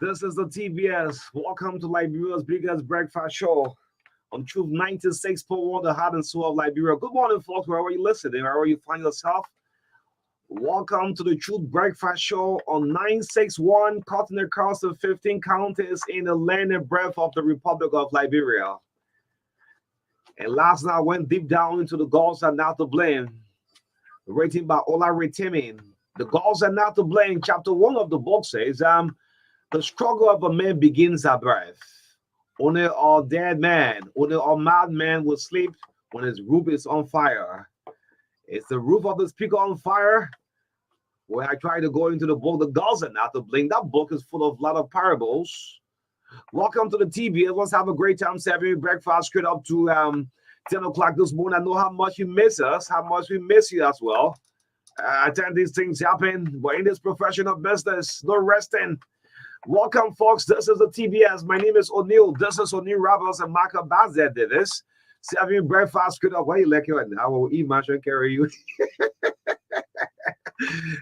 This is the TBS. Welcome to Liberia's biggest breakfast show on Truth 96.1, the heart and soul of Liberia. Good morning, folks, wherever you listening, wherever you find yourself. Welcome to the Truth Breakfast Show on 961, cutting across the 15 counties in the land and breadth of the Republic of Liberia. And last night I went deep down into the goals are not to blame, written by Ola Retimin. The goals are not to blame. Chapter 1 of the book says, the struggle of a man begins at birth. Only a dead man, only a mad man will sleep when his roof is on fire. Is the roof of the speaker on fire? When I try to go into the book, the gods are not to blame. That book is full of a lot of parables. Welcome to the TBS. Let's have a great time serving breakfast straight up to 10 o'clock this morning. I know how much you miss us, how much we miss you as well. I think these things happen, but in this professional business, no resting. Welcome, folks. This is the TBS. My name is O'Neill. This is O'Neill Roberts and Marka Bazet did this. Serving breakfast straight up. Why you like you? I will eat much and carry you.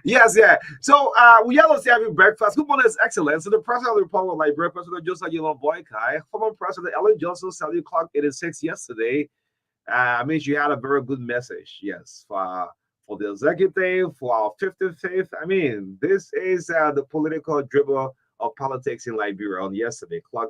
Yes, yeah. So we are serving breakfast. Good morning, His Excellency. The President of the Republic of Liberia, President Joseph Yelon Boykai, former President Ellen Johnson, 7 o'clock 86 yesterday. I mean, she had a very good message, yes, for the executive, for our 55th. I mean, this is the political dribble of politics in Liberia on yesterday, clock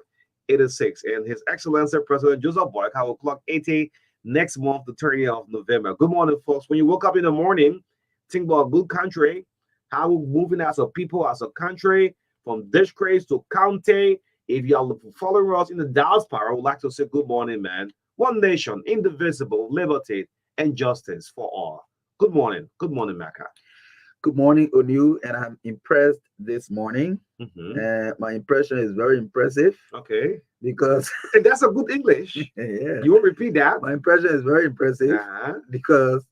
86. And His Excellency President Joseph Boykai will clock 80 next month, the 30th of November. Good morning, folks. When you woke up in the morning, think about a good country, how we're moving as a people, as a country, from districts to county. If you are following us in the diaspora, I would like to say good morning, man. One nation, indivisible, liberty, and justice for all. Good morning. Good morning, Maka. Good morning, O'Neill, and I'm impressed this morning. My impression is very impressive. Okay. Because that's a good English. Yeah. You will repeat that? My impression is very impressive because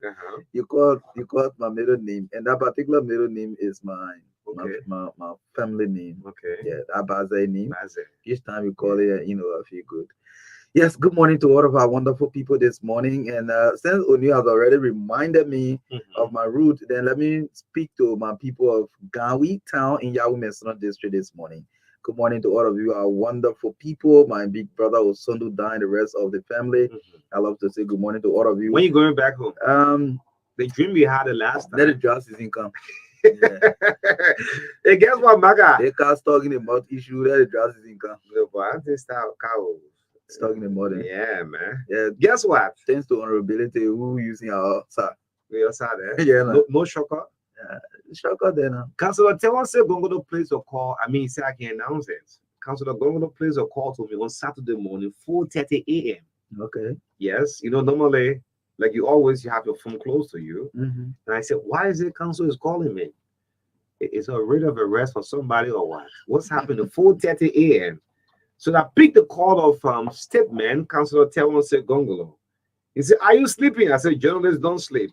you called my middle name, and that particular middle name is my family name. Okay. Yeah, Abaze name. Baze. Each time you call it, I feel good. Yes, good morning to all of our wonderful people this morning. And since O'Neill has already reminded me of my route, then let me speak to my people of Gawi town in Yahoo Mesona district this morning. Good morning to all of you, our wonderful people. My big brother Osondu and the rest of the family. I love to say good morning to all of you. When you going back home? The dream we had the last time. Let the justice income. Yeah. Hey, guess what, Maga? They can't talking about issue. Let the justice income. But I think cow. Talking about it. Yeah, man. Yeah. Guess what? Thanks to honorability, who using our sir. Your side, eh? Yeah. No shocker. Shocker then. Councilor Tewon said going to place a call. I mean, say I can announce it. Councilor going to place a call to me on Saturday morning, 4:30 a.m. Okay. Yes, normally, like you have your phone close to you. And I said, why is it council is calling me? It's a writ of arrest for somebody or what? What's happening? 4:30 a.m. So I picked the call of statement, Councilor Tewon said Gongolo. He said, are you sleeping? I said, journalists don't sleep.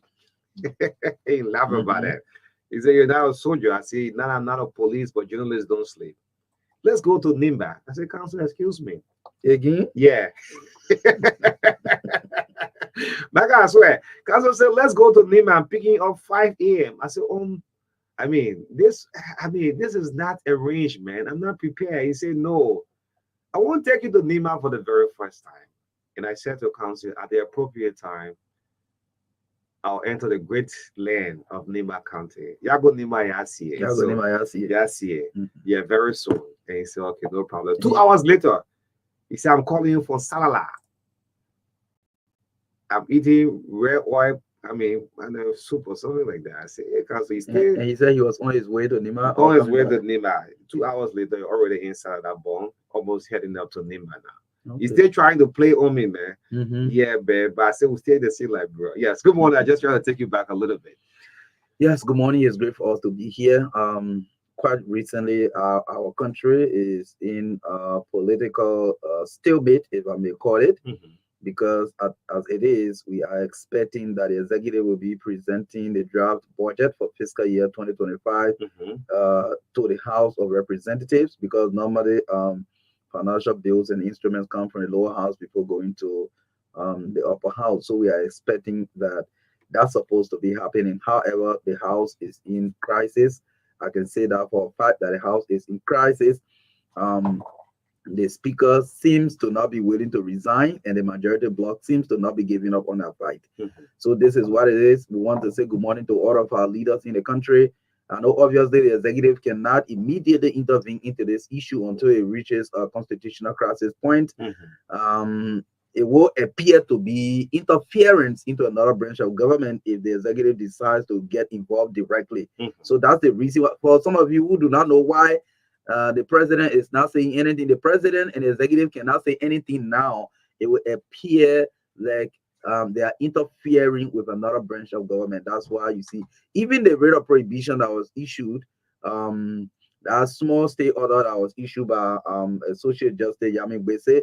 He laughed about it. He said, you're not a soldier. I said, no, I'm not a police, but journalists don't sleep. Let's go to Nimba. I said, Councilor, excuse me. Again? Yeah. Like I swear. Councilor said, let's go to Nimba. I'm picking up 5 a.m. I said, this is not arranged, man. I'm not prepared. He said, no. I won't take you to Nima for the very first time. And I said to council, at the appropriate time, I'll enter the great land of Nima County. Yago Nima Yasi. Yeah, very soon. And he said, okay, no problem. 2 hours later, he said, I'm calling you for Salala. I'm eating red oil, soup or something like that. I said, hey, council, he's still. And he said he was on his way to Nima. On his way to Nima. 2 hours later, already inside that bomb, almost heading up to Nima now. Okay. He's still trying to play on me, man. Yeah, babe. But I said we stay the same like bro. Yes, good morning. I just try to take you back a little bit. Yes, good morning. It's great for us to be here. Quite recently, our country is in a political stalemate, if I may call it. Because as it is, we are expecting that the executive will be presenting the draft budget for fiscal year 2025 to the House of Representatives, because normally financial bills and instruments come from the lower house before going to the upper house. So we are expecting that that's supposed to be happening. However, the house is in crisis. I can say that for a fact that the house is in crisis. the speaker seems to not be willing to resign, and the majority bloc seems to not be giving up on that fight. So this is what it is. We want to say good morning to all of our leaders in the country. I know obviously the executive cannot immediately intervene into this issue until it reaches a constitutional crisis point. It will appear to be interference into another branch of government if the executive decides to get involved directly. So that's the reason why, for some of you who do not know why the president is not saying anything, the president and the executive cannot say anything now. It will appear like they are interfering with another branch of government. That's why you see even the rate of prohibition that was issued, that small state order that was issued by Associate Justice Yami Gbese,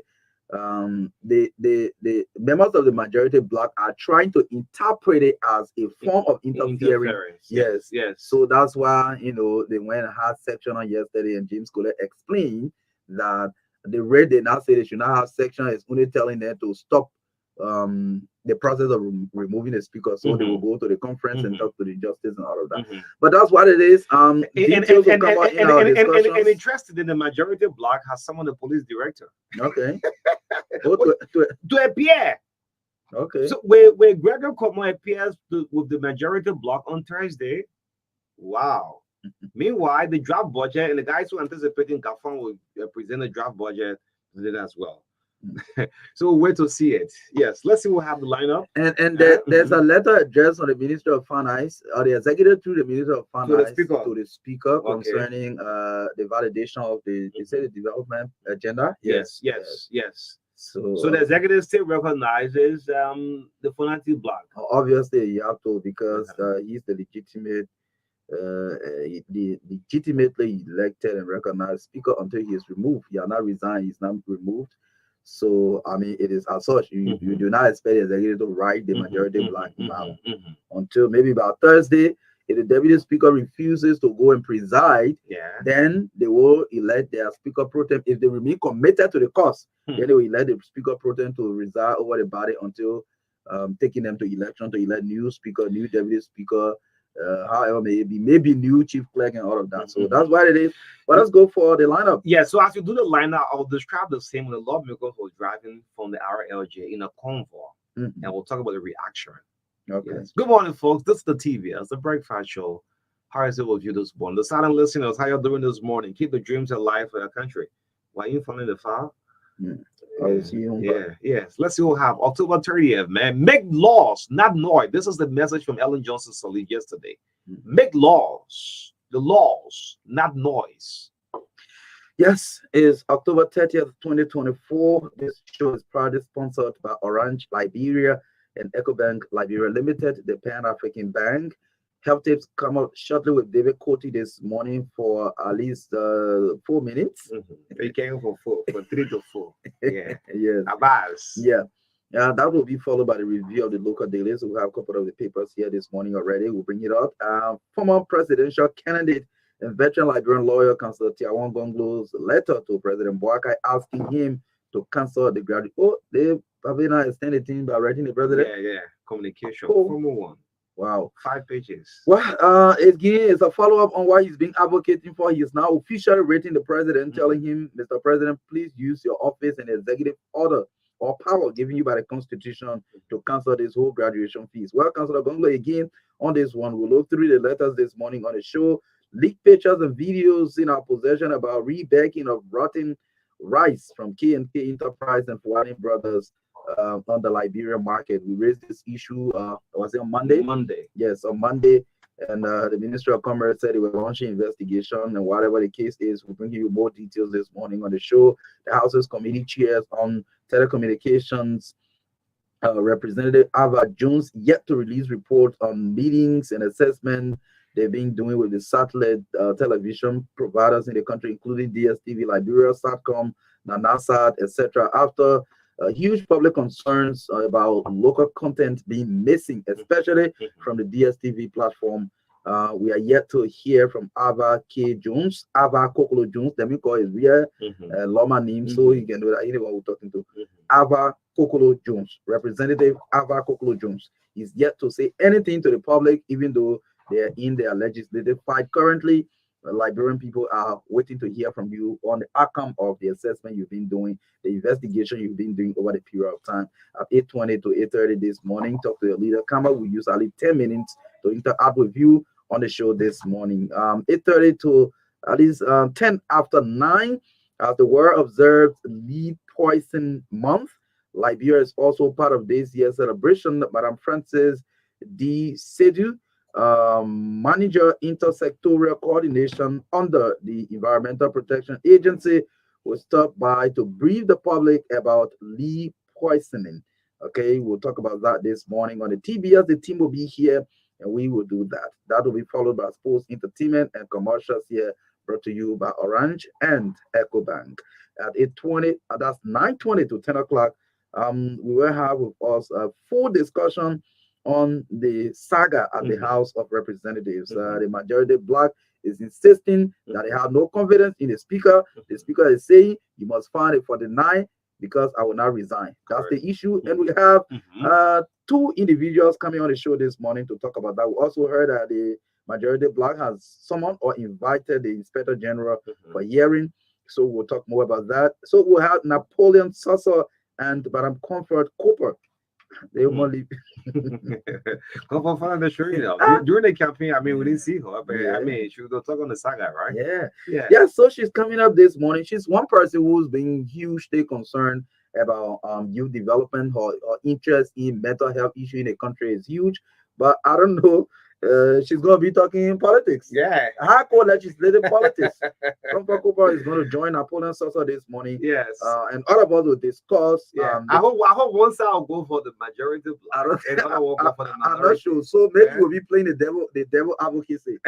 the members of the majority bloc are trying to interpret it as a form of interference. Yes. So that's why they went and had section on yesterday, and James Cole explained that the rate they now say they should not have section is only telling them to stop the process of removing the speaker, so they will go to the conference and talk to the justice and all of that. But that's what it is. Details will come out in our discussions. And interested in the majority bloc has someone, the police director. Okay. To appear. Okay. So where Gregor Como appears with the majority bloc on Thursday. Wow. Meanwhile, the draft budget and the guys who are anticipating Gafon will present a draft budget as well. So we'll wait to see it. Yes, let's see what have the lineup. And there's a letter addressed on the Minister of Finance, or the executive through the Minister of Finance to the speaker concerning the validation of the development agenda. Yes. So the executive still recognizes the Fonati bloc. Obviously, you have to, because he's the legitimate, legitimately elected and recognized speaker until he is removed. He has not resigned. He's not removed. So I mean, it is as such. You do not expect the executive to write the majority bloc now until maybe about Thursday. If the deputy speaker refuses to go and preside, then they will elect their speaker pro tem. If they remain committed to the cause, then they will elect the speaker pro tem to reside over the body until taking them to election to elect new speaker, new deputy speaker, however may it be, maybe new chief clerk and all of that. So that's what it is. But let's go for the lineup. Yeah, so as you do the lineup, I'll describe the same when the lawmakers were driving from the RLJ in a convoy, and we'll talk about the reaction. Okay. Yes. Good morning, folks. This is the TV. It's the Breakfast Show. How is it with you this morning? The silent listeners, how you doing this morning? Keep the dreams alive for your country. Why you following the file? Yes. Let's see what we have. October 30th, man. Make laws, not noise. This is the message from Ellen Johnson Sirleaf yesterday. Make laws, the laws, not noise. Yes, it's October 30th, 2024. This show is proudly sponsored by Orange Liberia and EcoBank Liberia Limited, the Pan-African Bank. Health tips come out shortly with David Coty this morning for at least 4 minutes. He came for 3 to 4. Yeah. Yes. Abbas. Yeah. That will be followed by the review of the local dailies. We have a couple of the papers here this morning already. We'll bring it up. Former presidential candidate and veteran Liberian lawyer, Councillor Tiawan Gonglo's letter to President Boakai asking him to cancel the graduate. Oh, they probably not extended thing by writing the president. Yeah. Communication. Formal one. Wow. 5 pages. Well, again, it's a follow-up on what he's been advocating for. He is now officially rating the president, telling him, Mr. President, please use your office and executive order or power given you by the Constitution to cancel this whole graduation fees. Well, Councillor Gonglo, again, on this one, we'll look through the letters this morning on the show. Leaked pictures and videos in our possession about rebaking of rotten rice from K&K Enterprise and Fuani Brothers on the Liberian market. We raised this issue, was it on Monday? Yes, on Monday. And the Ministry of Commerce said they were launching investigation, and whatever the case is, we'll bring you more details this morning on the show. The House's committee chairs on telecommunications, Representative Ava Jones, yet to release reports on meetings and assessment they've been doing with the satellite television providers in the country, including DSTV Liberia, Satcom, Nanasat, etc. After huge public concerns about local content being missing, especially from the DSTV platform. We are yet to hear from Ava K. Jones, Ava Kokolo Jones. Let me call his real lawman name so he can know that anyone we're talking to. Ava Kokolo Jones, Representative Ava Kokolo Jones, is yet to say anything to the public, even though they are in their legislative fight currently. Liberian people are waiting to hear from you on the outcome of the assessment you've been doing, the investigation you've been doing over the period of time. At 8:20 to 8:30 this morning, talk to your leader. Kama will use only 10 minutes to interact with you on the show this morning. 8:30 to at least 10 after 9, as the world observes lead poison month. Liberia is also part of this year's celebration. Madam Frances D. Sedu, Manager Intersectorial Coordination under the Environmental Protection Agency, will stop by to brief the public about lead poisoning. Okay, we'll talk about that this morning on the TBS. The team will be here and we will do that. That will be followed by sports, entertainment, and commercials here, brought to you by Orange and EcoBank. At 8:20, that's 9:20 to 10 o'clock, we will have with us a full discussion on the saga at the House of Representatives. The majority black is insisting that they have no confidence in the speaker. The speaker is saying you must find a 49 because I will not resign. That's the issue. And we have two individuals coming on the show this morning to talk about that. We also heard that the majority black has summoned or invited the Inspector General for hearing. So we'll talk more about that. So we'll have Napoleon Sosa and Madam Comfort Cooper. They only Comfort found the show, during the campaign. I mean, we didn't see her, but I mean, she was going to talk on the saga, right? Yeah. So she's coming up this morning. She's one person who's been hugely concerned about youth development. Her interest in mental health issue in the country is huge, but I don't know. She's going to be talking politics. Hardcore legislative politics. Comfort Cooper is going to join Napoleon Sosa this morning. Yes. And all of us will discuss. I hope one side will go for the majority black, and other will go for the minority. I'm not sure. So maybe we'll be playing the devil advocacy.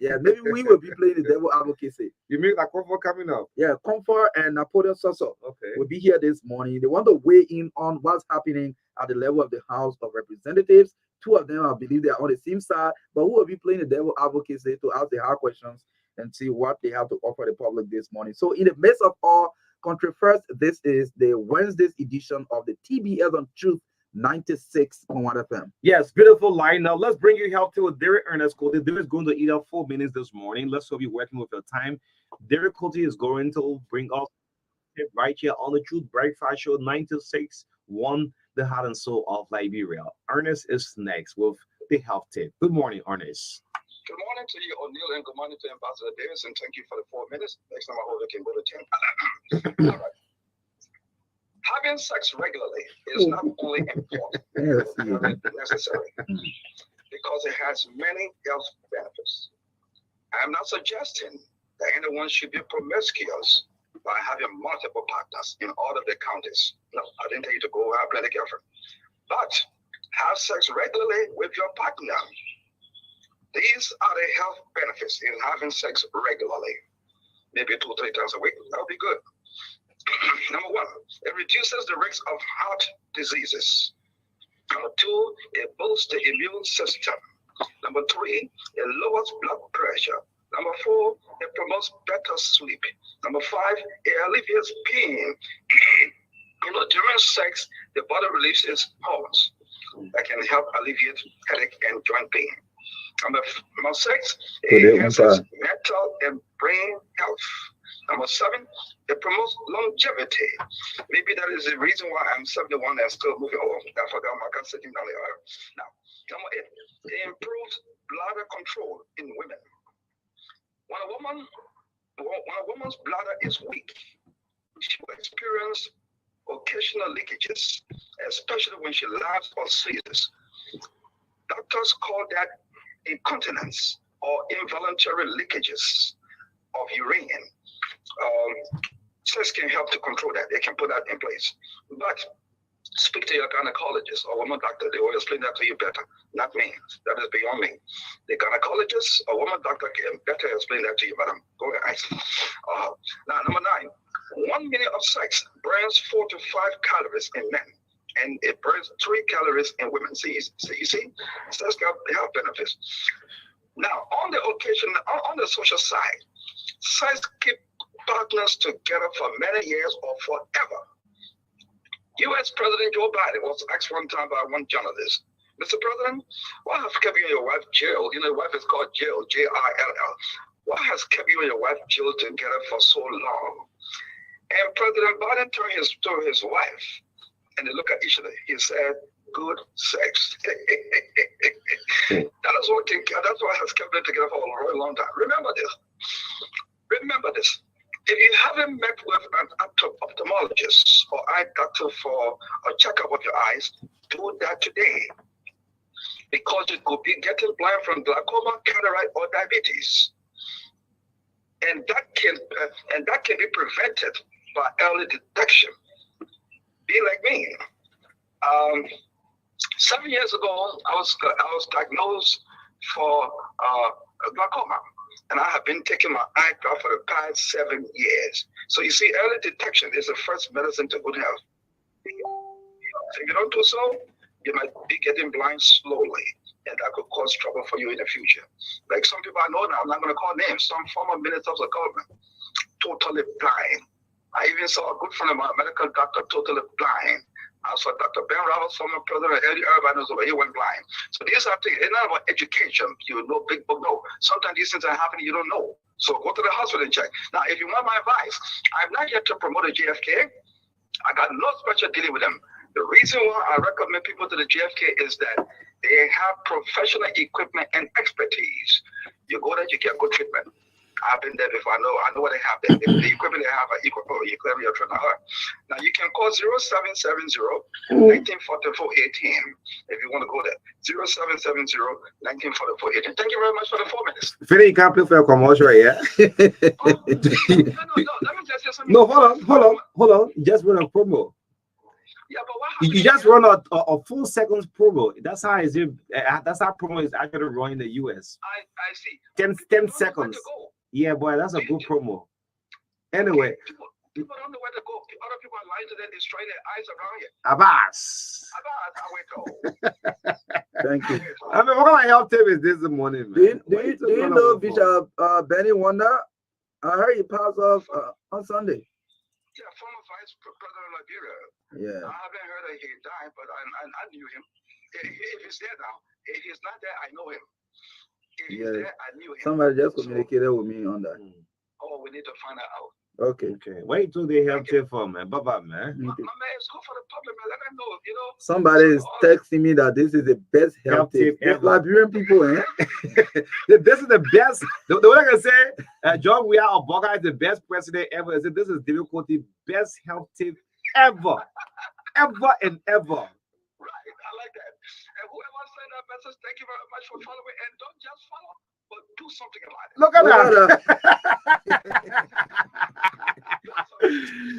Maybe we will be playing the devil advocacy. You mean that Comfort coming up? Yeah, Comfort and Napoleon Sosa will be here this morning. They want to weigh in on what's happening at the level of the House of Representatives. Two of them, I believe, they are on the same side, but who will be playing the devil advocacy to ask the hard questions and see what they have to offer the public this morning. So, in the midst of all country first, this is the Wednesday's edition of the TBS on Truth 96.1 FM. Yes, beautiful line. Now, let's bring you help to Derek Ernest Cote. Derek is going to eat up 4 minutes this morning. Let's hope you're working with your time. Derek Cote is going to bring us right here on the Truth Breakfast Show 96.1. The heart and soul of Liberia. Ernest is next with the health tip. Good morning, Ernest. Good morning to you, O'Neill, and good morning to Ambassador Davis, and thank you for the 4 minutes. Next time I hope I can go to 10. All right. Having sex regularly is not only important, but necessary, because it has many health benefits. I am not suggesting that anyone should be promiscuous by having multiple partners in all of the counties. No, I didn't tell you to go have plenty of girlfriend. But have sex regularly with your partner. These are the health benefits in having sex regularly. Maybe 2-3 times a week. That would be good. Number 1, it reduces the risk of heart diseases. Number 2, it boosts the immune system. Number 3, it lowers blood pressure. Number 4, it promotes better sleep. Number 5, it alleviates pain. During sex, the body releases hormones that can help alleviate headache and joint pain. Number 6, it enhances mental and brain health. Number 7, it promotes longevity. Maybe that is the reason why I'm 71 and still moving on. I forgot my God sitting down there. Now, number 8, it improves bladder control in women. When a woman's bladder is weak, she will experience occasional leakages, especially when she laughs or sneezes. Doctors call that incontinence or involuntary leakages of urine. Sex can help to control that. They can put that in place. But speak to your gynecologist or woman doctor. They will explain that to you better, not me. That is beyond me. The gynecologist or woman doctor can better explain that to you, madam. Go ahead. Now, number 9, 1 minute of sex burns 4 to 5 calories in men, and it burns 3 calories in women. See, sex got health benefits. Now, on the occasion, on the social side, sex keep partners together for many years or forever. U.S. President Joe Biden was asked one time by one journalist, Mr. President, why have you kept your wife Jill? Your wife is called Jill, Jill. What has kept you and your wife Jill together for so long? And President Biden turned to his wife, and they look at each other. He said, "Good sex." That is what has kept them together for a very long time. Remember this. Remember this. If you haven't met with an ophthalmologist or eye doctor for a checkup of your eyes, do that today. Because it could be getting blind from glaucoma, cataract, or diabetes. And that can be prevented by early detection. Be like me. 7 years ago, I was diagnosed for glaucoma, and I have been taking my eye drop for the past 7 years. So you see, early detection is the first medicine to good health. So if you don't do so, you might be getting blind slowly, and that could cause trouble for you in the future. Like some people I know now, I'm not going to call names, some former ministers of government, totally blind. I even saw a good friend of mine, a medical doctor, totally blind. I saw Dr. Ben Roberts, former president, Eddie Irvine, he went blind. So these are things, it's not about education. You know, big book, no. Sometimes these things are happening, you don't know. So go to the hospital and check. Now, if you want my advice, I'm not here to promote a JFK. I got no special dealing with them. The reason why I recommend people to the JFK is that they have professional equipment and expertise. You go there, you get good treatment. I've been there before. I know what they have there. The equipment they have are equal to your treatment. Now you can call 0770-1944-18 if you want to go there. 0770-1944-18. Thank you very much for the 4 minutes. Finny, you can't play for a commercial, yeah? No. Let me just say something. No, hold on. You just run a promo. Yeah, but what you just run a full seconds promo. That's how promo is actually run in the US. I see. 10 seconds. Yeah, boy, that's a good promo. Anyway. People don't know where to go. Other people are lying to them, destroying their eyes around you. Abbas, I went Thank you. I mean, what kind of help tip is this morning, man? Do you know Bishop Benny Wonder? I heard he passed off on Sunday. Yeah, former vice president of Liberia. Yeah. I haven't heard that he died, but I knew him. If he's there now, if he's not there, I know him. If he's there, I knew him. Somebody just communicated with me on that. Oh, we need to find that out. Okay. Wait till they help you for, man. Bye-bye, man. My man, it's good for the public, man. Let them know, you know. Somebody is texting me that this is the best health tip ever. Liberian people, eh? This is the best. The way I can say, John Weah Oboga is the best president ever. I said, this is David Coty, best health tip ever. Ever and ever. Right. I like that. And whoever sent that message, thank you very much for following. And don't just follow, but do something about it. Look at that.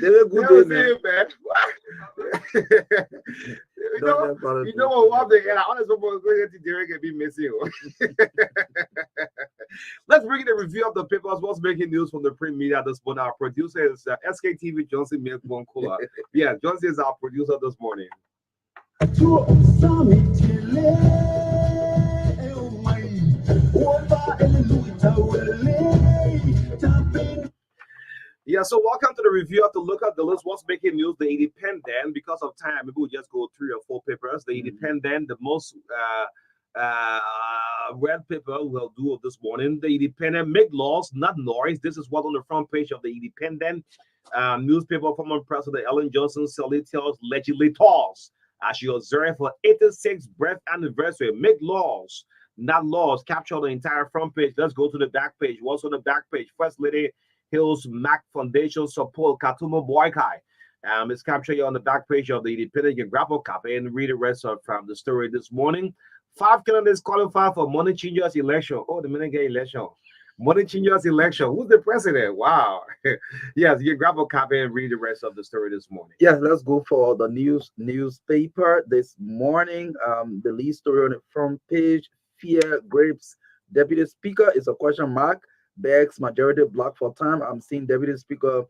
They were good, man. You know what? Honestly, we're going to Derek and be missing. Let's bring in a review of the papers. What's making news from the print media this morning? Our producer is SKTV Johnson Milk-Bonkula. Yeah, Johnson is our producer this morning. Yeah, so welcome to the review of the look at the list. What's making news? The Independent. Because of time, maybe we'll just go 3 or 4 papers. The Independent, the most read paper we'll do this morning. The Independent, make laws, not noise. This is what on the front page of the Independent newspaper. Former President Ellen Johnson tells legislators as she observed for 86th birth anniversary. Make laws, not laws. Capture the entire front page. Let's go to the back page. What's on the back page? First Lady Hills Mac Foundation support Katuma Boykai. It's captured on the back page of the Independent. You grab a copy and read the rest of from the story this morning. 5 candidates qualify for Money Changers election. Oh, the Minute election. Money Changers election. Who's the president? Wow. Yes, you grab a copy and read the rest of the story this morning. Yes, let's go for the newspaper this morning. The lead story on the front page: fear grips Deputy Speaker is a question mark. Begs majority block for time. I'm seeing Deputy Speaker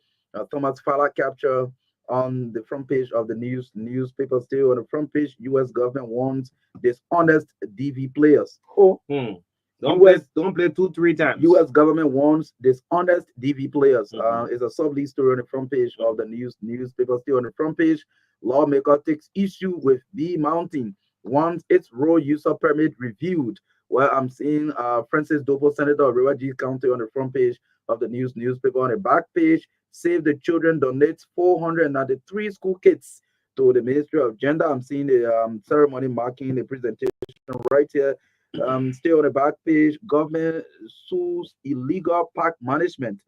Thomas Fowler capture on the front page of the newspaper. Still on the front page, U.S. government warns dishonest DV players. Don't play 2-3 times. U.S. government warns dishonest DV players. It's a sub-lead story on the front page of the newspaper. Still on the front page, lawmaker takes issue with B Mountain, wants its road user permit reviewed. Well, I'm seeing Francis Dopo, Senator of River G County, on the front page of the newspaper. On the back page, Save the Children donates 493 school kits to the Ministry of Gender. I'm seeing the ceremony marking the presentation right here. Still on the back page, government sues illegal park management.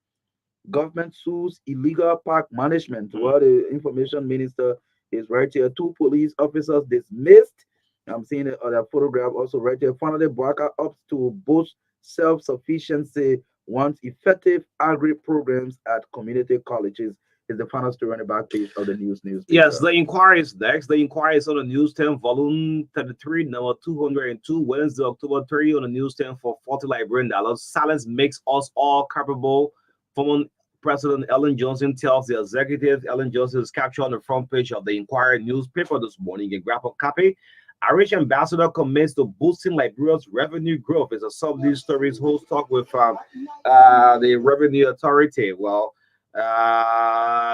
Government sues illegal park management. Well, the information minister is right here. 2 police officers dismissed. I'm seeing a photograph also right here. Finally, Bwaka up to boost self-sufficiency, wants effective agri programs at community colleges. Is the final story on the back page of the newspaper. Yes, the inquiry is next. The inquiry is on the News 10, volume 33, number 202, Wednesday, October 30, on the News 10 for $40 Liberian dollars. Silence makes us all culpable. Former President Ellen Johnson tells the executive. Ellen Johnson is captured on the front page of the Inquiry newspaper this morning. You can grab a copy. Irish ambassador commits to boosting Liberia's revenue growth. It's a sub-news stories host talk with the revenue authority. Well,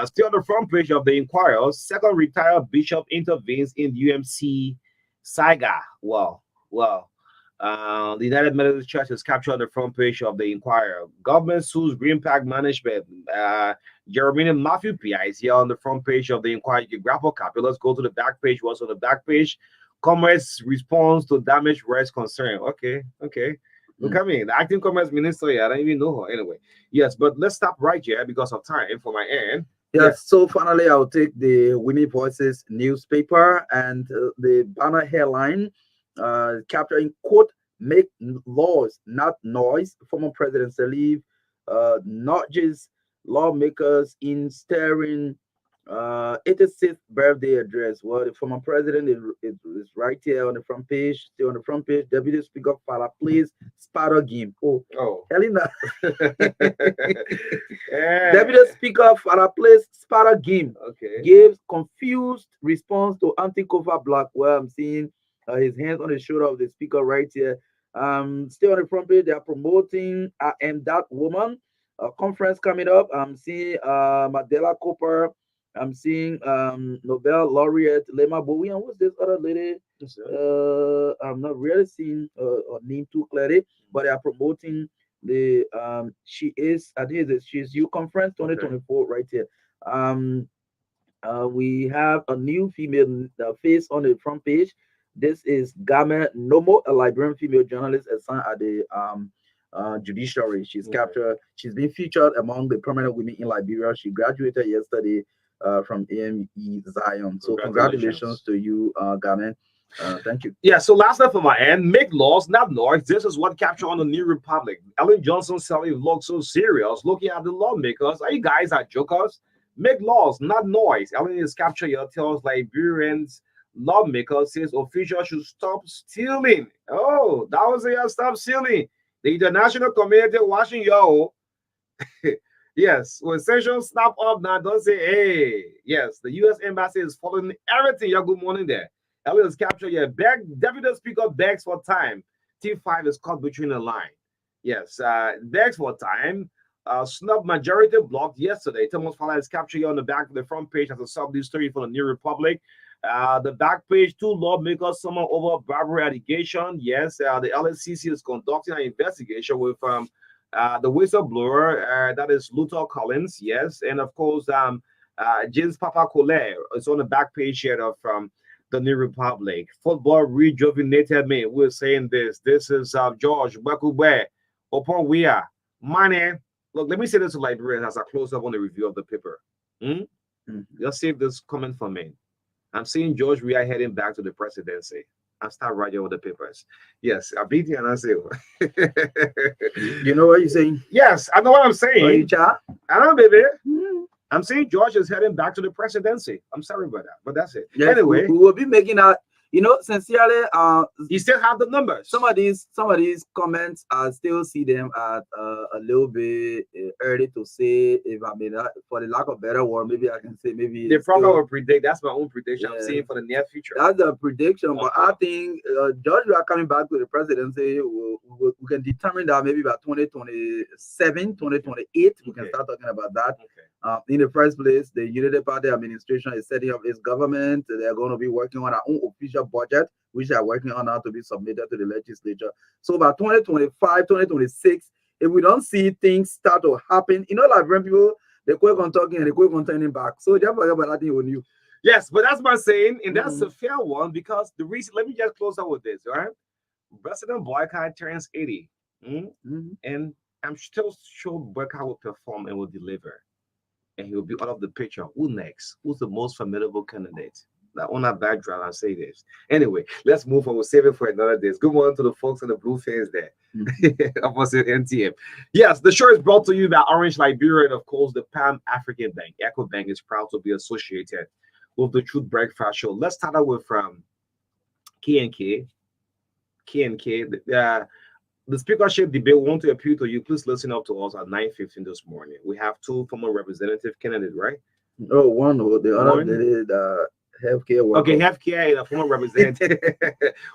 still on the front page of the Inquirer, second retired bishop intervenes in UMC saga. Well, the United Methodist Church is captured on the front page of the Inquirer. Government sues Green Park Management. Jeremy Matthew P.I. is here on the front page of the Inquirer. You can grab a copy. Let's go to the back page. What's on the back page? Commerce responds to damaged rights concern. Okay. Look at me, the acting commerce minister. I don't even know her anyway. Yes, but let's stop right here because of time for my end. Yes, so finally, I'll take the Women Voices newspaper and the banner headline, capturing quote, make laws, not noise. Former President Salif nudges lawmakers in steering 86th birthday address. Well, the former president is right here on the front page. Still on the front page, Deputy Speaker Fala plays Sparrow game. Helena. Deputy Speaker Fala plays Sparrow game. Gives confused response to anti-cover block. Well, I'm seeing his hands on the shoulder of the speaker right here. Still on the front page, they are promoting I Am That Woman, a conference coming up. I'm seeing Mandela Cooper. I'm seeing Nobel laureate Lema Bowie, and what's this other lady? I'm not really seeing her name too clearly, but they are promoting the she's U Conference 2024 right here. We have a new female face on the front page. This is Game Nomo, a Liberian female journalist assigned at the judiciary. She's captured. She's been featured among the prominent women in Liberia. She graduated yesterday from AME Zion. So congratulations to you, Game. Thank you. Yeah, so last night for my end, make laws, not noise. This is what captured on the New Republic. Ellen Johnson selling looks so serious, looking at the lawmakers. Are you guys are jokers? Make laws, not noise. Ellen is captured here, tells Liberians lawmakers, says officials should stop stealing. Oh, that was a stop stealing. The international community watching you. Yes, when sanctions snap up now, don't say, hey. Yes, the U.S. Embassy is following everything. Yeah, good morning there. Elliot is captured. Yeah, Deputy Speaker begs for time. T5 is caught between the line. Yes, begs for time. Snub majority blocked yesterday. Thomas Fala is captured here on the back of the front page as a sub-news story for the New Republic. The back page, 2 lawmakers summoned over bribery allegation. Yes, the LSCC is conducting an investigation with the whistleblower, that is Luther Collins, yes, and of course, James Papa Collet is on the back page here of the New Republic. Football rejuvenated me. We're saying this. This is George Bakube upon we are money. Look, let me say this to Liberians as I close up on the review of the paper. Just save this comment for me. I'm seeing George Weah heading back to the presidency. I start writing all the papers. Yes, I beat you and I say, you know what you're saying? Yes, I know what I'm saying. I know, baby. I'm saying George is heading back to the presidency. I'm sorry about that, but that's it. Yes, anyway, we will be making out. You know, sincerely, you still have the numbers. Some of these comments, I still see them at a little bit early to say. If I mean, for the lack of better word, maybe I can say maybe the program will predict. That's my own prediction. I'm seeing for the near future. That's a prediction, but I think George, we are coming back to the presidency. We can determine that maybe by 2027, 2028, we can start talking about that. In the first place, the Unity Party administration is setting up its government. They're going to be working on our own official budget, which they are working on now to be submitted to the legislature. So by 2025, 2026, if we don't see things start to happen, like when people, they quick on talking and they quick on turning back. So just forget about that thing on you. Yes, but that's my saying, and that's a fair one, because the reason, let me just close out with this, all right? President Boycott turns 80, and I'm still sure Boycott will perform and will deliver, and he will be out of the picture. Who next? Who's the most formidable candidate? Now, on that background, I say this. Anyway, let's move on. We'll save it for another day. Good morning to the folks in the blue fans there. Opposite NTM. Yes, the show is brought to you by Orange Liberia, and of course, the Pan African Bank. EcoBank is proud to be associated with the Truth Breakfast Show. Let's start out with K&K. The speakership debate. We want to appeal to you. Please listen up to us at 9:15 this morning. We have two former representative candidates, right? Oh, one or the other. The healthcare worker. Okay, healthcare and a former representative.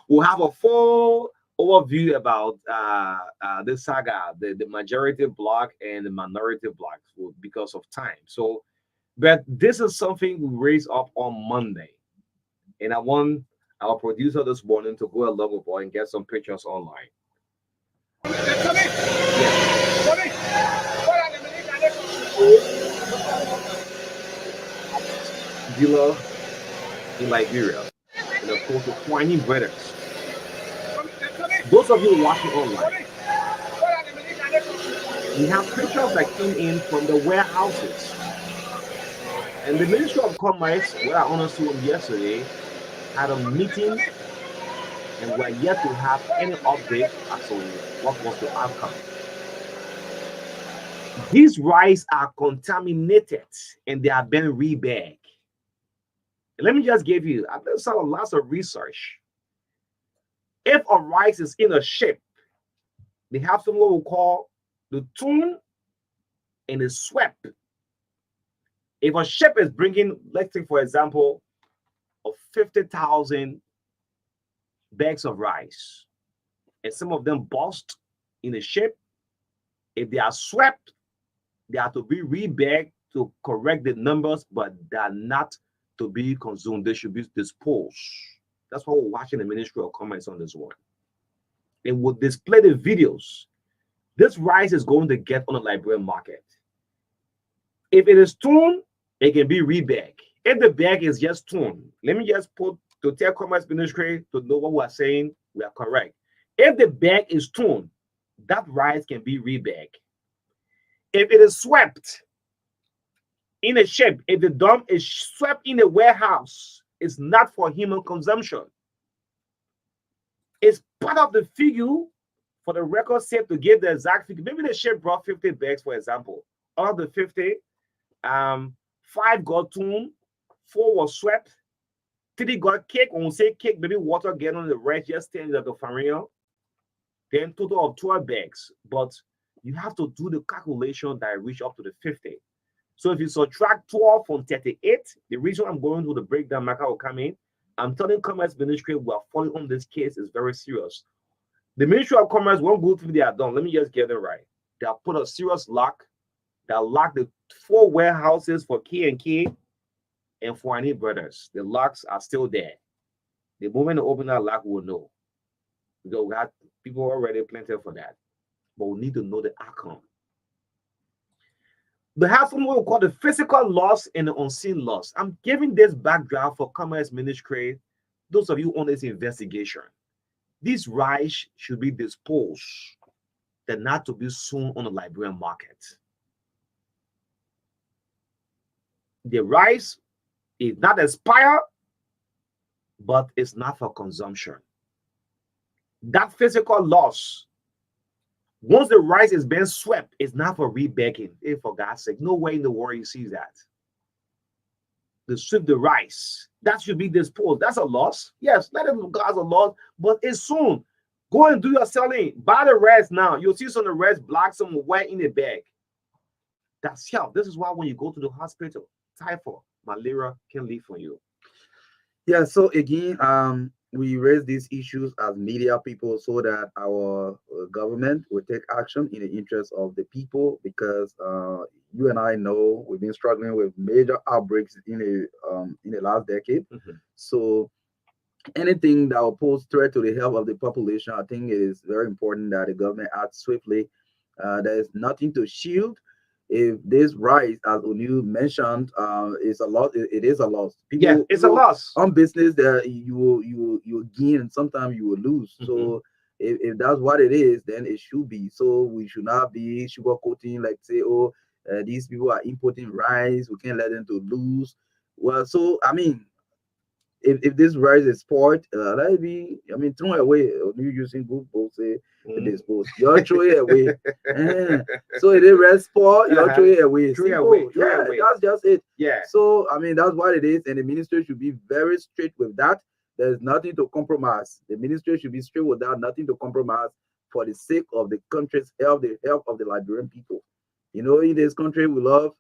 We'll have a full overview about this saga, the majority block and the minority block, because of time. So, but this is something we raised up on Monday, and I want our producer this morning to go along with and get some pictures online. Dealer in Liberia, and of course the Twiney brothers. Those of you watching online, we have pictures that came in from the warehouses, and the Ministry of Commerce, where I honestly was yesterday, had a meeting, and we're yet to have any update as to what was the outcome. These rice are contaminated and they are being rebagged. Let me just give you, I've done lots of research. If a rice is in a ship, they have something we call the tune and the swept. If a ship is bringing, let's say for example, of 50,000 bags of rice, and some of them bust in the ship, if they are swept, they are to be rebagged to correct the numbers, but they are not to be consumed. They should be disposed. That's what we're watching the Ministry of Commerce on this one. It will display the videos. This rice is going to get on the Liberian market. If it is torn, it can be rebagged. If the bag is just torn, let me just put to tell Commerce Ministry to know what we are saying, we are correct. If the bag is torn, that rice can be rebagged. If it is swept in a ship, if the dump is swept in a warehouse, it's not for human consumption. It's part of the figure for the record sake to give the exact figure. Maybe the ship brought 50 bags, for example. Out of the 50, 5 got torn, 4 was swept, 3 got cake. When we say cake, maybe water get on the rest, just standing at the farrier. Then total of 12 bags. But you have to do the calculation that reach up to the 50. So if you subtract 12 from 38, the reason I'm going to the breakdown marker will come in. I'm telling Commerce Ministry we are following on this case is very serious. The Ministry of Commerce won't go through they are done. Let me just get it right. They have put a serious lock. They locked the 4 warehouses for K&K and for any brothers. The locks are still there. The moment they open that lock, we'll know. Because we got people already plenty for that. But we need to know the outcome. They have something we call the physical loss and the unseen loss. I'm giving this background for Commerce Ministry, those of you on this investigation. These rice should be disposed. They're not to be sold on the Liberian market. The rice is not expired, but it's not for consumption. That physical loss, once the rice is being swept, it's not for rebagging. For God's sake, no way in the world you see that. They sweep the rice. That should be disposed. That's a loss. Yes, let it go as a loss, but it's soon. Go and do your selling. Buy the rest now. You'll see some of the rest black, some white in the bag. That's health. This is why when you go to the hospital, typhoid, malaria can leave for you. Yeah, so again, we raise these issues as media people so that our government will take action in the interest of the people, because you and I know we've been struggling with major outbreaks in the last decade. So anything that will pose threat to the health of the population, I think it is very important that the government acts swiftly. There is nothing to shield. If this rise, as O'Neil mentioned, is a loss, it is a loss. Yeah, it's a loss. On business, that you gain and sometimes you will lose. So if that's what it is, then it should be. So we should not be sugarcoating, like say, oh, these people are importing rice, we can't let them to lose. Well, so I mean, if this rice is spoiled, let it be. I mean, throw it away. You using good both say dispose. You throw it away. So if it is spoiled, you throw it away. Throw it away. Yeah, that's just it. Yeah. So I mean, that's what it is, and the ministry should be very straight with that. There's nothing to compromise. The ministry should be straight with that. Nothing to compromise for the sake of the country's health, the health of the Liberian people. You know, in this country, we love.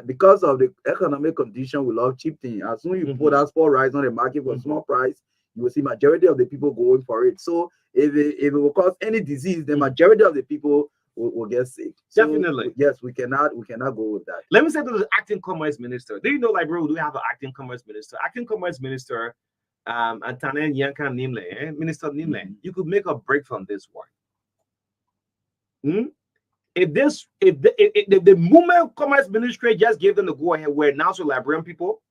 Because of the economic condition, we love cheap things. As soon as you put that spot rice on the market for a small price, you will see majority of the people going for it. So if it will cause any disease, the majority of the people will get sick. So, definitely. Yes, we cannot go with that. Let me say to the acting commerce minister. Do you know, like, bro, do we have an acting commerce minister? Acting commerce minister, Antanen Yankan Nimle, Minister Nimle, you could make a break from this one. If the moment commerce ministry just gave them the go ahead, where now so Liberian people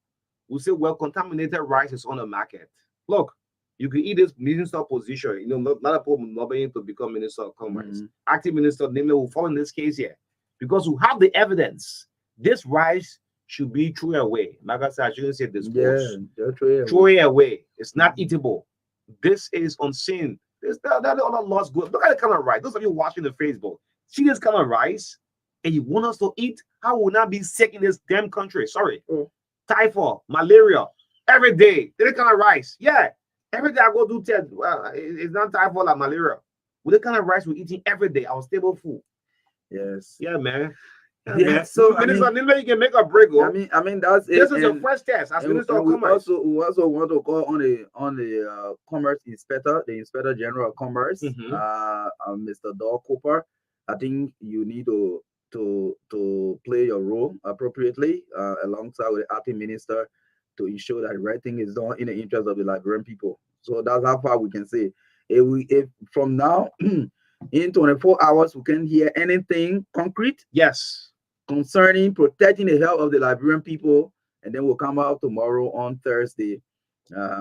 will say, well, contaminated rice is on the market. Look, you can eat this minister position. You know, not a problem lobbying to become minister of commerce. Acting minister Nimle will fall in this case here, because we have the evidence. This rice should be thrown away. Like I said, I shouldn't say dispose. Yeah, throw it away. It's not eatable. This is unseen. That other lost good. Look at the kind of rice. Those of you watching the Facebook. See this kind of rice, and you want us to eat? How will not be sick in this damn country? Sorry. Typhoid, malaria, every day. This kind of rice. Yeah. Every day I go do test. Well, it's not typhoid or malaria. With the kind of rice we're eating every day, our stable food. Yes. Yeah, man. Yeah, so Minister Nimle, you can make a break. I mean that's it. This is your first test as Minister of Commerce. We also want to call on the Commerce Inspector, the Inspector General of Commerce, Mr. Doug Cooper. I think you need to play your role appropriately alongside with the acting minister to ensure that the right thing is done in the interest of the Liberian people. So that's how far we can say. If from now in 24 hours we can hear anything concrete, yes, concerning protecting the health of the Liberian people, and then we'll come out tomorrow on Thursday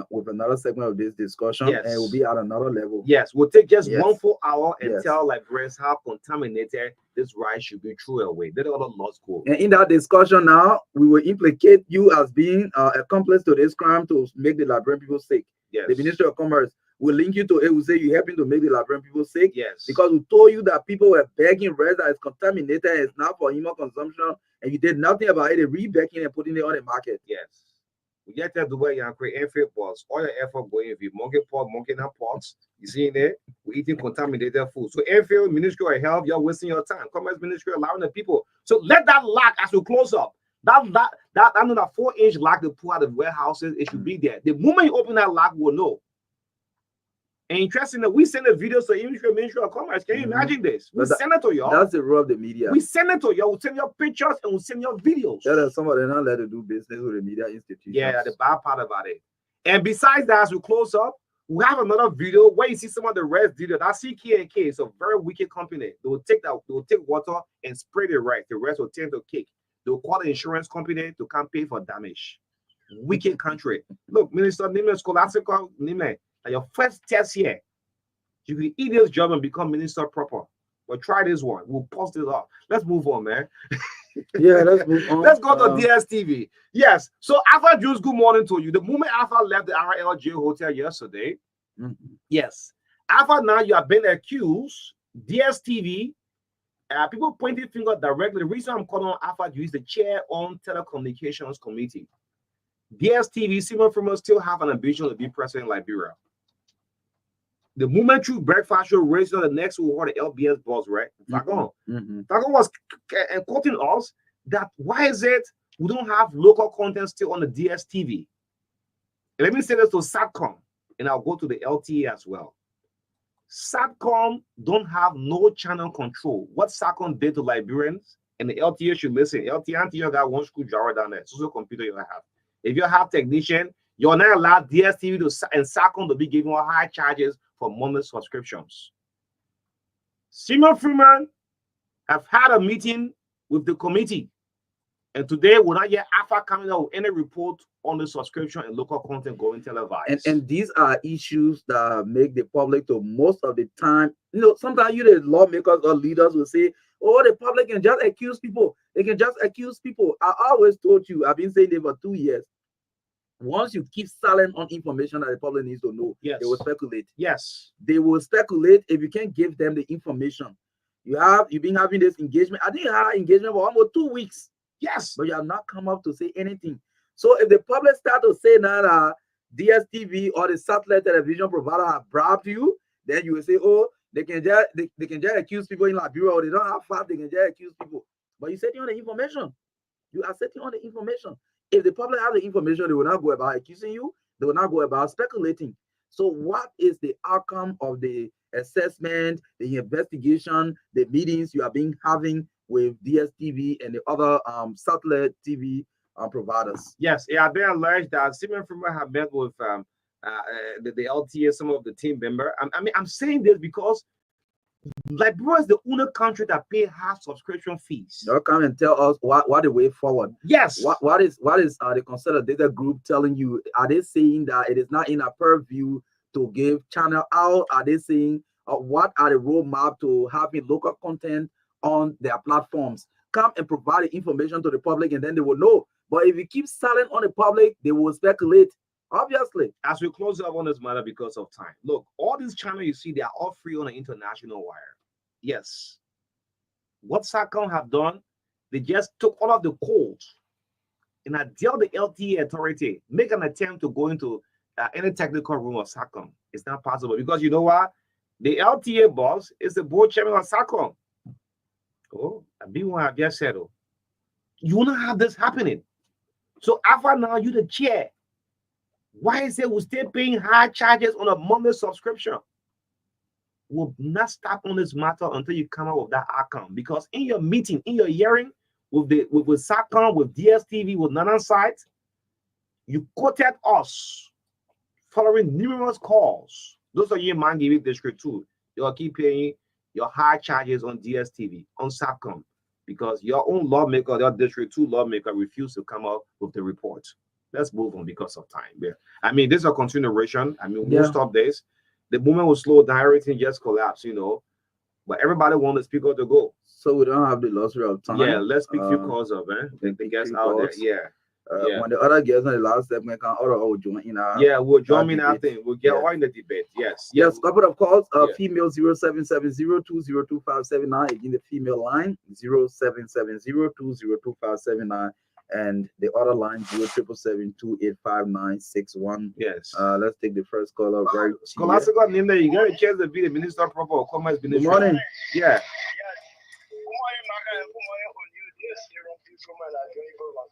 with another segment of this discussion, and we'll be at another level. Yes, we'll take just 1 full hour and tell Liberians how contaminated this rice should be thrown away. They don't lost go. And in that discussion now, we will implicate you as being accomplice to this crime to make the Liberian people sick. Yes. The Ministry of Commerce will link you to it. Will say you helping to make the Liberian people sick. Yes. Because we told you that people were begging rice that is contaminated and it's not for human consumption, and you did nothing about it. They re-baking and putting it on the market. Yes. We get that the way you create airfield balls. All your effort going if you monkey pot, monkey not pots. You see in there, we're eating contaminated food. So airfield, Ministry of Health, you're wasting your time. Commerce Ministry allowing the people. So let that lock as we close up. That 4-inch lock they put out of warehouses, it should be there. The moment you open that lock, we'll know. And interesting that we send the videos to the Ministry of Commerce. Can you imagine this? We send it to y'all. That's the role of the media. We send it to y'all. We send your pictures and we send your videos. Yeah, some of them not let it do business with the media institutions. Yeah, the bad part about it. And besides that, as we close up, we have another video where you see some of the rest video. That CK&K is a very wicked company. They will take water and spray the rice. The rest will turn to cake. They will call the insurance company to come pay for damage. Wicked country. Look, Minister Nimle, Scholastica Nimle. Your first test here, you can eat this job and become minister proper. But try this one. We'll post it off. Let's move on, man. Yeah, let's move on. Let's go to DSTV. Yes. So Alpha Juice, good morning to you. The moment Alpha left the RLJ hotel yesterday, yes, Alpha, now you have been accused. DSTV, people pointing finger directly. The reason I'm calling on Alpha Juice, the chair on telecommunications committee. DSTV, Simon Freeman still have an ambition to be president in Liberia. The moment True Breakfast Show raised on the next we heard the LBS boss, right? Fagon was quoting us that why is it we don't have local content still on the DSTV? And let me say this to SATCOM. and I'll go to the LTA as well. SATCOM don't have no channel control. What SATCOM did to Liberians, and the LTA should listen. LTA, you got one screwdriver down there. So computer you have. If you have technician, you're not allowed DSTV and SATCOM to be given high charges for monthly subscriptions. Simon Freeman have had a meeting with the committee, and today we're not yet AFA coming out with any report on the subscription and local content going televised. And these are issues that make the public to most of the time, sometimes you the lawmakers or leaders will say, oh, the public can just accuse people. They can just accuse people. I always told you, I've been saying it for 2 years. Once you keep silent on information that the public needs to know, yes, they will speculate. Yes. They will speculate if you can't give them the information. You've been having this engagement. I think you had engagement for almost 2 weeks. Yes. But you have not come up to say anything. So if the public start to say now that DSTV or the satellite television provider have bribed you, then you will say, oh, they can just accuse people in Liberia, or they don't have facts, they can just accuse people. But you're sitting on the information. You are sitting on the information. If the public has the information, they will not go about accusing you. They will not go about speculating. So what is the outcome of the assessment, the investigation, the meetings you have been having with DSTV and the other satellite TV providers? Yes, it has been alleged that Simon Freeman have met with the LTA, some of the team member. I'm saying this because Liberia is the only country that pay high subscription fees. They'll come and tell us what the way forward. Yes. What is the consolidated group telling you? Are they saying that it is not in our purview to give channel out? Are they saying what are the roadmap to having local content on their platforms? Come and provide the information to the public, and then they will know. But if you keep silent on the public, they will speculate. Obviously, as we close up on this matter because of time, look, all these channels you see, they are all free on the international wire. Yes. What SATCOM have done, they just took all of the codes and I tell the LTA authority, make an attempt to go into any technical room of SATCOM. It's not possible because you know what? The LTA boss is the board chairman of SATCOM. Oh, B1 have just said, oh, you will not have this happening. So after now, you the chair. Why is it we're still paying high charges on a monthly subscription? We'll not stop on this matter until you come out with that outcome. Because in your meeting, in your hearing with SATCOM, with DSTV, with Nana sites, you quoted us following numerous calls. Those of you in Mangiwi District 2, you'll keep paying your high charges on DSTV, on SATCOM, because your own lawmaker, your District 2 lawmaker, refused to come out with the report. Let's move on because of time. Yeah. I mean, this is a continuation. I mean, we'll stop this. The movement will slow down, everything just collapse, But everybody wants the speaker to go. So we don't have the luxury of time. Yeah, let's pick few calls up, the guests out there. Yeah. When the other guests on the last segment can all join in our we'll join in our thing. We'll get all in the debate. Yes. Yes, couple of calls. Female 0770202579. Again, the female line 0770202579. And the other line 0777285961. Yes. Let's take the first caller. Right. Scholastic name there. You got a chance to be the minister proper of commerce. Good morning. Yeah. Good morning, Maga, and good morning on you. This year on people and I join you on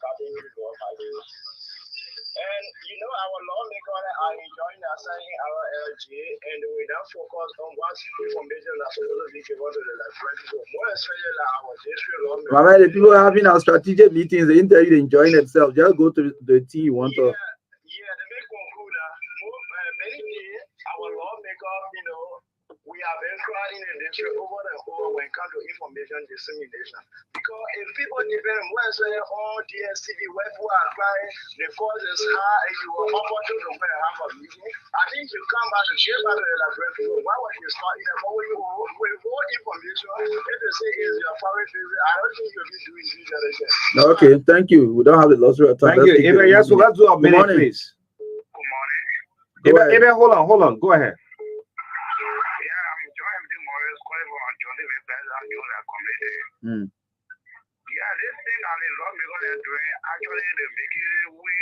and our lawmaker are enjoying assigning our LG, and we now focus on what information that's supposed to be given to the people. More especially our district lawmaker. My man, the people having our strategic meetings, they tell you they're enjoying themselves. Just go to the team you want to. Yeah, they make conclude many days our lawmaker, we have been crying in the district over and over when it comes to information dissemination. Because if people depend on DSTV, where people are crying, the cost is high, and you are opportune to pay half a meeting. I think you come back to give back to the library. Why would you start with more information? If they say is your foreign visit, I don't think you'll be doing this again. Okay, thank you. We don't have the luxury of time. Thank you. Yes, so let's do a minute, please. Good morning. Ebe, hold on. Go ahead. Yeah, this thing that the lawmaker is doing, actually, they're making it way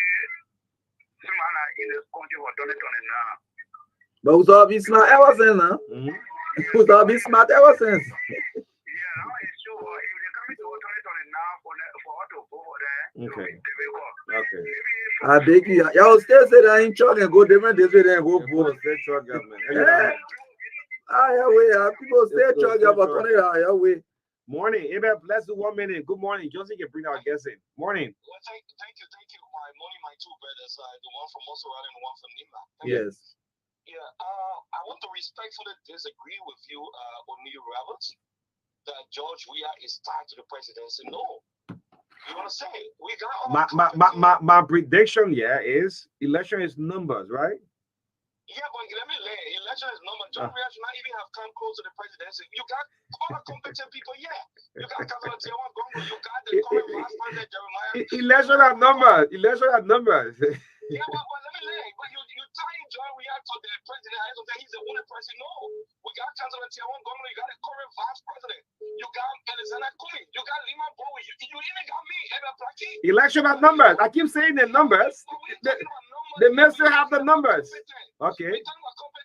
similar in this country for 2029. But we have been smart ever since, huh? We have been smart ever since. Yeah, now it's true. If they come into 2029 for us to go for that, Okay. they will go. Okay. Maybe I beg you. Y'all still say that in truck and go different this way and go both. Stay truck, man. People stay truck about 20 way. Morning, Amen. Let's do 1 minute. Good morning. Josie can bring our guests in. Morning. Well, thank you. My morning, my two brothers, the one from Montserrat and the one from Nima. Yes. Yeah. I want to respectfully disagree with you, O'Neil Roberts, that George Weah is tied to the presidency. No. You want to say we got my prediction, is election is numbers, right? Yeah, but let me lay. Election is number. John Weah should not even have come close to the presidency. You got all the competent people, You got Councilor Tiawan Gongo. You got the current vice president Jeremiah. Election are numbers. Yeah, but let me lay. But you tying John Weah to the president. I don't think he's the only person. No. We got Councilor Tiawan Gongo. You got the current vice president. You got Alexander Kumi. You got Lima Bowie. You even got me, Eva Plaki. Election are numbers. I keep saying the numbers. They may still have the numbers. Okay. We're talking about competent.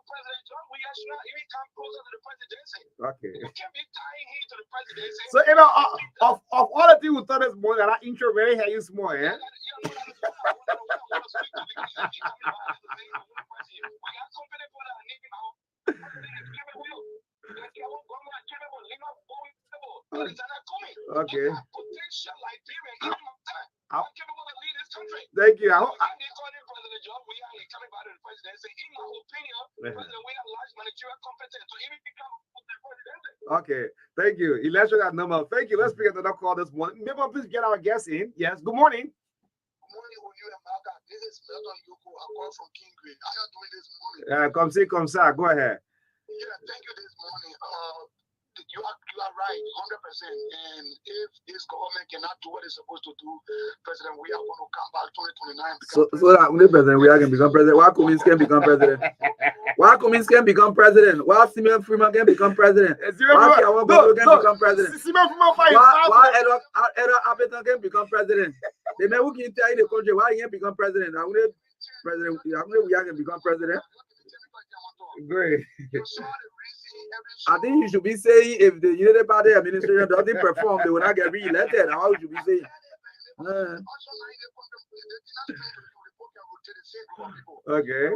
President John Weah should not even come closer to the presidency. Okay. You can't be tying him to the presidency. So, of all the things we thought this morning, that intro very heavy small, We got competent for that. Okay. Potential Liberian. Capable to lead this country. Thank you. President John Weah is coming back to the presidency. In my opinion, President Weah large managerial competence to even become the president. Okay, thank you. Election at number. Thank you. Let's pick another call this morning. Maybe please get our guests in. Yes. Good morning. Good morning, Olu and Maka. This is Milton Yoko. I'm calling from King Green. How are you doing this morning? Come see. Go ahead. Yeah, thank you this morning. You are right, 100%. And if this government cannot do what it's supposed to do, President Weah going to come back 2029. So that when President Weah can become president, why Cummins can become president? Why Cummins can become president? Why Simeon Freeman can become president? Why Tiawan Gongo can become president? Why Edward Abeton can become president? They may who can tell you the country why he can become president. I want President Weah can become president. Great. I think you should be saying if the United Party administration doesn't perform, they will not get re-elected. How would you be saying? Okay.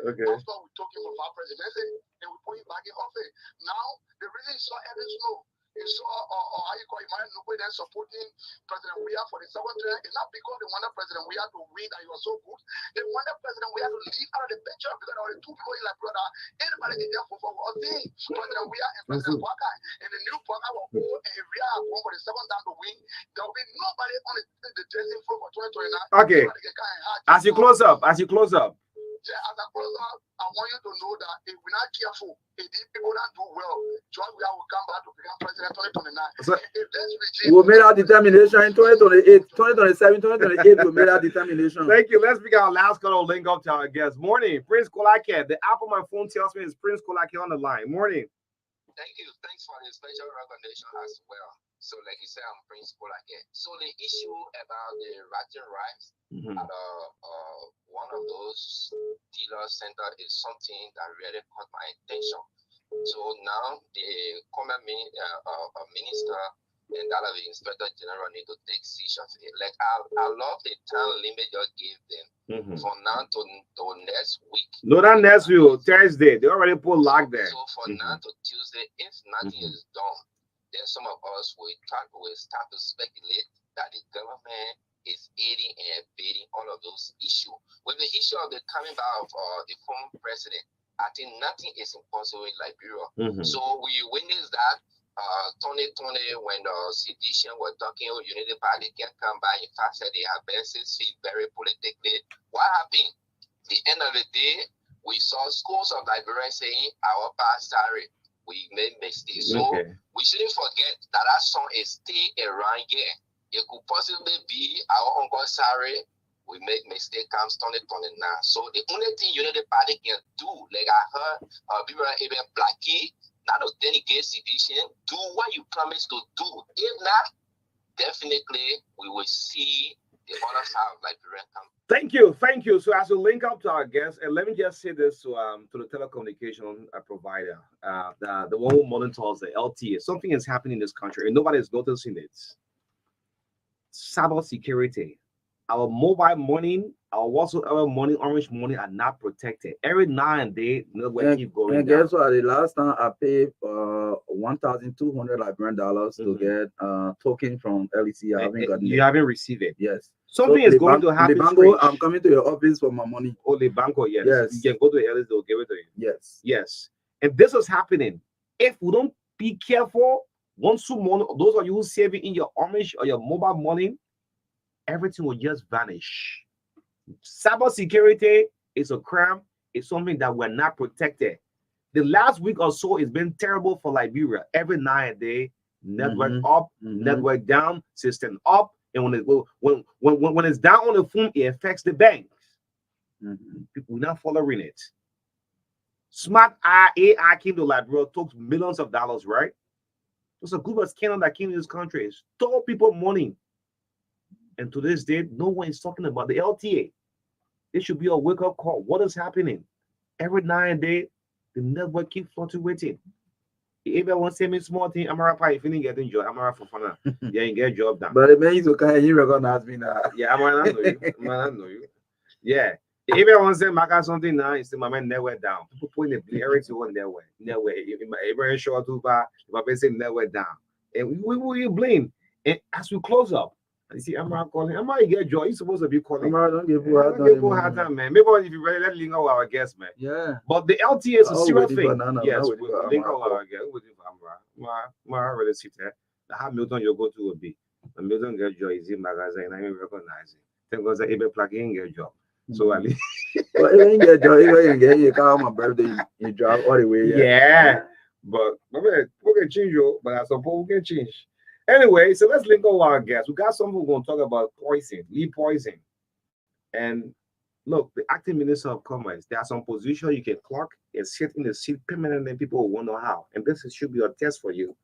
Okay. Now, the reason is so evident, you saw how you call Emmanuel Nugwe then supporting President Weah for the second term. It's not because they wanted President Weah to win and he was so good. They wanted President Weah to leave out of the picture because there were two people in like brother. Anybody in there for one thing. President Weah and President Waka. And the new Waka will go and if Weah are going for the second time to win, there will be nobody on the dressing floor for 2029. Okay. As you close up. As I close up, I want you to know that if we're not careful, if these people don't do well, John Weah will come back to become president 2029. So, if this regime we'll make our determination in 2028, 2027, 2028, we'll make our determination. Thank you. Let's begin our last call. Link up to our guests. Morning, Prince Kolake. The app on my phone tells me it's Prince Kolake on the line. Morning. Thank you. Thanks for the special recognition as well. So, like you said, I'm Prince Kolake. So, the issue about the ratting rights at one of those dealer centers is something that really caught my attention. So now the current minister and that of the inspector general need to take decisions. Like I love the time limit you gave them from now to next week. No, not next week, Thursday. They already put lock there. So for now to Tuesday, if nothing is done, then some of us will start to speculate that the government is aiding and abetting all of those issues. With the issue of the coming back of the former president, I think nothing is impossible in Liberia. So we witnessed that 2020 when the sedition were talking, Unity Party can come by. In fact, said they have basis feel very politically. What happened? The end of the day, we saw schools of Liberians saying our past sorry, we made mistakes. So we shouldn't forget that that song is still around here. It could possibly be our Uncle Sari. We make mistake comes 2029. So the only thing Unity Party can do, like I heard people even Blackie, not to delegate sedition, do what you promised to do. If not, definitely we will see the others have Liberian companies. Thank you. So as we link up to our guests, and let me just say this to the telecommunication provider, the one who monitors the LTE. Something is happening in this country, and nobody is noticing it. Cyber security. Our mobile money, our whatsoever money, orange money are not protected. Every now and then, keep going. And guess what? The last time I paid $1,200 Liberian dollars to get token from LEC. I haven't gotten it. You haven't received it. Yes. Something is going to happen. Libango, I'm coming to your office for my money. Oh, Libango, yes. Yes. You can go to the LEC, they'll give it to you. Yes. Yes. And this is happening. If we don't be careful, once money, those of you who save it in your orange or your mobile money, everything will just vanish. Cyber security is a crime. It's something that we're not protected. The last week or so has been terrible for Liberia. Every night and day, network up, network down, system up, and when it's down on the phone, it affects the banks. People are not following it. Smart AI came to Liberia, took millions of dollars, right? There's a group of scammers that came to this country, stole people money. And to this day, no one is talking about the LTA. It should be a wake-up call. What is happening? Every night and day, the network keeps fluctuating. If I want to say me small thing, I'm probably feeling getting job. I'm for fun. Yeah, you get a job done. But it means okay, you recognize me now. Yeah, I might not know you. Yeah. If I want to say Maka something now, it's my man network down. People putting the everything on network. Every short too far, if I say network down. And we will blame. And as we close up, you see, I'm not calling. I'm not get joy. You're supposed to be calling. Don't give hard time, man. Maybe if you really let link out our guests, man. Yeah. But the LTA is a serious thing. Yes, we link out our guests. My already sit there. The Hamilton you go to will be. The Milton get joy is in magazine. I even recognize it. Thank God that even plug in get job. So at least. But even get joy, even get you come my birthday, you drive all the way. Yeah. But we can change you. But I suppose we can change. Anyway, so let's link up our guests. We got someone who's going to talk about poison, lead poison. And look, the acting minister of commerce, there are some positions you can clock and sit in the seat permanently. People will wonder how. And this should be a test for you.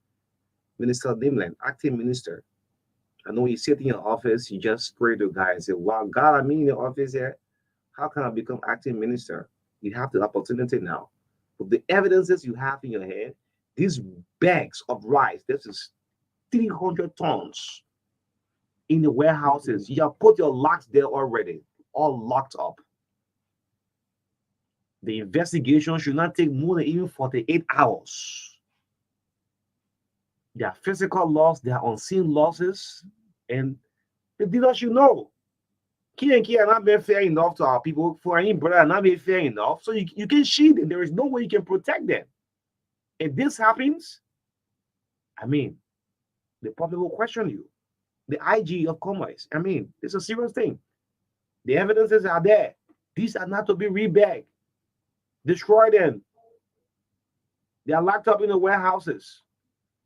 Minister Dimland, acting minister. I know you sit in your office, you just pray to God and say, wow, God, I'm in the office here. How can I become acting minister? You have the opportunity now. With the evidences you have in your head, these bags of rice, this is 300 tons in the warehouses. You have put your locks there already, all locked up. The investigation should not take more than even 48 hours. There are physical loss, there are unseen losses, and the dealers should know. Key and key are not being fair enough to our people. For any brother are not being fair enough. So you can shield them. There is no way you can protect them. If this happens, I mean, the public will question you. The IG of commerce. I mean, it's a serious thing. The evidences are there. These are not to be rebagged. Destroy them. They are locked up in the warehouses.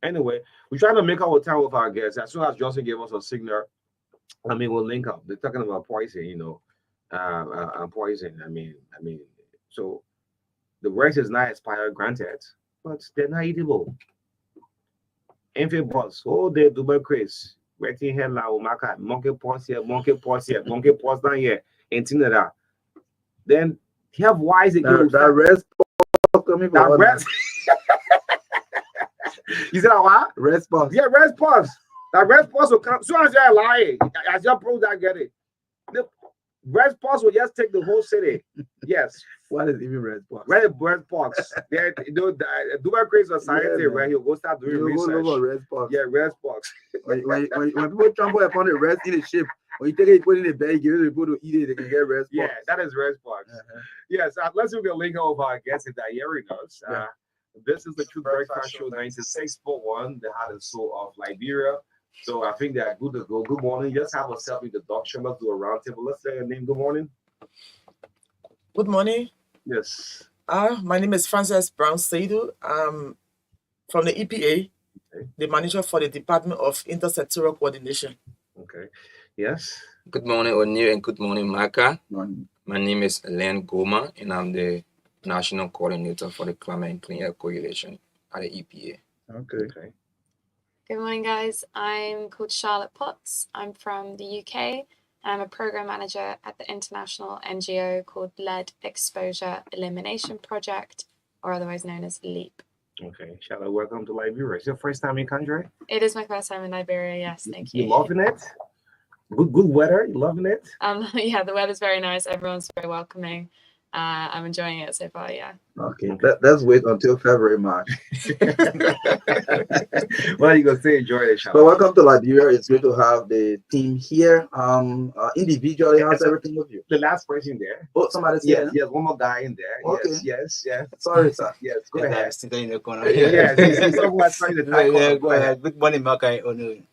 Anyway, we're trying to make our time with our guests. As soon as Johnson gave us a signal, I mean, we'll link up. They're talking about poison, you know, poison. I mean, so the rice is not expired, granted, but they're not eatable. Amphibots, oh, they Dubai craze. Waiting here now, monkey paws here, monkey paws down here, and things like that. Then you have wise again. That rest coming that rest. You said what? Rest pause. Yeah, rest pause. That rest pause will come. So as you're lying, as you prove that, get it. The rest pause will just take the whole city. Yes. What is even rest pause? Rest pause. Yeah, Dubai craze society, right? He'll go start doing research. Rest pause. Yeah, rest pause. when people trample upon the rest in the ship, when you take it, put it in the bag, give it to people to eat it, they can get rest pause. Yeah, that is rest pause. Yes, let's look at link over our guests that are hearing us. This is the Truth Breakfast Show 96.1, the heart and soul of Liberia. So I think they're good to go. Good morning. Just have a self-introduction. Let's do a round table. Let's say your name. Good morning. Good morning. Yes. My name is Frances Brown Seidu. I'm from the EPA, the manager for the Department of Intersectoral Coordination. Okay. Yes. Good morning, O'Neill, and good morning, Maka. My name is Len Goma, and I'm the National Coordinator for the Climate and Clean Air Coalition at the EPA. Okay. Good morning, guys. I'm called Charlotte Potts. I'm from the UK, I'm a program manager at the international NGO called Lead Exposure Elimination Project, or otherwise known as LEAP. Okay, Charlotte, welcome to Liberia. It's your first time in country? It is my first time in Liberia, yes, thank you. You loving it? Good weather, you loving it? Yeah, the weather's very nice, everyone's very welcoming. I'm enjoying it so far, yeah. Okay, let's wait until February, March. What are you gonna say? Enjoy it, So Charlotte. welcome to Liberia. It's great to have the team here. Individually, how's everything with you? The last person there. Oh, somebody's Yes, here. yes, one more guy in there. Okay. Yes. Sorry, sir. Yes, go ahead. Sitting in the corner. Yes, he's someone trying to type on. Go ahead. Good morning, Makai Onu.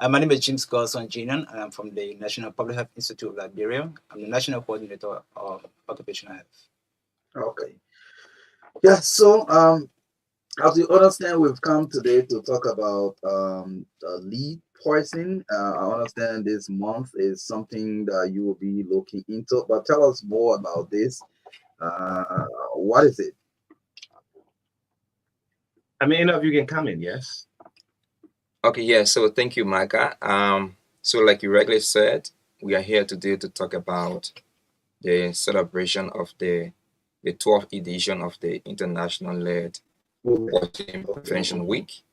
My name is James Carlson Jinan, and I'm from the National Public Health Institute of Liberia. I'm the National Coordinator of Occupational Health. Okay. Yeah, so as you understand, we've come today to talk about lead poisoning. I understand this month is something that you will be looking into, but tell us more about this. What is it? I mean, any of you can come in, yes? Okay, yeah, so thank you, Micah. So like you regularly said, we are here today to talk about the celebration of the 12th edition of the International Lead Poisoning Prevention Week.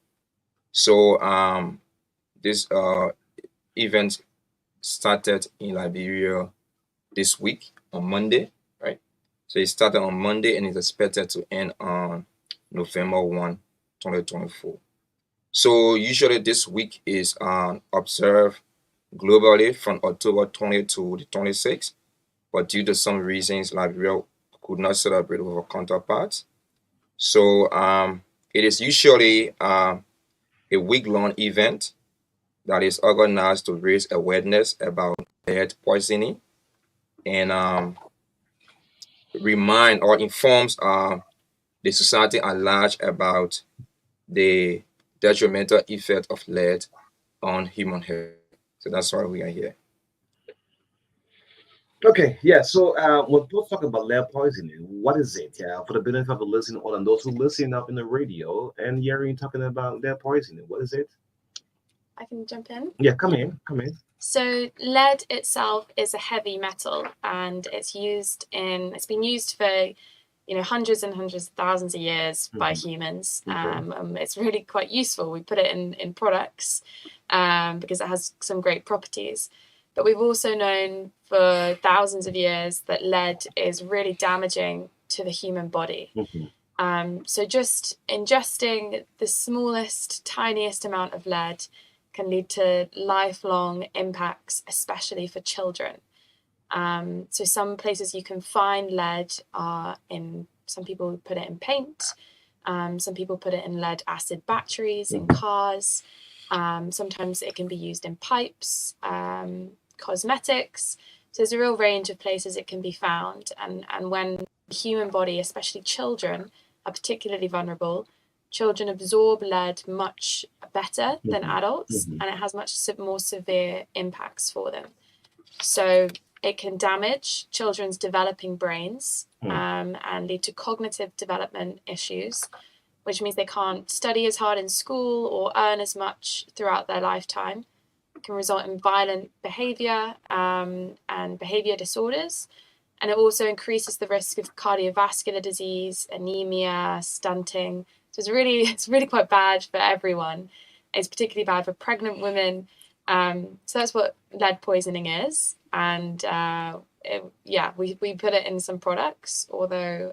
So this event started in Liberia this week on Monday, right? So it started on Monday and is expected to end on November 1, 2024. So usually this week is observed globally from October 20 to the 26th, but due to some reasons, Liberia could not celebrate with our counterparts. So it is usually a week-long event that is organized to raise awareness about lead poisoning and remind or informs the society at large about the detrimental effect of lead on human health. So that's why we are here. Okay, yeah. So when people talk about lead poisoning, what is it? For the benefit of the listener and those who listen up in the radio and hearing talking about lead poisoning, what is it? I can jump in. Yeah, come in. So lead itself is a heavy metal, and it's been used for hundreds and hundreds of thousands of years by humans. It's really quite useful. We put it in products because it has some great properties. But we've also known for thousands of years that lead is really damaging to the human body. So just ingesting the smallest, tiniest amount of lead can lead to lifelong impacts, especially for children. So some places you can find lead are some people put it in paint, some people put it in lead acid batteries in cars, sometimes it can be used in pipes, cosmetics. So there's a real range of places it can be found, and when the human body, especially children, are particularly vulnerable, children absorb lead much better than adults, and it has much more severe impacts for them. So it can damage children's developing brains and lead to cognitive development issues, which means they can't study as hard in school or earn as much throughout their lifetime. It can result in violent behavior and behavior disorders. And it also increases the risk of cardiovascular disease, anemia, stunting. So it's really quite bad for everyone. It's particularly bad for pregnant women. So that's what lead poisoning is. And we put it in some products, although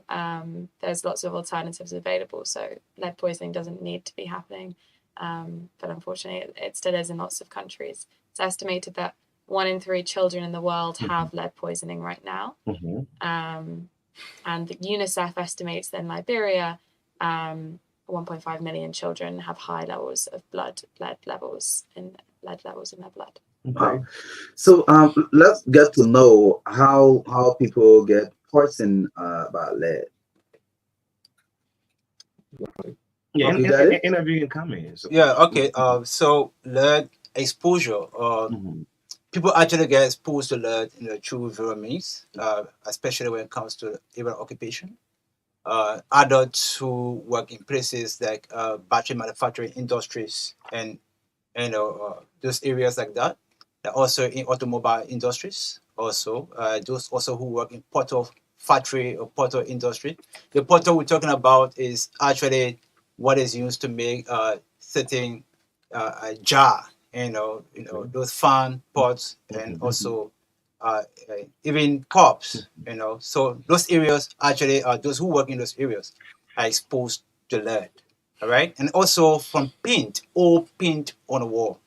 there's lots of alternatives available. So lead poisoning doesn't need to be happening. But unfortunately, it still is in lots of countries. It's estimated that 1 in 3 children in the world have lead poisoning right now. And UNICEF estimates that in Liberia, 1.5 million children have high levels of lead levels in their blood. Wow. So let's get to know how people get poisoned by lead. Yeah, Okay, and you can come in. So. Yeah, okay. So lead exposure. People actually get exposed to lead through various means, especially when it comes to even occupation. Adults who work in places like battery manufacturing industries and those areas like that. also in automobile industries, also those also who work in portal factory or portal industry. The portal we're talking about is actually what is used to make certain a jar, those fan pots, and also even cups, So those areas actually, those who work in those areas are exposed to lead. All right, and also from paint or paint on the wall.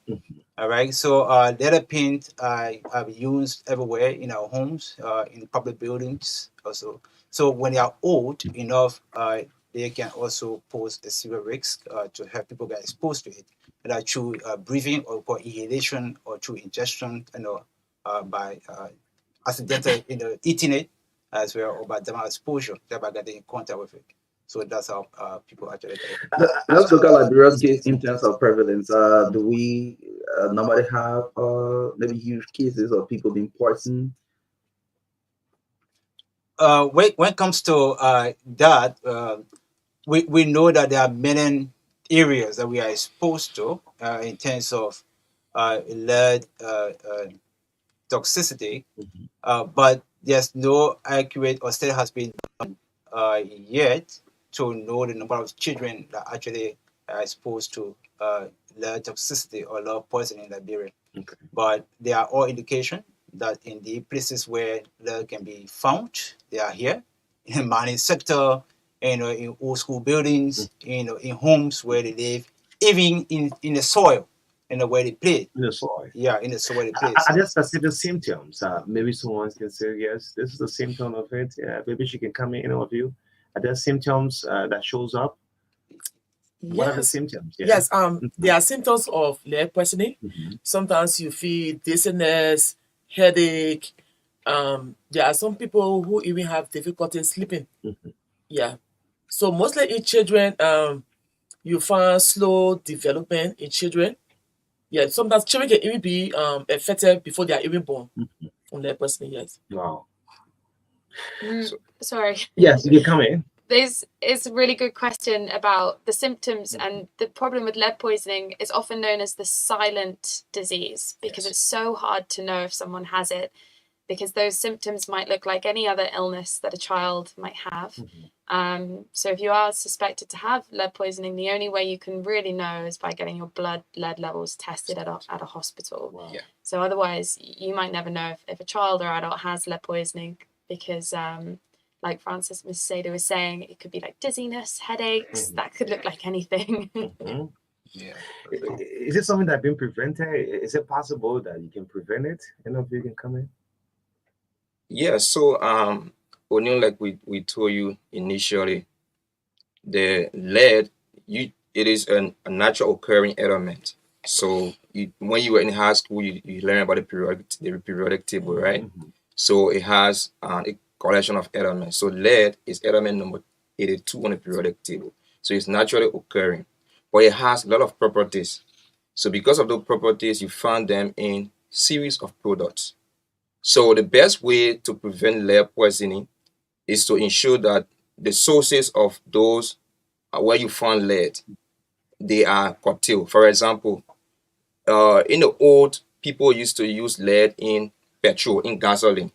All right, so lead paint are used everywhere in our homes, in public buildings also. So when they are old enough, they can also pose a severe risk to have people get exposed to it, either through breathing or inhalation or through ingestion, by accidental, eating it as well, or by thermal exposure, thereby getting in contact with it. So that's how people actually get it. Let's look at Liberia's case in terms of prevalence. Do we normally have maybe huge cases of people being poisoned? When it comes to that, we know that there are many areas that we are exposed to in terms of lead toxicity, but there's no accurate or study has been done yet to know the number of children that actually are exposed to lead toxicity or lead poisoning in Liberia. Okay. But there are all indications that in the places where lead can be found, they are here in the mining sector, in old school buildings, in homes where they live, even in the soil, where they play. In the soil. Yeah, in the soil they play. Are there specific symptoms? Maybe someone can say, yes, this is the symptom of it. Yeah, maybe she can come in, any of you. Are there symptoms that shows up? What are the symptoms? Yeah. Yes, there are symptoms of lead poisoning. Sometimes you feel dizziness, headache. There are some people who even have difficulty sleeping. Yeah. So mostly in children, you find slow development in children. Yeah, sometimes children can even be affected before they are even born from lead poisoning. Yes. Wow. Sorry. Yes, you can come in. It's a really good question about the symptoms, and the problem with lead poisoning is often known as the silent disease because it's so hard to know if someone has it, because those symptoms might look like any other illness that a child might have. So if you are suspected to have lead poisoning, the only way you can really know is by getting your blood lead levels tested at a hospital. Wow. Yeah. So otherwise, you might never know if a child or adult has lead poisoning because, like Francis Miss Sada was saying, it could be like dizziness, headaches. That could look like anything. Yeah. Is it something that's been prevented? Is it possible that you can prevent it? Any of you can come in? Yeah, so O'Neil, like we told you initially, the lead, it is a natural occurring element. So when you were in high school, you learn about the periodic table, right? So it has a collection of elements. So lead is element number 82 on the periodic table. So it's naturally occurring, but it has a lot of properties. So because of those properties, you find them in series of products. So the best way to prevent lead poisoning is to ensure that the sources of those where you find lead, they are curtailed. For example, in the old, people used to use lead in petrol, in gasoline,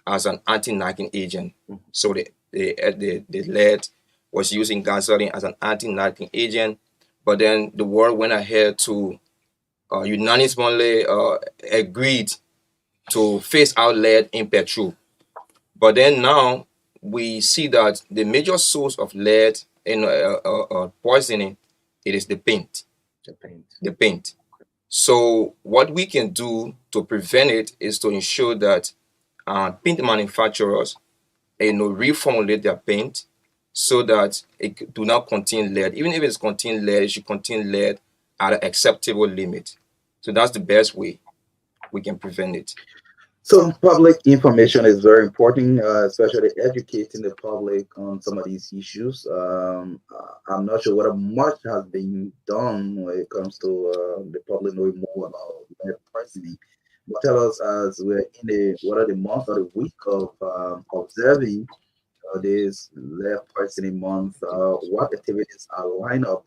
as an anti-knocking agent. So the lead was used in gasoline as an anti-knocking agent, but then the world went ahead to unanimously agreed to phase out lead in petrol. But then now we see that the major source of lead in poisoning, it is the paint. The paint. So what we can do to prevent it is to ensure that paint manufacturers, reformulate their paint so that it do not contain lead. Even if it's contain lead, it should contain lead at an acceptable limit. So that's the best way we can prevent it. So public information is very important, especially educating the public on some of these issues. I'm not sure whether much has been done when it comes to the public knowing more about lead poisoning. But tell us, as we're in what are the month or the week of observing this lead poisoning month, what activities are lined up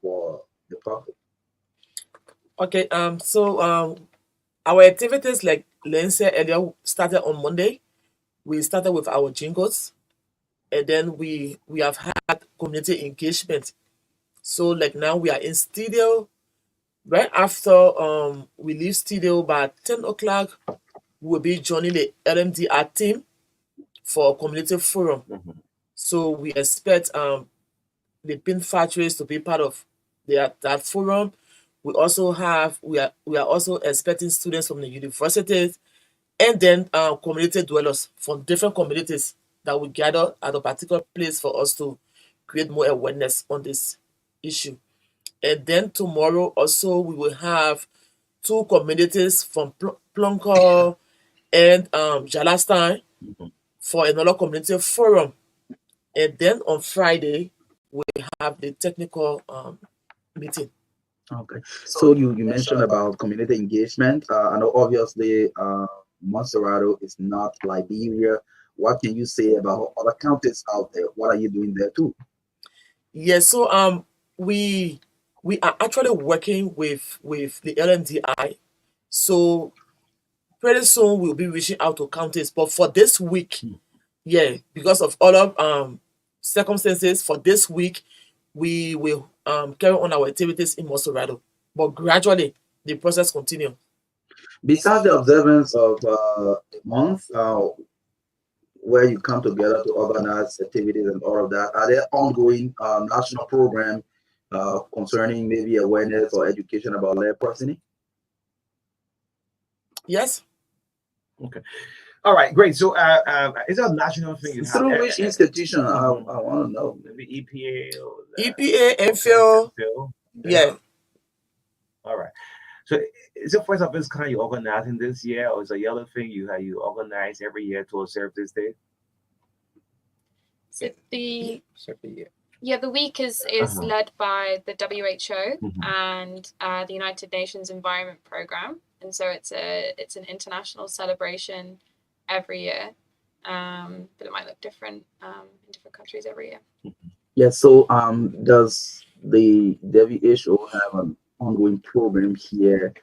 for the public? Okay. So Our activities, like Len said earlier, started on Monday. We started with our jingles, and then we have had community engagement. So like now we are in studio. Right after we leave studio by 10 o'clock, we'll be joining the LMDR team for community forum. So we expect the pin factories to be part of that forum. We are also expecting students from the universities, and then community dwellers from different communities that will gather at a particular place for us to create more awareness on this issue. And then tomorrow also we will have two communities from Plonker and Jalastan for another community forum. And then on Friday we have the technical meeting. Okay. So you mentioned about community engagement. I know obviously Monserrado is not Liberia. What can you say about other counties out there? What are you doing there too? Yes, so we are actually working with the LMDI. So pretty soon we'll be reaching out to counties. But for this week, yeah, because of other circumstances, for this week we will carry on our activities in Monserrado. But gradually the process continues. Besides the observance of a month, where you come together to organize activities and all of that, are there ongoing national programs concerning maybe awareness or education about lead poisoning? Yes. Okay. All right, great. So, is that a national thing? You have? Through which institution? I want to know. Maybe EPA or EPA, MPhil. Yeah. All right. So, is it first of its kind you organizing this year, or is it the other thing you organize every year to observe this day? So the Yeah. the week is led by the WHO and the United Nations Environment Programme, and so it's an international celebration every year, but it might look different in different countries every year. Yeah. So does the WHO have an ongoing program here,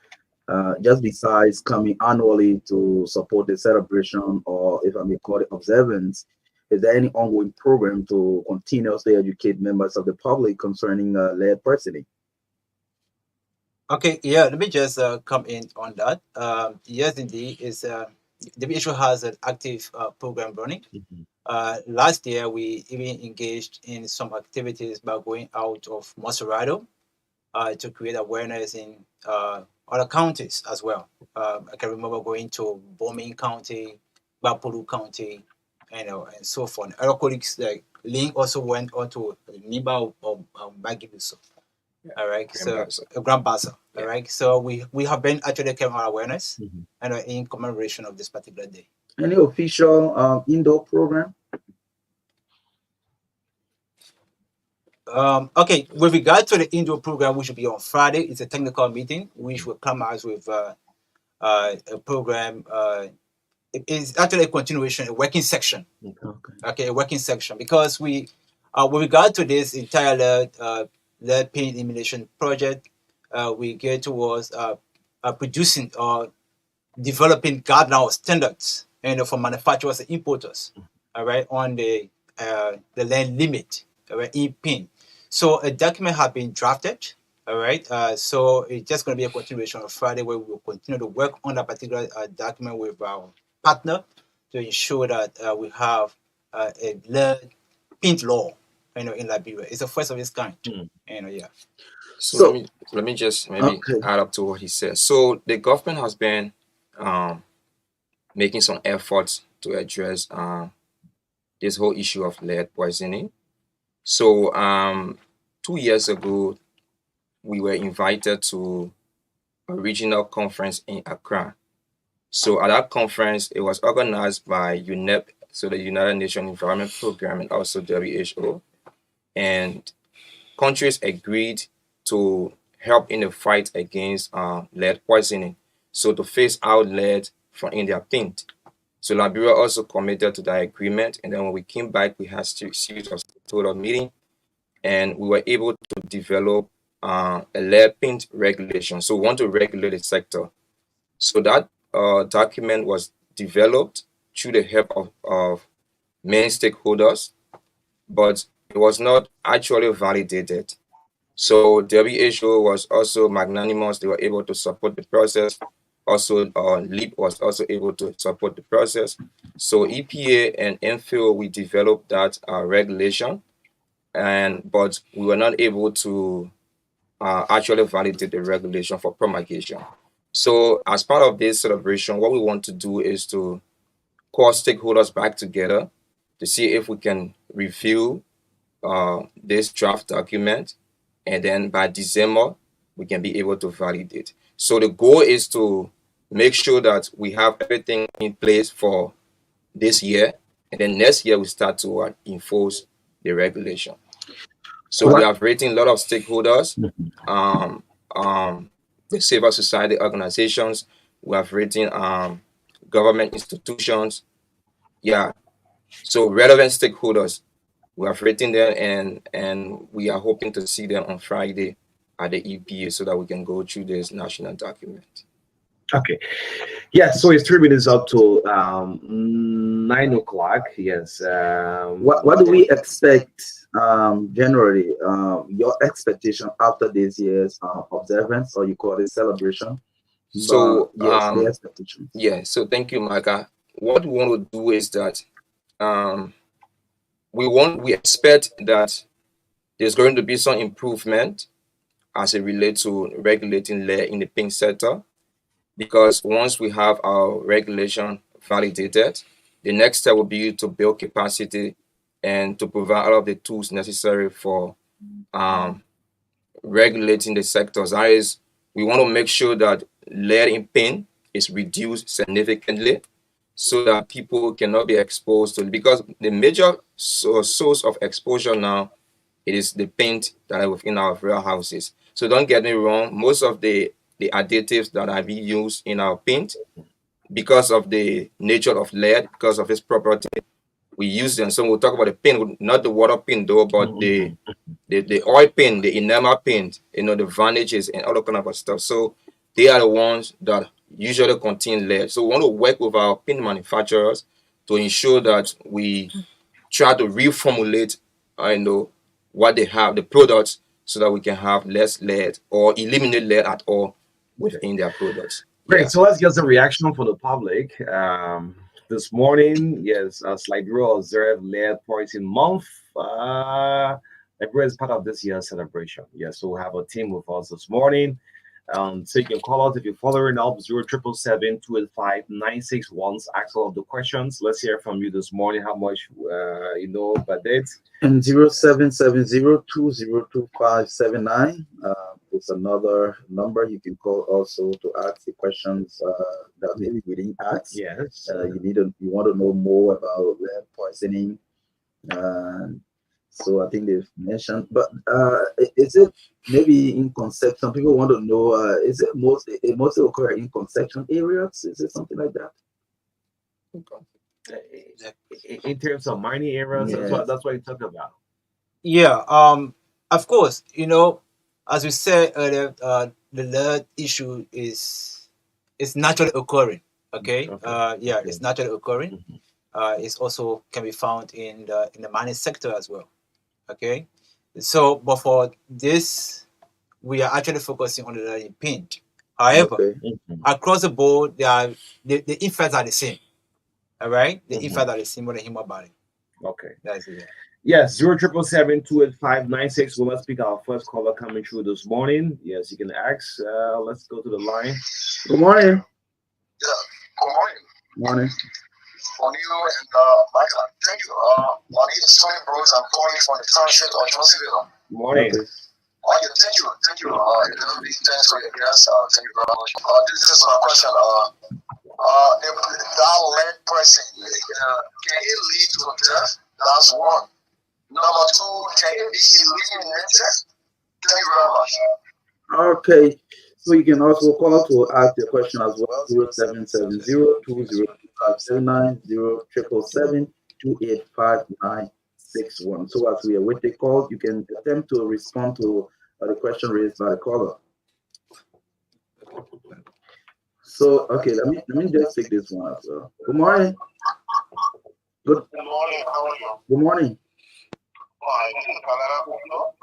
just besides coming annually to support the celebration, or if I may call it observance? Is there any ongoing program to continuously educate members of the public concerning lead poisoning? Okay, yeah, let me just come in on that. Yes, indeed, the WHO has an active program running. Last year, we even engaged in some activities by going out of Monserrado to create awareness in other counties as well. I can remember going to Bombing County, Bapuru County, and so forth. Other colleagues like Link also went on to Niba or Bagibuso. All right, so Grand Bassa. All right, so we have been actually carrying our awareness and in commemoration of this particular day. Any official indoor program? Okay, with regard to the indoor program, which will be on Friday, it's a technical meeting which will come out with a program. It is actually a continuation, a working section. Okay, a working section, because we, with regard to this entire lead paint elimination project, we get towards producing or developing guideline standards, for manufacturers and importers, all right, on the land limit, all right, in PIN. So a document has been drafted, all right. So it's just going to be a continuation on Friday, where we will continue to work on that particular document with our partner to ensure that we have a lead paint law, in Liberia. It's the first of its kind, yeah. So let me just maybe add up to what he said. So the government has been making some efforts to address this whole issue of lead poisoning. So 2 years ago, we were invited to a regional conference in Accra. So at that conference, it was organized by UNEP, so the United Nations Environment Programme, and also WHO. And countries agreed to help in the fight against lead poisoning, so to phase out lead from in their paint. So Liberia also committed to that agreement, and then when we came back, we had a series of total meeting, and we were able to develop a lead paint regulation. So we want to regulate the sector. So that document was developed through the help of many stakeholders, but it was not actually validated. So WHO was also magnanimous. They were able to support the process. Also, LEAP was also able to support the process. So EPA and MPhil, we developed that regulation, but we were not able to actually validate the regulation for promulgation. So as part of this celebration, what we want to do is to call stakeholders back together to see if we can review this draft document, and then by December, we can be able to validate. So the goal is to make sure that we have everything in place for this year, and then next year we start to enforce the regulation. So we have written a lot of stakeholders, the civil society organizations. We have written government institutions. Yeah. So relevant stakeholders, we have written them, and we are hoping to see them on Friday at the EPA so that we can go through this national document. Okay. Yeah, so it's 3 minutes up to 9 o'clock. Yes. What do we expect generally? Your expectation after this year's observance, or you call it celebration? So yes, the expectation. Yeah. So thank you, Micah. What we want to do is that we expect that there's going to be some improvement as it relates to regulating lead in the pink sector, because once we have our regulation validated, the next step will be to build capacity and to provide all of the tools necessary for regulating the sectors. That is, we want to make sure that lead in paint is reduced significantly so that people cannot be exposed to it, because the major source of exposure now, it is the paint that are within our warehouses. So don't get me wrong, most of the additives that are being used in our paint, because of the nature of lead, because of its property, we use them. So we'll talk about the paint, not the water paint though, but the oil paint, the enamel paint, the varnishes and all that kind of stuff. So they are the ones that usually contain lead. So we want to work with our paint manufacturers to ensure that we try to reformulate what they have, the products, so that we can have less lead or eliminate lead at all within their products. Great. Yeah. So let's get some reaction from the public. This morning, yes, as Liberia observed Lead Poisoning Month, Liberia is part of this year's celebration. Yes, so we have a team with us this morning. So you can call us if you're following up 0777-285-961. Ask all of the questions. Let's hear from you this morning. How much you know per date? And 0770-202579. It's another number you can call also to ask the questions that maybe we didn't ask. Yes. You want to know more about lead poisoning. So I think they've mentioned, but is it maybe in conception? Some people want to know, is it mostly occur in conception areas? Is it something like that? In terms of mining areas, yes. That's what you talk about. Yeah, of course, as we said earlier, the lead issue is naturally occurring. Okay. It's naturally occurring. Mm-hmm. It's also can be found in the mining sector as well. Okay, so but for this, we are actually focusing on the lead in paint. However, across the board, the effects are the same. All right, the effects are the same on the human body. Okay, that's it. Yes, 0777-285-96. Well, let's pick our first caller coming through this morning. Yes, you can ask. Let's go to the line. Good morning. Yeah, good morning. Morning. On you and Michael, thank you. My name is Tony Brooks. I'm calling from the township of Johnsonville. Morning. Thank you. Thanks for your guest. Thank you very much. This is my question. That lead person, can it lead to death? That's one. Number two, can it be eliminated? Thank you very much. Okay. So you can also call to ask your question as well. 0770-20579-077-285-961. So as we await the call, you can attempt to respond to the question raised by the caller. So okay, let me just take this one as well. Good morning. Good morning. How are you? good morning. Fine. This is Kalana Kuno,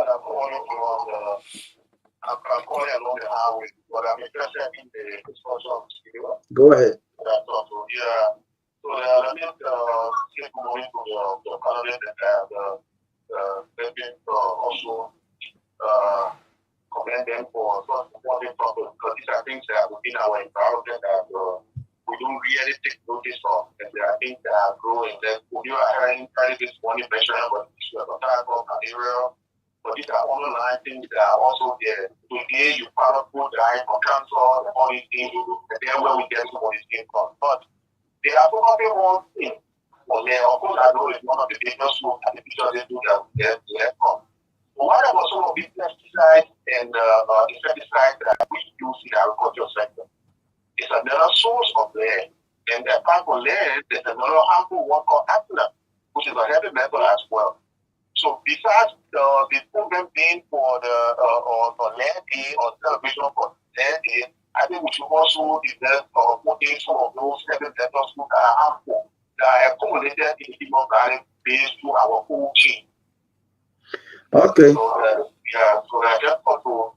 and I'm calling from I'm calling along the highway, but I'm interested in the discussion of skill. Go ahead. That's also, yeah. So let me keep moving to the panelists and they've been also commend them for such important topics, because these are things that within our environment that we don't really take notice of, and there are things that are growing. That you are hearing this morning mentioning about the issue of material, but these are online things that are also there. Today, you probably put the eye on cancer, the only thing, and then when we get to what is going on. But they are focusing one thing. Well, of course, I know it's one of the biggest moves and the pictures they do that we get from. But what about some of these pesticides and insecticides that we use in the agriculture sector? It's another source of lead. And apart from lead, there's another harmful one called acetylene, which is a heavy metal as well. So besides the program being for the land day or celebration for land day, I think we should also invest putting some of those heavy metals that are harmful, that are accumulated in the human body based to our food chain. Okay. So so I just want to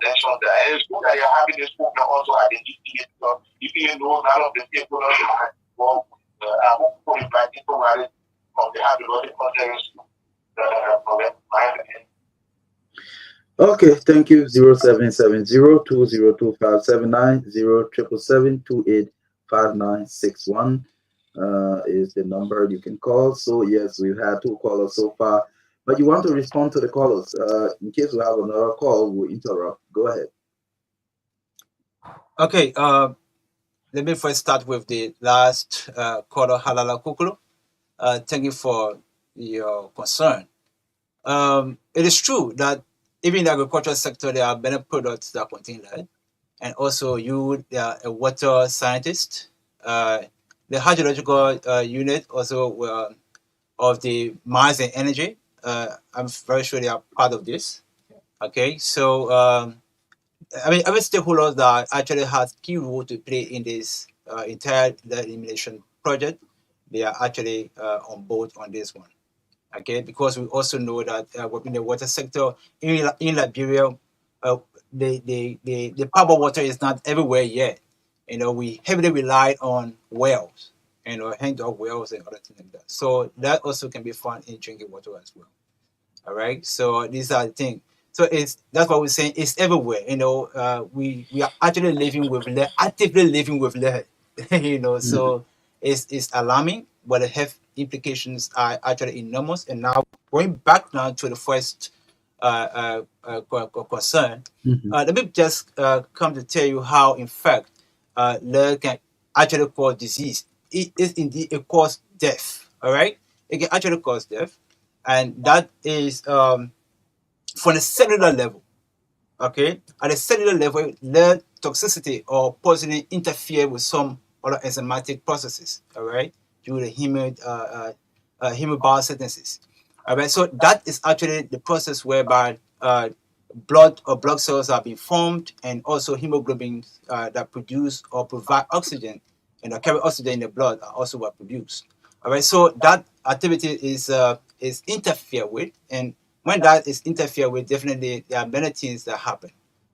mention that. And it's good that you're having this program also at the GPA, because if you know none of the people are involved, I hope to invite people from the agricultural conference. Okay, thank you. 0770-202-5790-777-285961 is the number you can call. So yes, we've had 2 callers so far, but you want to respond to the callers. In case we have another call, we'll interrupt. Go ahead. Okay, let me first start with the last caller, Halala Kukulu. Thank you for your concern. It is true that even in the agricultural sector, there are many products that contain lead. And also, you are a water scientist. The hydrological unit also of the mines and energy. I'm very sure they are part of this. Okay, so I mean, every stakeholder that actually has key role to play in this entire lead elimination project, they are actually on board on this one. Okay, because we also know that in the water sector in Liberia, the power water is not everywhere yet. You know, we heavily rely on wells, hand of wells and other things like that. So that also can be found in drinking water as well. All right. So these are the things. So that's what we're saying. It's everywhere. You know, we are actually living with lead, actively living with lead. So it's alarming, but the health implications are actually enormous. And now going back now to the first concern, let me just come to tell you how, in fact, lead can actually cause disease. It is indeed a cause death. All right, it can actually cause death, and that is from the cellular level. Okay, at the cellular level, lead toxicity or poisoning interfere with some other enzymatic processes. All right, due to hemobiosynthesis. All right, so that is actually the process whereby blood or blood cells are being formed, and also hemoglobin that produce or provide oxygen and carry oxygen in the blood are also produced. All right, so that activity is interfered with, and when that is interfered with, definitely there are many things that happen.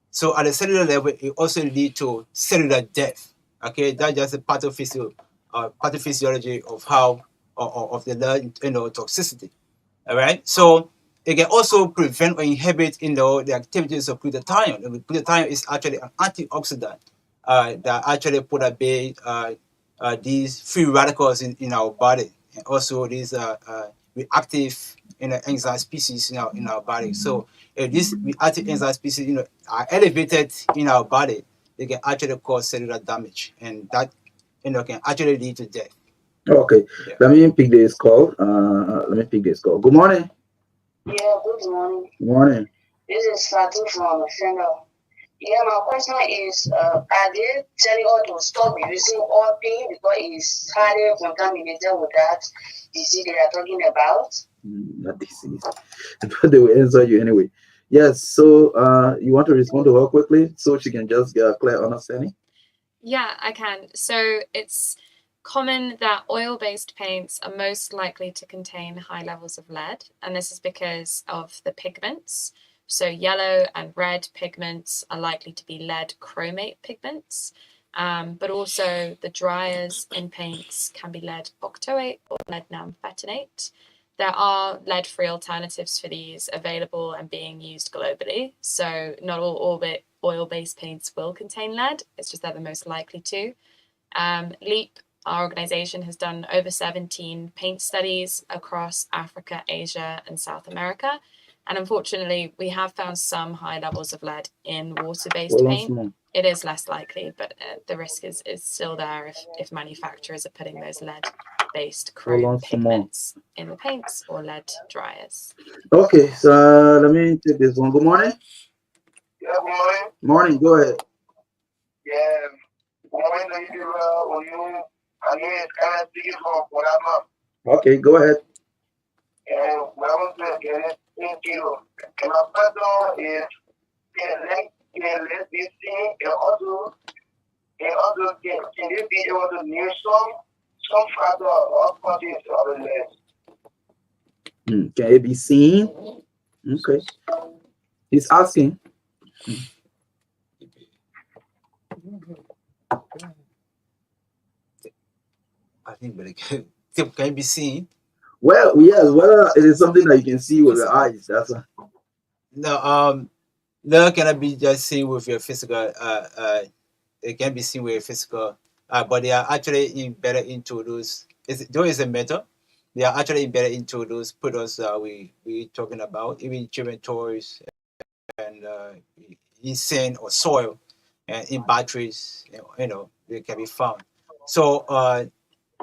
So at the cellular level, it also leads to cellular death. Okay, that's just a pathophysiology of how of the toxicity. All right, so it can also prevent or inhibit the activities of glutathione. Glutathione is actually an antioxidant that actually put at bay these free radicals in our body, and also these reactive enzyme species in our body. So if these reactive enzyme species are elevated in our body, they can actually cause cellular damage, and that can actually lead to death. Okay, Yeah. let me pick this call. Good morning. Yeah, good morning. Good morning. This is Fatu from Fender. Yeah, my question is, are they telling us to stop using OPI because it's highly contaminated with that disease they are talking about? Not disease, but they will answer you anyway. Yes. So, you want to respond to her quickly so she can just get a clear understanding? Yeah, I can. So it's common that oil-based paints are most likely to contain high levels of lead, and this is because of the pigments. So yellow and red pigments are likely to be lead chromate pigments, but also the dryers in paints can be lead octoate or lead namphthenate. There are lead-free alternatives for these available and being used globally. So not all oil-based paints will contain lead. It's just they're the most likely to. LEAP, our organization, has done over 17 paint studies across Africa, Asia, and South America. And unfortunately, we have found some high levels of lead in water-based paint. It is less likely, but the risk is still there if manufacturers are putting those lead-based chrome pigments in the paints or lead dryers. Okay, so let me take this one. Good morning. Yeah, good morning. Morning, go ahead. Yeah, good morning to you. Again, kind of speaking from Podama. Okay, go ahead. And what I want to say, thank you. And my question is, let this thing and also can they be able to name some factor or content of the list? Can it be seen? Okay. He's asking. I think, but it can be seen. Well, yes, whether it is something that you can see with your eyes. That's a... No, lead cannot be just seen with your physical. It can be seen with your physical, but they are actually embedded into those. Though it's a metal, they are actually embedded into those products we talking about, even children toys and in sand or soil, and in batteries. They can be found. So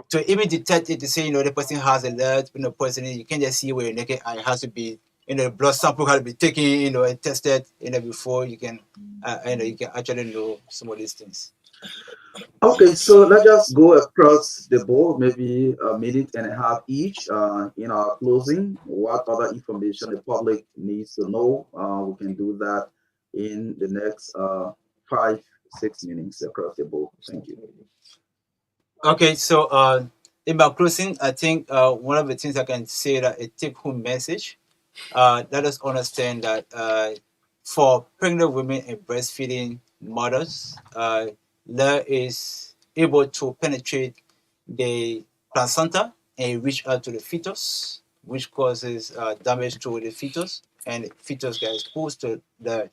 to even detect it, to say the person has a lead, person, you can't just see with your naked eye. It has to be the blood sample has to be taken and tested before you can you can actually know some of these things. Okay, so let's just go across the board, maybe a minute and a half each. In our closing, what other information the public needs to know? We can do that in the next 5-6 minutes across the board. Thank you. Okay, so in my closing, I think one of the things I can say that a take-home message. Let us understand that for pregnant women and breastfeeding mothers, lead is able to penetrate the placenta and reach out to the fetus, which causes damage to the fetus, and the fetus gets exposed to the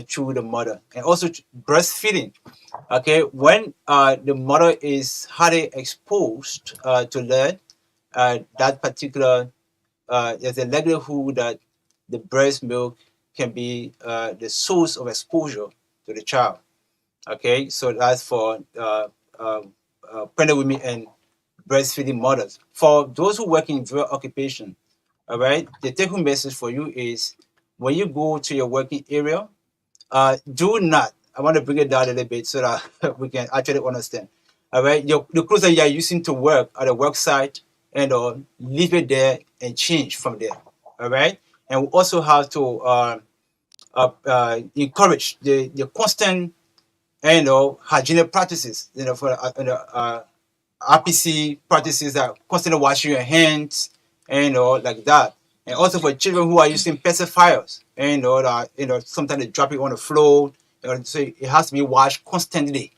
through the mother. And also breastfeeding. Okay, when the mother is highly exposed to lead, that particular there's a likelihood that the breast milk can be the source of exposure to the child. Okay, so that's for pregnant women and breastfeeding mothers. For those who work in rural occupation, all right, the take-home message for you is when you go to your working area, do not. I want to bring it down a little bit so that we can actually understand. All right, the clothes that you are using to work at the work site, and leave it there and change from there. All right, and we also have to encourage the constant hygienic practices. For RPC practices that constantly washing your hands, like that. And also for children who are using pacifiers, sometimes they drop it on the floor. So it has to be washed constantly,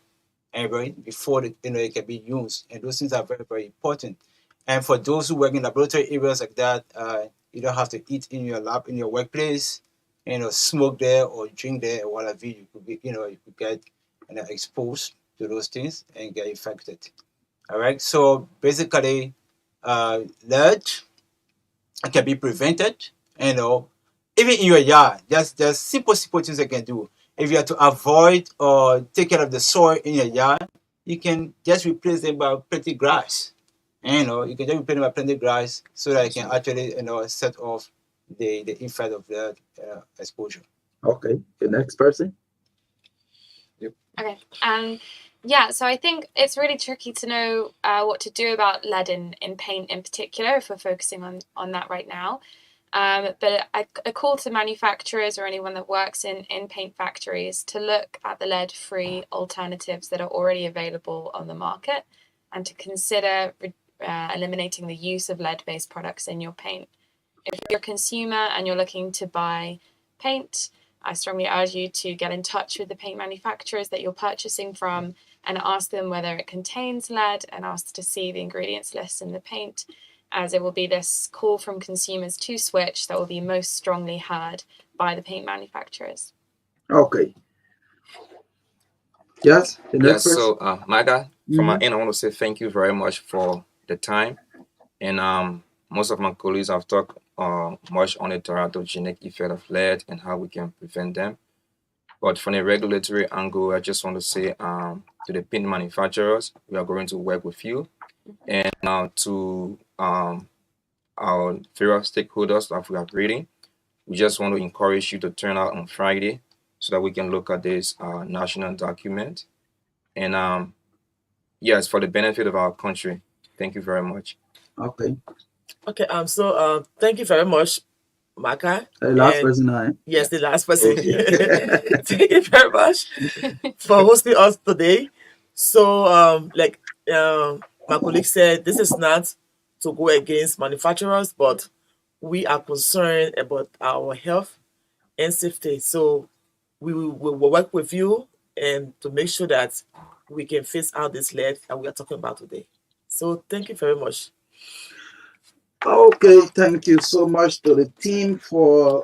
right, before it can be used. And those things are very, very important. And for those who work in laboratory areas like that, you don't have to eat in your lab, in your workplace, smoke there or drink there or whatever. You could be, you could get exposed to those things and get infected. All right. So basically, lead can be prevented. Even in your yard, there's simple things you can do. If you have to avoid or take care of the soil in your yard, you can just replace them by planting grass. You can just replace them by planting grass so that you can actually set off the effect of the exposure. Okay, the next person. Okay. Yeah, so I think it's really tricky to know what to do about lead in paint in particular, if we're focusing on that right now. But a call to manufacturers or anyone that works in paint factories to look at the lead-free alternatives that are already available on the market and to consider eliminating the use of lead-based products in your paint. If you're a consumer and you're looking to buy paint, I strongly urge you to get in touch with the paint manufacturers that you're purchasing from and ask them whether it contains lead and ask to see the ingredients list in the paint, as it will be this call from consumers to switch that will be most strongly heard by the paint manufacturers. Okay. Yes. Yes. So, Micah, from my end, I want to say thank you very much for the time. And most of my colleagues have talked much on the teratogenic effect of lead and how we can prevent them. But from a regulatory angle, I just want to say to the paint manufacturers, we are going to work with you, and to our various stakeholders that we are reading, we just want to encourage you to turn out on Friday so that we can look at this national document. And yes, for the benefit of our country. Thank you very much. Okay. Okay. So thank you very much, Maka. The last person, Yes, the last person. Okay. Thank you very much for hosting us today. So, like my colleague said, this is not to go against manufacturers, but we are concerned about our health and safety. So we will work with you and to make sure that we can phase out this lead that we are talking about today. So thank you very much. Okay, thank you so much to the team for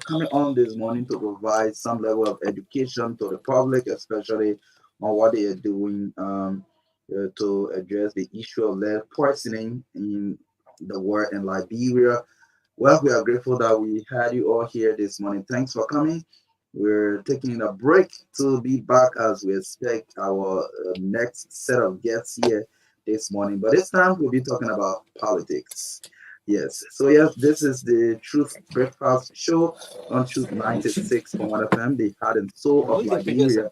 coming on this morning to provide some level of education to the public, especially on what they are doing to address the issue of lead poisoning in the world in Liberia. Well, we are grateful that we had you all here this morning. Thanks for coming. We're taking a break to be back as we expect our next set of guests here this morning. But this time we'll be talking about politics. Yes. So yes, this is the Truth Breakfast Show on Truth 96.1 FM, the heart and soul of Liberia.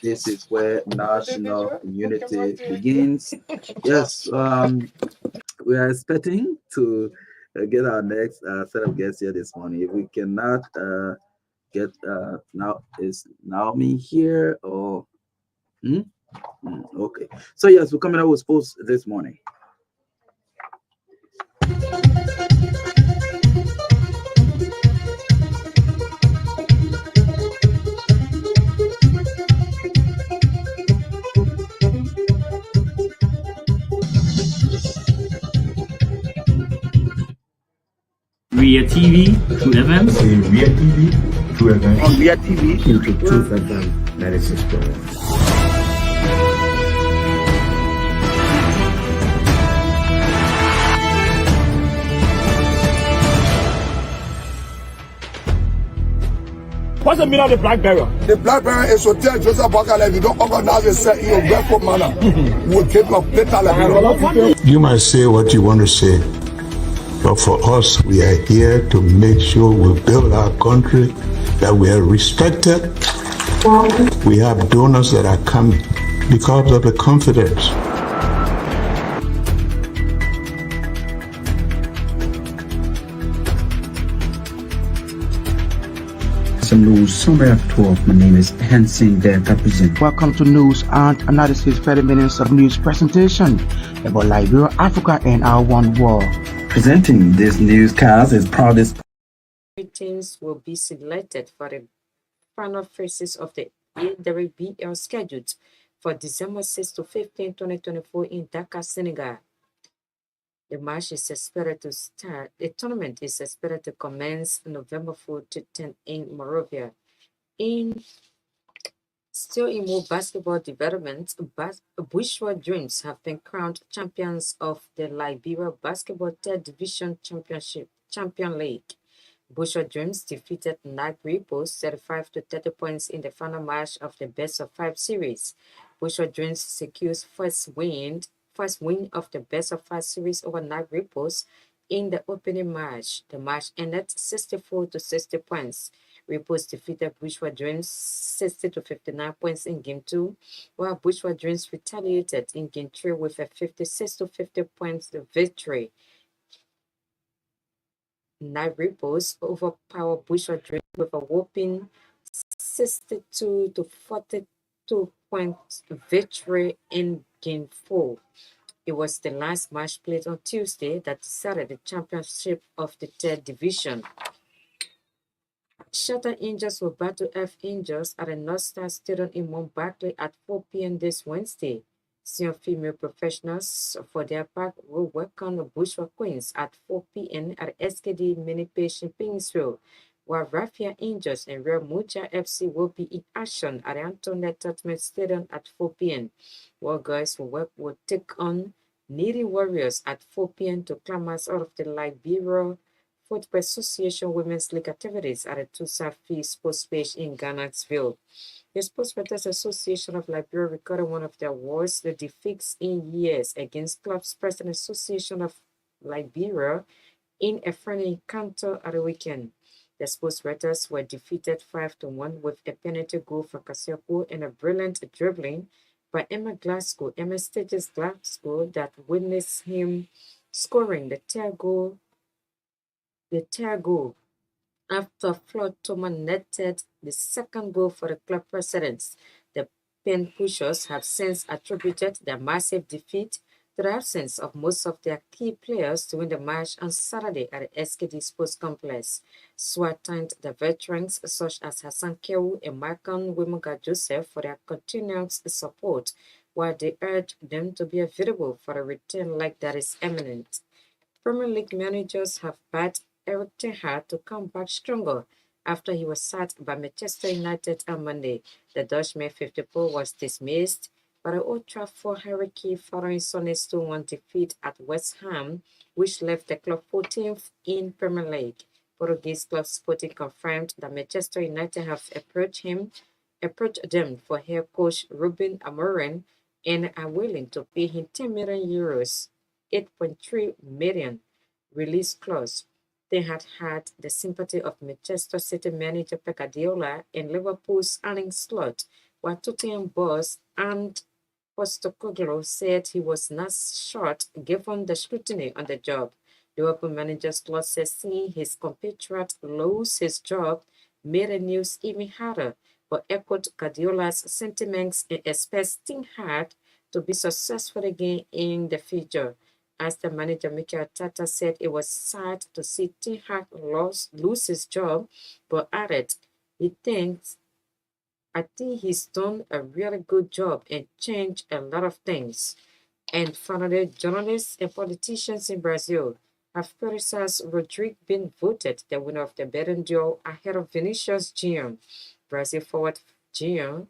This is where national unity begins. Yes. We are expecting to get our next set of guests here this morning. If we cannot get now, is Naomi here or okay. So yes, we're coming up with posts this morning. Ria TV, True FM. Ria TV, True FM. On Ria TV, Truth FM 96.1. What's the meaning of the black barrel? The black barrel is to tell Joseph Bakala, if you don't organize yourself in your grateful manner, we'll take your later Liberia. You might say what you want to say, but for us, we are here to make sure we build our country, that we are respected. We have donors that are coming because of the confidence. Some news summary of 12. My name is Hansen Der Represent. Welcome to News and Analysis, 30 minutes of news presentation about Liberia, Africa, and our one world. Presenting this newscast is proudest. Teams will be selected for the final phases of the AWBL scheduled for December 6 to 15, 2024 in Dakar, Senegal. The match is expected to start. The tournament is expected to commence November 4 to 10 in Monrovia. Still in more basketball development, Bushwa Dreams have been crowned champions of the Liberia Basketball Third Division Champion League. Bushwa Dreams defeated NAG Repos 35 to 30 points in the final match of the best of 5 series. Bushwa Dreams secures first win of the best of 5 series over NAG Repos in the opening match. The match ended 64 to 60 points. Repos defeated Bushwa Dreams 60 to 59 points in Game 2, while Bushwa Dreams retaliated in Game 3 with a 56 to 50 points victory. Nairobos overpowered Bushra Dreams with a whopping 62-42 point victory in Game 4. It was the last match played on Tuesday that decided the championship of the third division. Shatter Angels will battle F Angels at the North Star Stadium in Mount Barclay at 4 p.m. this Wednesday. Senior female professionals, for their part, will welcome the Bushra Queens at 4 p.m. at SKD Mini Page in Pingsville, while Raffia Angels and Real Mucha FC will be in action at the Antoinette Tottenham Stadium at 4 p.m. While Guys will take on Needy Warriors at 4 p.m. to climax out of the Liberia Football Association Women's League activities at the Tusa Fee Sports Page in Gannetsville. The Sports Writers Association of Liberia recorded one of their worst defeats in years against Clubs President Association of Liberia in a friendly encounter at the weekend. The Sports Writers were defeated 5-1 with a penalty goal for Kasiako and a brilliant dribbling by Emma Stages Glasgow that witnessed him scoring the third goal after Floyd Thomas netted the second goal for the club presidents. The Pen Pushers have since attributed their massive defeat to the absence of most of their key players during the match on Saturday at the SKD Sports Complex. SWAT thanked the veterans such as Hassan Kewu and Malcolm Wimuga Joseph for their continuous support, while they urged them to be available for a return leg that is imminent. Premier League managers have backed Eric Ten Hag to come back stronger after he was sacked by Manchester United on Monday. The Dutchman 54 was dismissed by the Old Trafford hierarchy following Sunday's 2-1 defeat at West Ham, which left the club 14th in Premier League. Portuguese club Sporting confirmed that Manchester United have approached them for head coach Ruben Amorim and are willing to pay him €10 million, 8.3 million release clause. They had the sympathy of Manchester City manager Pep Guardiola and Liverpool's Arne Slot, while Tottenham boss and Postecoglou said he was not short given the scrutiny on the job. Liverpool manager Slot says seeing his compatriot lose his job made the news even harder, but echoed Guardiola's sentiments and expects Ten Hag to be successful again in the future. As the manager Mikel Arteta said, it was sad to see Ten Hag lose his job, but added, I think he's done a really good job and changed a lot of things. And finally, journalists and politicians in Brazil have criticized Rodrigo being voted the winner of the Ballon d'Or ahead of Vinicius Jr. Brazil forward Jr.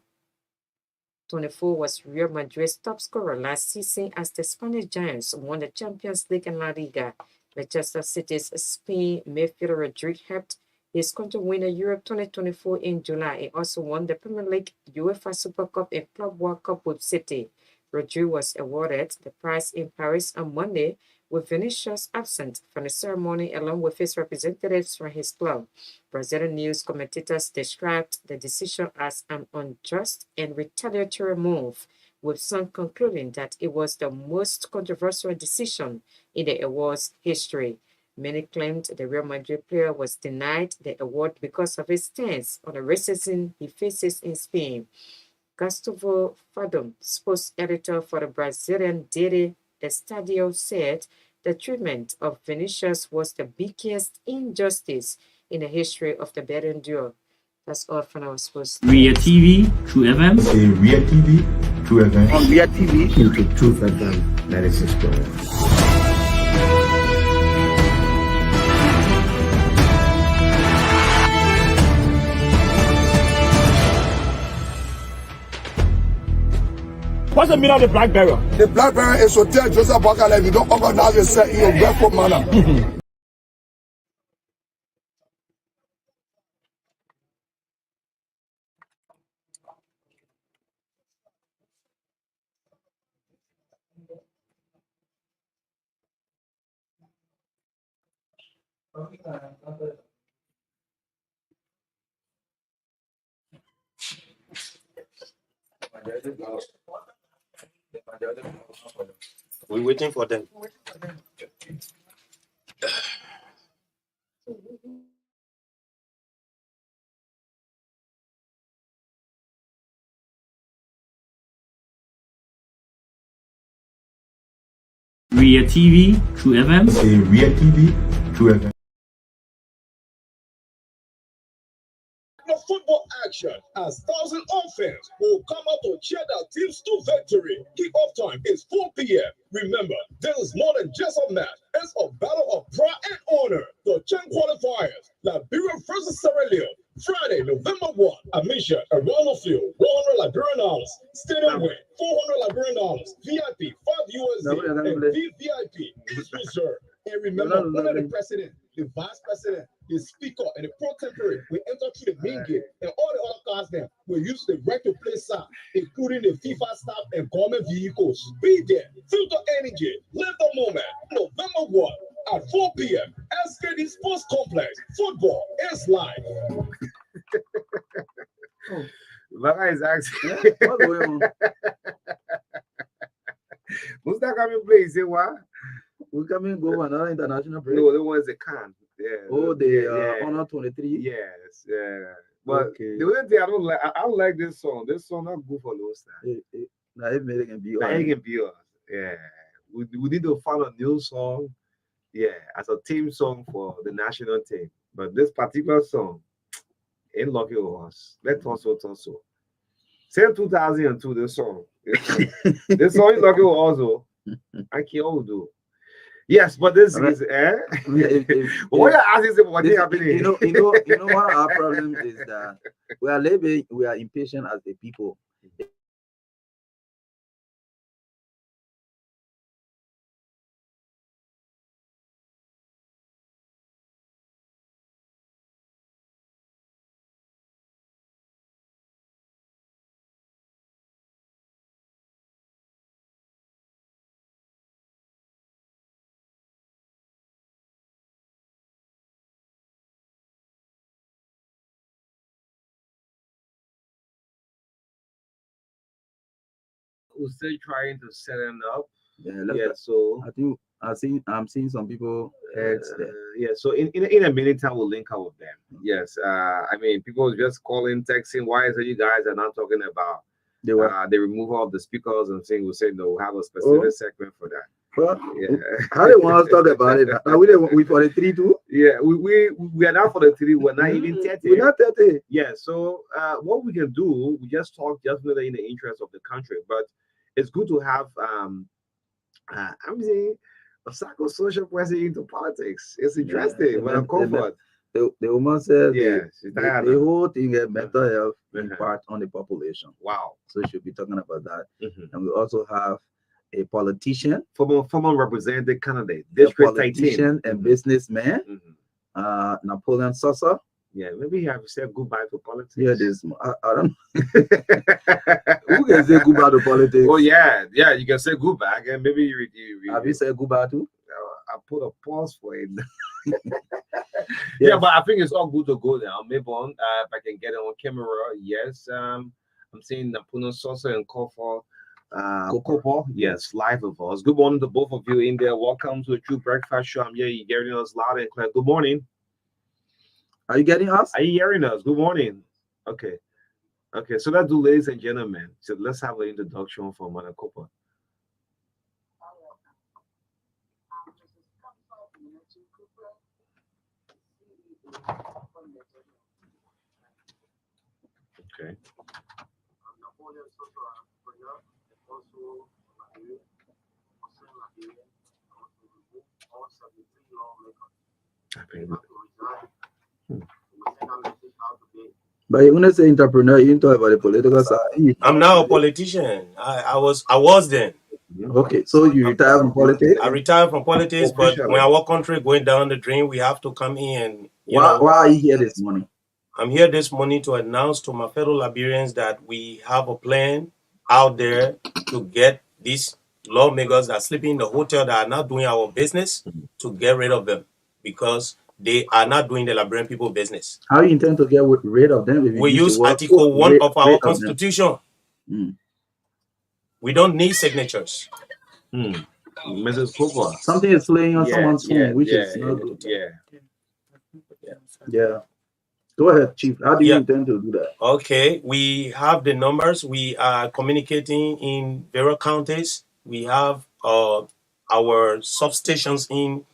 24 was Real Madrid's top scorer last season as the Spanish Giants won the Champions League and La Liga. Manchester City's Spain midfielder Rodrigo helped his country win the Euro 2024 in July. He also won the Premier League, UEFA Super Cup, and Club World Cup with City. Rodrigo was awarded the prize in Paris on Monday, with Vinicius absent from the ceremony along with his representatives from his club. Brazilian news commentators described the decision as an unjust and retaliatory move, with some concluding that it was the most controversial decision in the award's history. Many claimed the Real Madrid player was denied the award because of his stance on the racism he faces in Spain. Gustavo Fadum, sports editor for the Brazilian daily Estadio, said the treatment of Vinicius was the biggest injustice in the history of the Ballon d'Or. That's all for now, sports. Ria TV, True FM. Ria TV, True FM. On Ria TV, into Truth FM 96.1. What's the meaning of the black barrel? The black barrel is to tell Joseph Bakala, if you don't organize yourself in your grateful manner. We're waiting for them. Ria TV, True FM. Ria TV, True FM. The football action as thousands of fans will come out to cheer their teams to victory. Kickoff time is 4 p.m. Remember, this is more than just a match. It's a battle of pride and honor. The 10 qualifiers, Liberia versus Sierra Leone, Friday, November 1. Admission around the field, $100 Liberian dollars. Stadium win, $400 Liberian dollars. VIP, $5 and VVIP is reserved. And remember, only the president, the vice president, the speaker, and the pro tempore will enter through the main gate, and all the other cars then will use the right to play side, including the FIFA staff and government vehicles. Be there, feel the energy, live the moment. November 1 at 4 p.m. SKD Sports Complex. Football is live. Vaga is asking. Who's that coming play? He say what? We coming go another international break. No, the one is the can. Yeah. Oh, the Honor 23. Yes. Yeah. But Okay. the only thing I don't like this song. This song not good for those times. Now it made it can be Now on. it can be us. Yeah. We need to find a new song. Yeah, as a team song for the national team. But this particular song ain't lucky with us. Let us also. Same 2002, this song. This song is lucky with us, though. I can't all do. Yes, but this is what you're asking is what is happening. You know what our problem is that we are impatient as a people. We're still trying to set them up. Yeah, So I think I'm seeing some people heads there. yeah, so in a minute time we'll link up with them. Yes, I mean people just calling, texting. Why is it you guys are not talking about the removal of the speakers and saying? We'll say no. We'll have a specific segment for that. Well, Yeah, how they want us to talk about it? Are we for the 3 too? yeah. We are not for the 3. We're not even 30. We're not 30. Yeah. So what we can do, we just talk just really in the interest of the country, but it's good to have I'm saying a psychosocial person into politics. It's interesting. But I'm comfort. The woman said Yeah, the whole thing is mental health impact on the population. Wow. So we should be talking about that. Mhm. And we also have a politician, Former representative candidate, a district 18. politician and businessman, Napoleon Sosa. Yeah, maybe you have to say goodbye to politics. Yeah, this I don't who can say goodbye to politics. Oh yeah, you can say goodbye, and maybe you Have you said goodbye to? I put a pause for it. Yeah, but I think it's all good to go now. Maybe on if I can get it on camera. Yes, I'm seeing Napoleon Sosa and Kofor. Kopo, yes, live with us. Good morning to both of you in there. Welcome to the True Breakfast Show. I'm here. You're hearing us loud and clear. Good morning. Are you getting us? Are you hearing us? Good morning. Okay. So let's do, ladies and gentlemen. So let's have an introduction from Manakopa. Okay. But you want to say entrepreneur, you talk about the political side. I'm now a politician. I was then. Okay, so you retired from politics? I retired from politics, but when our country going down the drain, we have to come in and Why are you here this morning? I'm here this morning to announce to my fellow Liberians that we have a plan out there to get these lawmakers that are sleeping in the hotel that are not doing our business to get rid of them because they are not doing the Liberian people business. How you intend to get rid of them? We use Article 1 of our Constitution. We don't need signatures. Mrs. Cooper. Something is playing on someone's phone, which is not good. Yeah. Go ahead, Chief. How do you intend to do that? Okay, we have the numbers. We are communicating in various counties. We have our substations in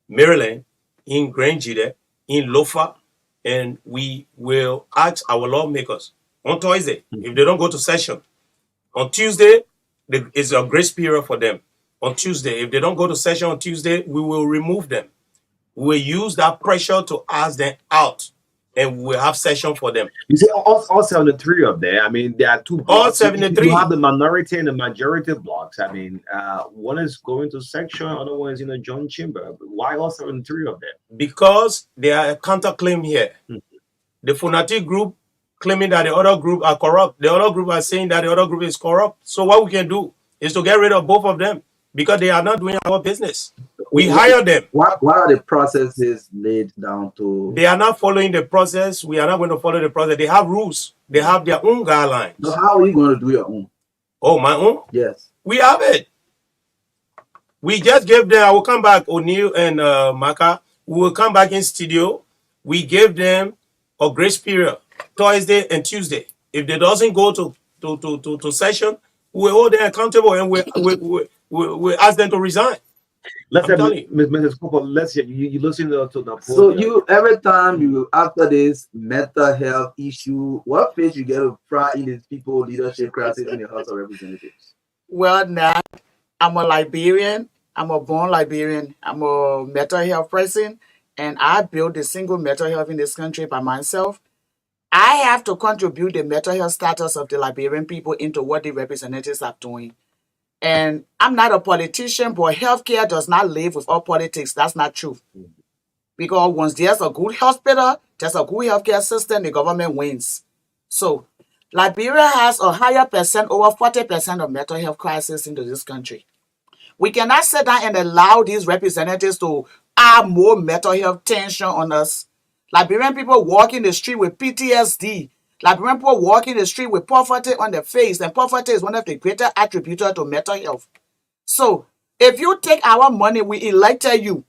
Maryland, in Grangeda, in Lofa, and we will ask our lawmakers on Thursday, if they don't go to session. On Tuesday, is a grace period for them. On Tuesday, if they don't go to session on Tuesday, we will remove them. We will use that pressure to ask them out, and we'll have session for them. You see, all 73 of them. I mean, there are two blocks. All 73. You have the minority and the majority blocks. I mean, one is going to section, other one is in a joint chamber. But why all 73 of them? Because they are a counterclaim here. The Funati group claiming that the other group are corrupt. The other group are saying that the other group is corrupt. So what we can do is to get rid of both of them because they are not doing our business. We hire them. What are the processes laid down to? They are not following the process. We are not going to follow the process. They have rules. They have their own guidelines. So how are you going to do your own? Oh, my own? Yes. We have it. We just gave them, I will come back, O'Neill and Maka. We will come back in studio. We gave them a grace period, Thursday and Tuesday. If they doesn't go to session, we hold them accountable and we ask them to resign. Let's have Mrs. Cooper. Let's you listen to the. So you every time you after this mental health issue, what phase you get to fry in these people leadership crisis in the House of Representatives? Well, now I'm a Liberian. I'm a born Liberian. I'm a mental health person, and I built the single mental health in this country by myself. I have to contribute the mental health status of the Liberian people into what the representatives are doing. And I'm not a politician, but healthcare does not live without politics. That's not true. Because once there's a good hospital, there's a good healthcare system, the government wins. So Liberia has a higher percent, over 40% of mental health crisis into this country. We cannot sit down and allow these representatives to add more mental health tension on us. Liberian people walk in the street with PTSD. Liberian people walk in the street with poverty on their face, and poverty is one of the greater attributors to mental health. So, if you take our money, we elected you.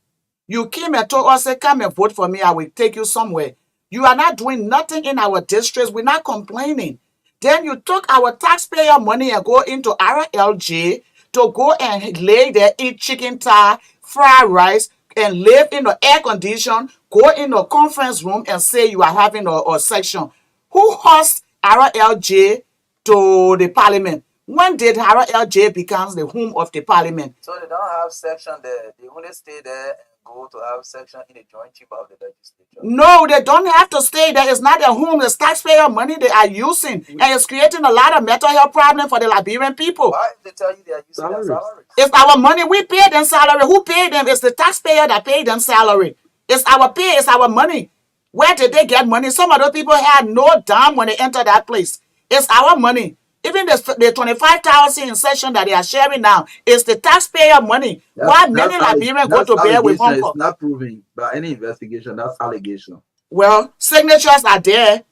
You came and told us, say, come and vote for me, I will take you somewhere. You are not doing nothing in our districts. We're not complaining. Then you took our taxpayer money and go into RLJ to go and lay there, eat chicken thigh, fried rice, and live in the air condition, go in a conference room and say you are having a section. Who hosts RLJ to the parliament? When did RLJ become the home of the parliament? So they don't have section there. They only stay there and go to have section in the joint chamber of the legislature. No, they don't have to stay there. It's not their home. It's taxpayer money they are using. And it's creating a lot of mental health problems for the Liberian people. Why if they tell you they are using their salary? It's our money. We pay them salary. Who paid them? It's the taxpayer that paid them salary. It's our pay. It's our money. Where did they get money? Some of those people had no dime when they entered that place. It's our money. Even the 25,000 in session that they are sharing now is the taxpayer money. Why many Liberians go to bed with hunger? It's not proving by any investigation. That's allegation. Well, signatures are there.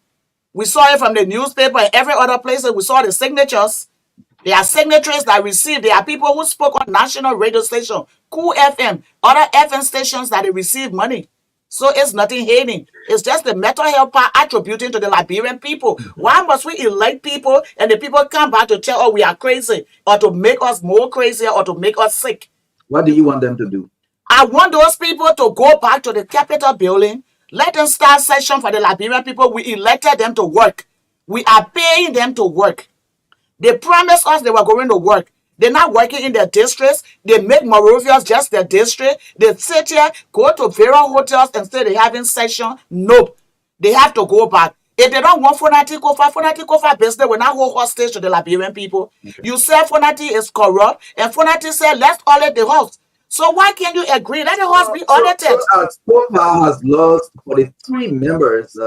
We saw it from the newspaper and every other place. We saw the signatures. There are signatories that received. There are people who spoke on national radio station, Cool FM, other FM stations that they received money. So it's nothing hating. It's just the mental health part attributing to the Liberian people. Why must we elect people and the people come back to tell us we are crazy or to make us more crazy or to make us sick? What do you want them to do? I want those people to go back to the Capitol building. Let them start session for the Liberian people. We elected them to work. We are paying them to work. They promised us they were going to work. They're not working in their districts. They make Moravians just their district. They sit here, go to various hotels and say they're having session. Nope. They have to go back. If they don't want Funati Kofa business will not hold hostage to the Liberian people. Okay. You say Funati is corrupt, and Funati said, let's audit the house. So why can't you agree? Let the house be audited. Kofa has lost 43 members,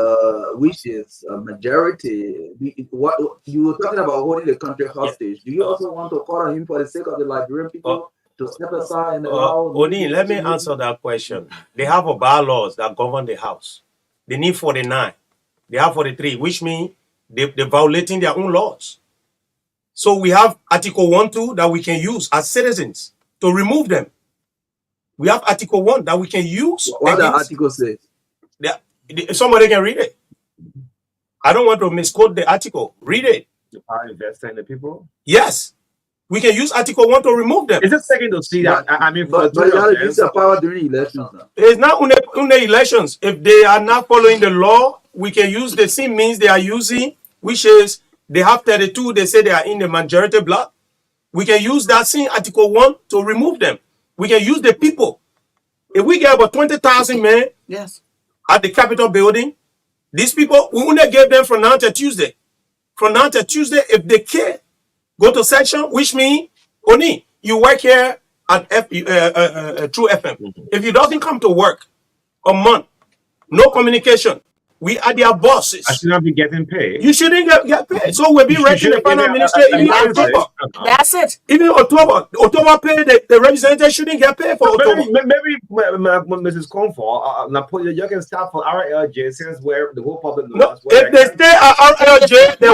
which is a majority. What you were talking about holding the country hostage. Do you also want to call on him for the sake of the Liberian people to step aside and allow? Oni, let me answer that question. They have a bylaws that govern the house. They need 49. They have 43, which means they're violating their own laws. So we have Article 1.2 that we can use as citizens to remove them. We have Article 1 that we can use. What the article says? Somebody can read it. I don't want to misquote the article. Read it. The power investor in the people? Yes. We can use Article 1 to remove them. It's just second to see that. I mean, for But you gotta use your power during elections now. It's not on the elections. If they are not following the law, we can use the same means they are using, which is they have 32, they say they are in the majority block. We can use that same Article 1 to remove them. We can use the people. If we get about 20,000 men Yes. at the Capitol building, these people, we only give them from now to Tuesday. From now to Tuesday, if they care, go to section, which means, Oni, you work here at True FM. If you doesn't come to work a month, no communication, we are their bosses. I should not be getting paid. You shouldn't get paid. So we'll be writing the final minister in October. That's it. Even October pay, the representative shouldn't get paid for October. Maybe Mrs. Comfort, you can start for RLJ since where the whole public knows. No, if they stay at RLJ, they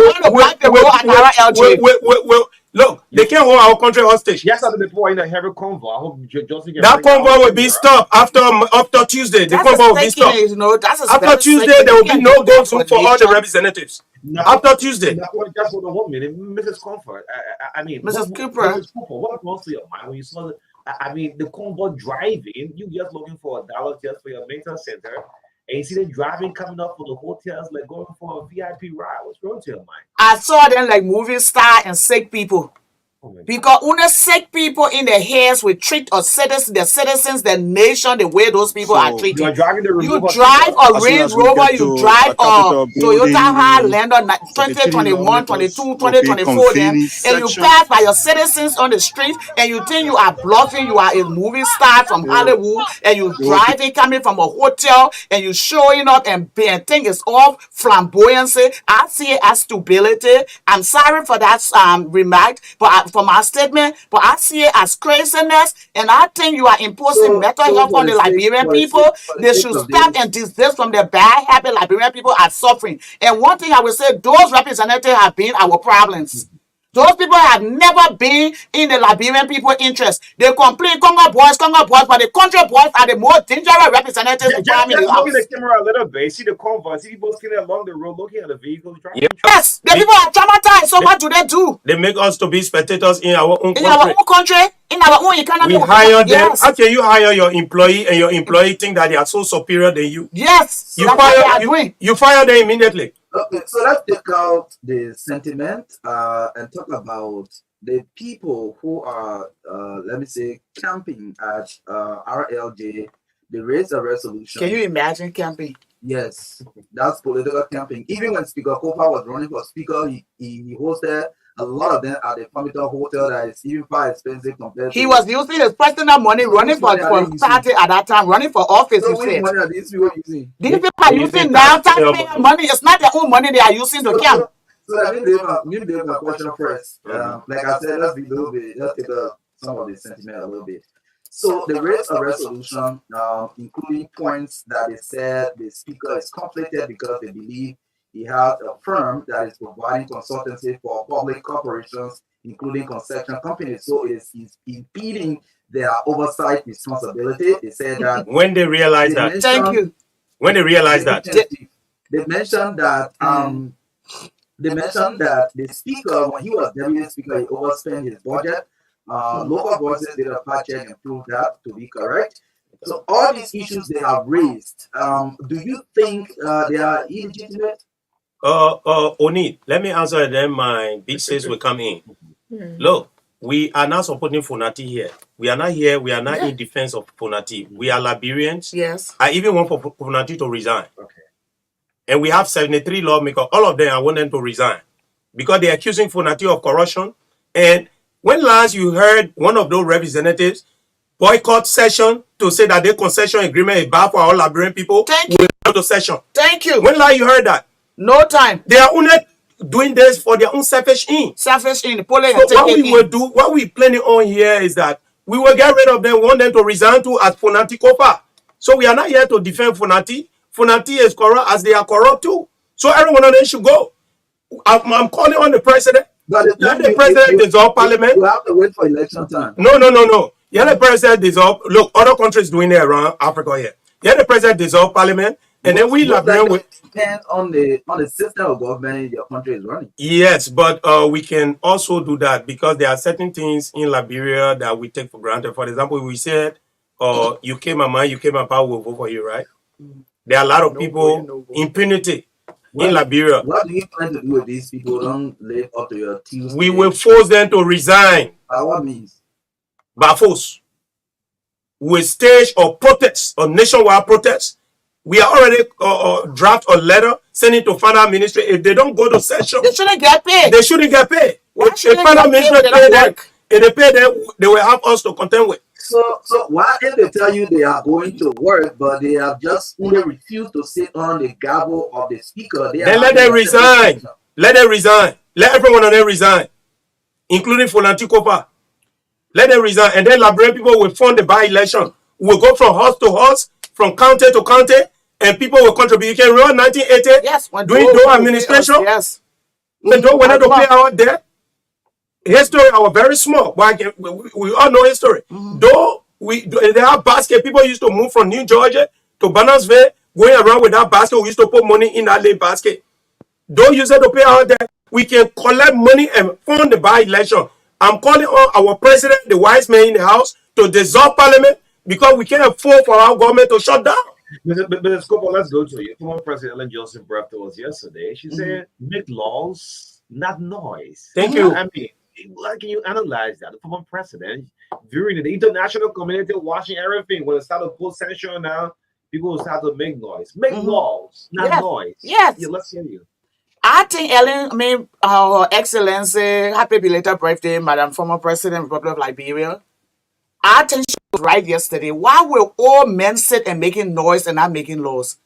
will. Look, they can't hold our country hostage. Yes, after the point in a heavy convoy. I hope that convoy will be stopped after Tuesday. The convoy will be stopped. After Tuesday, there will be no go through for all the representatives. After Tuesday. Just hold on 1 minute, Mrs. Comfort. I mean, Mrs. Cooper. What goes through your mind when you saw the? I mean, the convoy driving. You just looking for $1 just for your mental center. And you see them driving coming up for the hotels, like going for a VIP ride. What's wrong with your mind? I saw them like movie star and sick people. Because only sick people in the heads will treat the citizens, the nation, the way those people are treated. You drive a Range Rover, you drive a Toyota Highlander 2021, 22, 2024, then, and you pass by your citizens on the street, and you think you are bluffing, you are a movie star from Hollywood, and you driving, coming from a hotel, and you showing up and think it's all flamboyancy. I see it as stupidity. I'm sorry for that remark, but for my statement, but I see it as craziness, and I think you are imposing mental health on the Liberian people. They should stop and desist from the bad habit Liberian people are suffering. And one thing I will say, those representatives have been our problems. Those people have never been in the Liberian people's interest. They complain, Congo boys, but the country boys are the most dangerous representatives of just look at the camera a little bit. See the convoy, see people sitting along the road looking at the vehicles. Yes, the people are traumatized. So what do they do? They make us to be spectators in our own country. In our own country, in our own economy. We hire them. Yes. How can you hire your employee and your employee think that they are so superior than you? Yes, you fire them immediately. Okay, so let's take out the sentiment and talk about the people who are, let me say, camping at RLJ. They raised a resolution. Can you imagine camping? Yes, that's political camping. Even when Speaker Kopa was running for speaker, he hosted a lot of them at the Farmington Hotel that is even far expensive compared to. He was using his personal money running for party at that time, running for office. So which money are these people using? These people are using now taxpayer money. It's not their own money they are using to camp. So let me give my question first. Like I said, let's be a little bit. Let's take some of the sentiment a little bit. So they raised a resolution, including points that they said the speaker is conflicted because they believe he has a firm that is providing consultancy for public corporations, including construction companies. So it's impeding their oversight responsibility. They said that when they realize that. Thank you. When they realize that. They mentioned that the speaker, when he was deputy speaker, he overspent his budget. Local voices did a fact check and proved that to be correct. So all these issues they have raised, do you think they are illegitimate? Oni, let me answer, then my big sis will come in. Look, we are not supporting Funati here. We are not here. We are not in defense of Funati. We are Liberians. Yes. I even want for Funati to resign. Okay. And we have 73 lawmakers. All of them, I want them to resign because they're accusing Funati of corruption. And when last you heard one of those representatives boycott session to say that the concession agreement is bad for all Liberian people? Thank you. We go to session. Thank you. When last you heard that? No time. They are only doing this for their own selfish aim. Selfish aim. So what we planning on here is that we will get rid of them, want them to resign to as Funati Kopa. So we are not here to defend Funati. Funati is corrupt as they are corrupt too. So every one of them should go. I'm calling on the president. Let the president dissolve parliament. You have to wait for election time. No. Let the president dissolve. Look, other countries doing it around Africa here. Let the president dissolve parliament. And then we Liberian will depend on the system of government your country is running. Yes, but we can also do that because there are certain things in Liberia that we take for granted. For example, we said, you came Mama, you came Papa, will vote for you, right? There are a lot of people, impunity in Liberia. What do you plan to do with these people who don't live up to your Tuesday? We will force them to resign. By what means? By force. We stage a protest, a nationwide protest. We are already draft a letter sending to Finance Ministry. If they don't go to session, They shouldn't get paid. they shouldn't get paid. If shouldn't Finance get Ministry paid, they pay don't them, work. if they pay them, they will have us to contend with. So why if they tell you they are going to work, but they have just only refused to sit on the gavel of the speaker? Then let them resign. Let them resign. Let everyone of them resign, including Fonati Kopa. Let them resign, and then Liberian people will fund the by-election. We'll go from house to house, from county to county, and people will contribute. You can remember 1980? Yes, when Doing Doe Doe will administration? pay us, yes. When Doe wanted to pay our debt. History, I was very small, but we all know history. Though they have basket, people used to move from New Georgia to Bannersville, going around with that basket. We used to put money in that little basket. Though use it to pay our debt, we can collect money and fund the by-election. I'm calling on our president, the wise man in the house, to dissolve parliament because we can't afford for our government to shut down. Mr. Scopo, let's go to you. Former President Ellen Johnson brought to us yesterday. She said, make laws, not noise. Thank you. I mean, how can you analyze that? The former president, during the international community watching everything, when it started to put sanction now, people will start to make noise. Make laws, not Yes. noise. Yes. Yeah, let's hear you. I think Ellen, Her Excellency, happy belated birthday, Madam former President, Republic of Liberia. I think she was right yesterday. Why will all men sit and making noise and not making laws?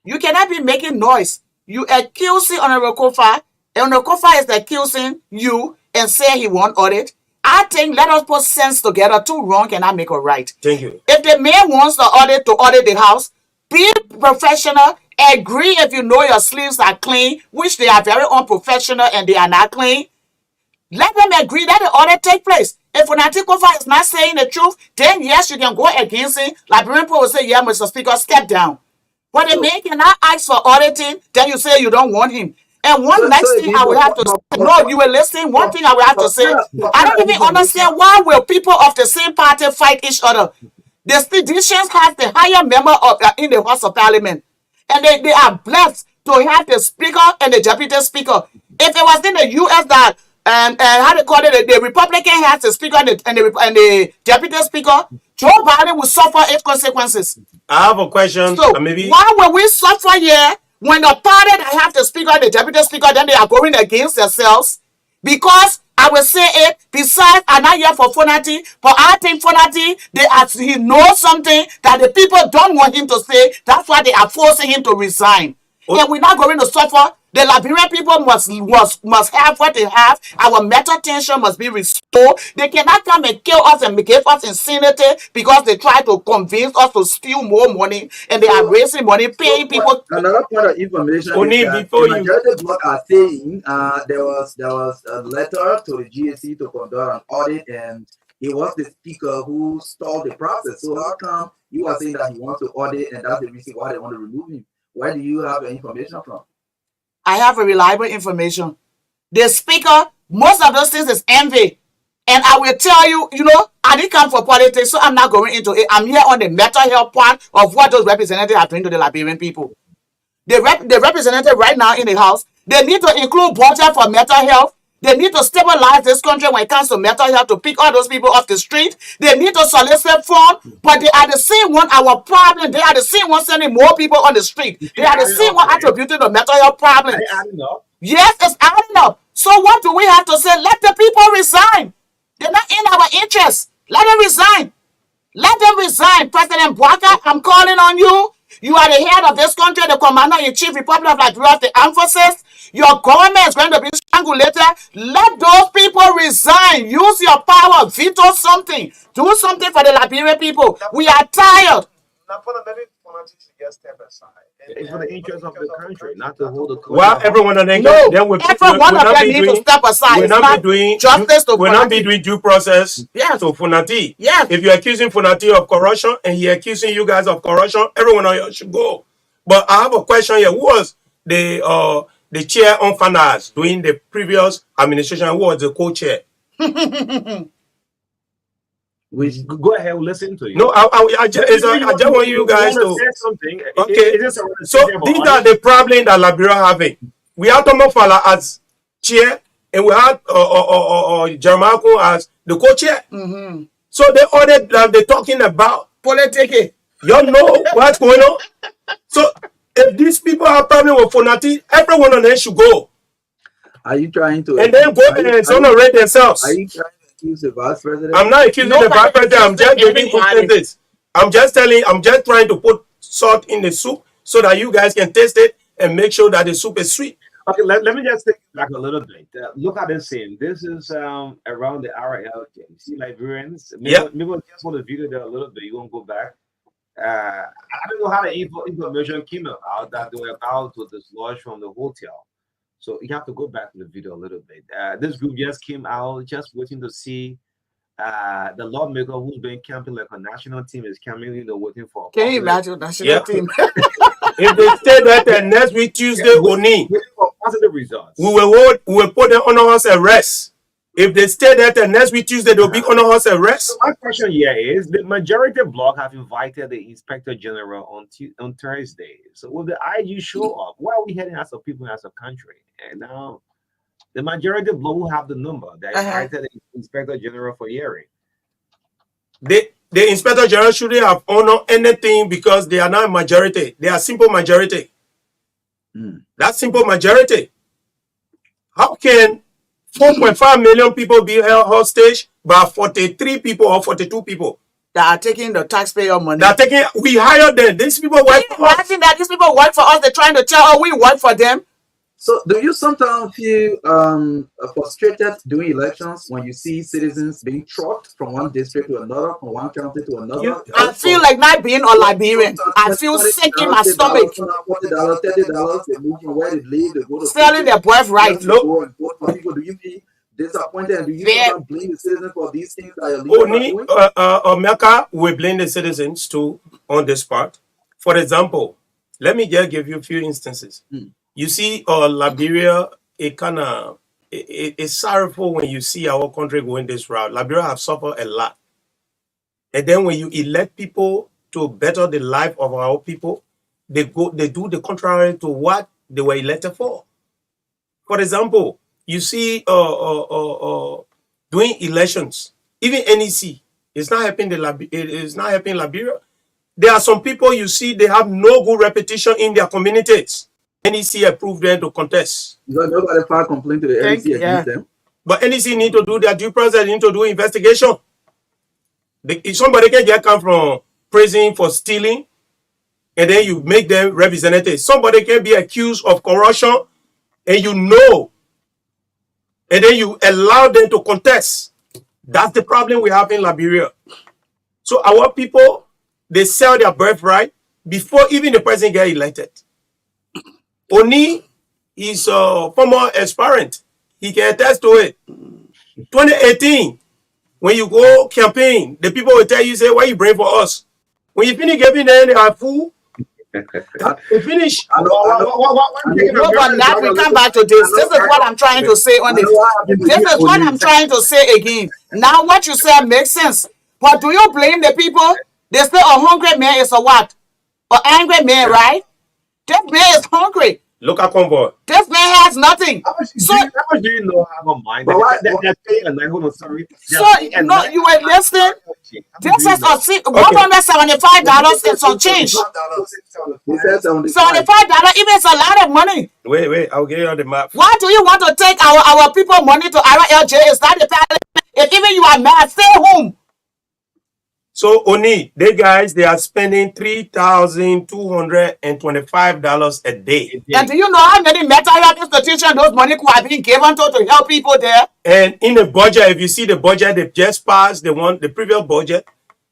You cannot be making noise. You accusing Honorable Kofa, and Honorable Kofa is accusing you and say he won't audit. I think let us put sense together. Two wrong cannot make a right. Thank you. If the man wants to audit the house, be professional. Agree if you know your sleeves are clean, which they are very unprofessional and they are not clean. Let them agree that the audit take place. If Fonati Kofa is not saying the truth, then yes, you can go against it. Liberian people will say, yeah, Mr. Speaker, step down. But the man cannot ask for auditing, then you say you don't want him. And one next thing I will have to say, no, you will listen. One thing I will have to say, I don't even understand why will people of the same party fight each other. The Seditions has the higher member of in the House of Parliament. And they are blessed to have the speaker and the deputy speaker. If it was in the US that how they call it, the Republican has the speaker and the deputy speaker, Joe Biden will suffer its consequences. I have a question. So Maybe why will we suffer here when the party that have the speaker and the deputy speaker, then they are going against themselves? Because I will say it. Besides, I'm not here for Fonati, but I think Fonati, he knows something that the people don't want him to say. That's why they are forcing him to resign. And we're not going to suffer. The Liberian people must have what they have. Our mental tension must be restored. They cannot come and kill us and give us insanity because they try to convince us to steal more money and they are raising money, paying people. Another point of information Only is that before the majority bloc are saying there was a letter to the GSC to conduct an audit, and it was the speaker who stalled the process. So how come you are saying that he wants to audit, and that's the reason why they want to remove him? Where do you have the information from? I have a reliable information. The speaker, most of those things is envy. And I will tell you, I didn't come for politics, so I'm not going into it. I'm here on the mental health part of what those representatives are doing to the Liberian people. The representative right now in the House, they need to include budget for mental health. They need to stabilize this country when it comes to mental health, to pick all those people off the street. They need to solicit funds, but they are the same one, our problem. They are the same one sending more people on the street. They are the same one attributing the mental health problem. Yes, it's adding up. So what do we have to say? Let the people resign. They're not in our interest. Let them resign. Let them resign. President Bwaka, I'm calling on you. You are the head of this country, the commander-in-chief, Republic of Liberia, the armed forces. Your government is going to be strangulated. Let those people resign. Use your power. Veto something. Do something for the Liberian people. We are tired. It's for the interest of the country, not to hold the country. Well, everyone on then Every one of them need to step aside. We're It's not not doing justice to we're not Fonati. be doing due process Yes. to Fonati. Yes. If you're accusing Fonati of corruption and he accusing you guys of corruption, everyone on you should go. But I have a question here. Who was the chair on finance during the previous administration? Who was the co-chair? Go ahead, we'll listen to you. No, I just want you guys to say something. Okay. So these are the problem that Liberia having. We have Tomofala as chair, and we have Jermako as the co-chair. So they ordered that they're talking about Politics. you know what's going on. So if these people have problem with Fonati, everyone on them should go. Are you trying to? And then go and exonerate themselves. Are you trying to accuse the vice president? I'm not accusing the vice president. I'm just giving consensus. I'm just trying to put salt in the soup so that you guys can taste it and make sure that the soup is sweet. Okay, let me just take it back a little bit. Look at this scene. This is around the RL game. See Liberians. Maybe just want to video there a little bit. You won't go back. I don't know how the information came out that they were about to dislodge from the hotel. So you have to go back to the video a little bit. This group just came out, just waiting to see the lawmaker who's been camping like a national team is camping, waiting for. Can you imagine national team? If they stay there next week Tuesday, Oni, positive results. We will put them on house arrest. If they stay there till next week Tuesday, they'll be on house arrest. So my question here is: the majority bloc have invited the Inspector General on Thursday. So will the IG show up? Where are we heading as a people, as a country? And now the majority bloc will have the number. They invited the Inspector General for hearing. The Inspector General shouldn't have honored anything because they are not a majority. They are simple majority. That's simple majority. How can 4.5 million people be held hostage by 43 people or 42 people that are taking the taxpayer money? We hired them. These people work for us. Imagine that these people work for us. They're trying to tell us we work for them. So do you sometimes feel frustrated during elections when you see citizens being trucked from one district to another, from one county to another? I feel like not being a Liberian. I feel sick in my stomach. $40, $30, they move from where they live, they go to selling their birthright. Look, do you feel disappointed? And do you blame the citizens for these things that you're doing? America will blame the citizens too on this part. For example, let me just give you a few instances. You see, Liberia, it's sorrowful when you see our country going this route. Liberia have suffered a lot. And then when you elect people to better the life of our people, they do the contrary to what they were elected for. For example, you see doing elections, even NEC, it's not helping Liberia. There are some people you see, they have no good reputation in their communities. NEC approved them to contest. Nobody filed complaint to the NEC against them. But NEC need to do their due process, need to do investigation. If somebody can just come from prison for stealing, and then you make them representatives. Somebody can be accused of corruption, and and then you allow them to contest. That's the problem we have in Liberia. So our people, they sell their birthright before even the president get elected. Oni is a former aspirant. He can attest to it. 2018, when you go campaign, the people will tell you, say, why you bring for us? When you finish giving them, they are full. We finish. But now we come back to this. This is what I'm trying to say on this. This is what I'm trying to say again. Now what you say makes sense. But do you blame the people? They say a hungry man is a what? An angry man, right? This man is hungry. Look at Convoy. This man has nothing. How much do you know have a mind? So, no, you were listening. This is $175 and some change. $75, even it's a lot of money. Wait, I'll get you on the map. Why do you want to take our people money to RLJ? Is that the problem? If even you are mad, stay home. So Oni, they are spending $3,225 a day. And do you know how many mental health institutions those money could have been given to help people there? And in the budget, if you see the budget they just passed, the previous budget,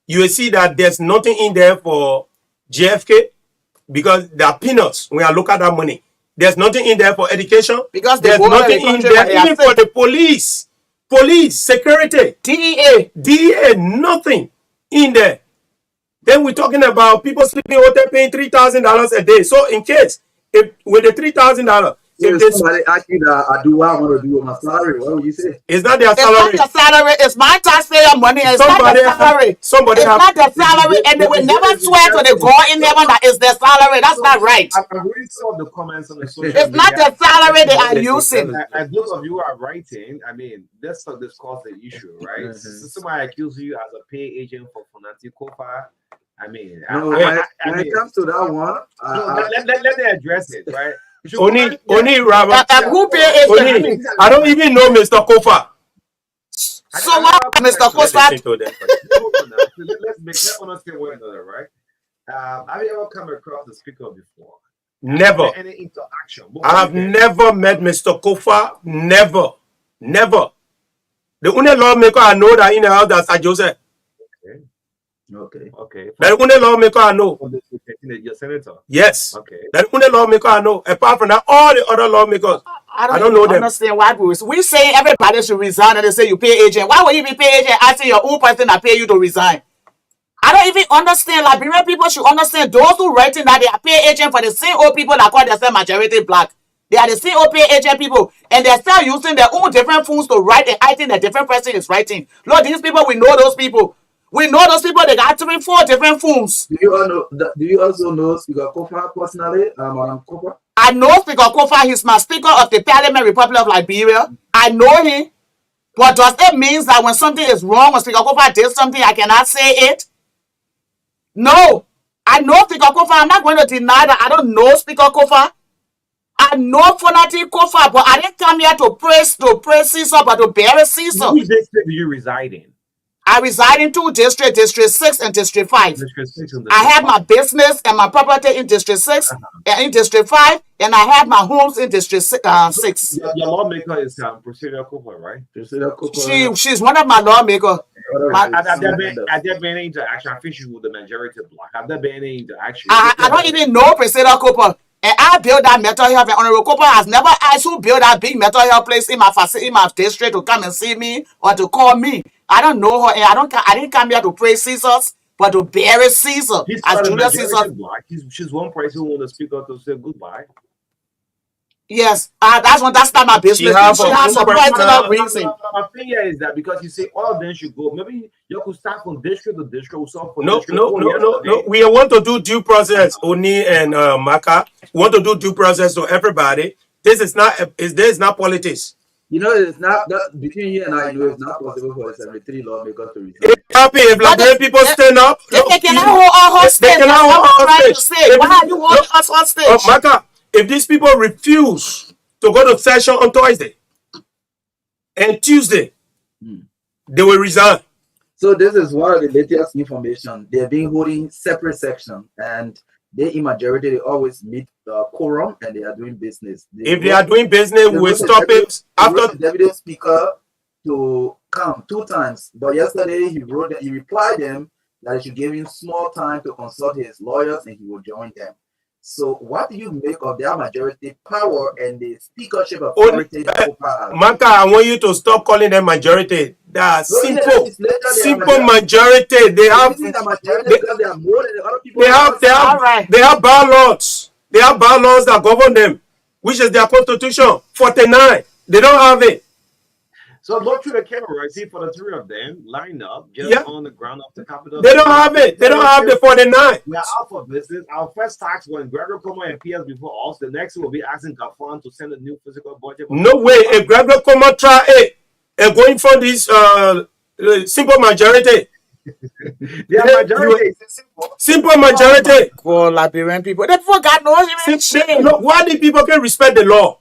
you will see that there's nothing in there for JFK because there are peanuts when I look at that money. There's nothing in there for education. Because there's nothing in there even for the police, security, DEA, nothing in there. Then we're talking about people sleeping in hotel paying $3,000 a day. So in case, if with the $3,000, if If somebody ask you that I do what I want to do with my salary, what would you say? it's not their It's salary. not your salary. It's my taxpayer money. It's not Somebody the salary. somebody It's have not the salary, and they will never swear to the God in heaven that it's their salary. That's not right. I'm reading some of the comments on the social It's not the salary they are Listen, using. As those of you who are writing, I mean, let's not discuss the issue, right? So somebody accuse you as a pay agent for Fonanti Kofa. I mean, No, when it comes to that one, let them address it, right? Only Robert. Who pay Only, agent? I don't even know Mr. Kofa. So what, Mr. Costa? Let's understand one another, right? Have you ever come across the speaker before? Never. Any interaction? I have never met Mr. Kofa. Never. Never. The only lawmaker I know that in the house that's Joseph. Okay. The only lawmaker I know. Your senator. Yes. Okay. The only lawmaker I know. Apart from that, all the other lawmakers, I don't know them. Understand why we say everybody should resign, and they say you pay agent. Why would you be pay agent asking your own person that pay you to resign? I don't even understand. Liberian people should understand those who writing that they are pay agent for the same old people that call themselves majority black. They are the same old pay agent people, and they're still using their own different phones to write the item that different person is writing. Lord, these people, we know those people. We know those people. They got 3, 4 different phones. Do you also know Speaker Kofa personally, Madam Kofa? I know Speaker Kofa. He's my Speaker of the Parliament Republic of Liberia. I know him. But does it mean that when something is wrong, when Speaker Kofa did something, I cannot say it? No. I know Speaker Kofa. I'm not going to deny that I don't know Speaker Kofa. I know Fonati Kofa, but I didn't come here to praise Caesar, but to bury Caesar. Which district do you reside in? I reside in 2 districts, District 6 and District 5. District 6 and I have my business and my property in District 6 and in District 5, and I have my homes in District 6. Your lawmaker is Priscilla Cooper, right? Priscilla Cooper. She's one of my lawmakers. Have there been any interaction? I think she's with the majority block. Have there been any interaction? I don't even know Priscilla Cooper. And I built that mental health, and Honorable Cooper has never asked who built that big mental health place in my facility, in my district, to come and see me or to call me. I don't know her, and I didn't come here to praise Caesars, but to bury Caesar as Julius Caesar. She's one person who wants to speak out to say goodbye. Yes, that's not my business. She has a personal reason. My thing here is that because you say all of them should go, maybe you could start from district to district. No. We want to do due process, Oni and Maka. We want to do due process to everybody. This is not politics. You know, it's not that between you and I. You know, it's not possible for the 73 lawmakers to resign. It's happy if Liberian people stand up. They cannot hold all hostage. They cannot hold all hostage. Why are you holding us hostage? Maka, if these people refuse to go to session on Thursday and Tuesday, they will resign. So this is one of the latest information. They're being holding separate sections, and they in majority they always meet quorum and they are doing business. If they are doing business, we'll stop it after the deputy speaker to come 2 times. But yesterday he replied them that he should give him small time to consult his lawyers and he will join them. So what do you make of their majority power and the speakership authority? Maka, I want you to stop calling them majority. They are simple majority. They have bylaws. They have bylaws that govern them, which is their constitution. 49. They don't have it. So look through the camera, see for the 3 of them line up just on the ground of the Capitol. They don't have it. They don't have the 49. We are out for business. Our first task when Gregory Coma appears before us. The next will be asking Gafan to send a new physical budget. No way. If Gregory Coma try it, going for this simple majority. Simple majority. For Liberian people, the people got no shame. Why the people can respect the law?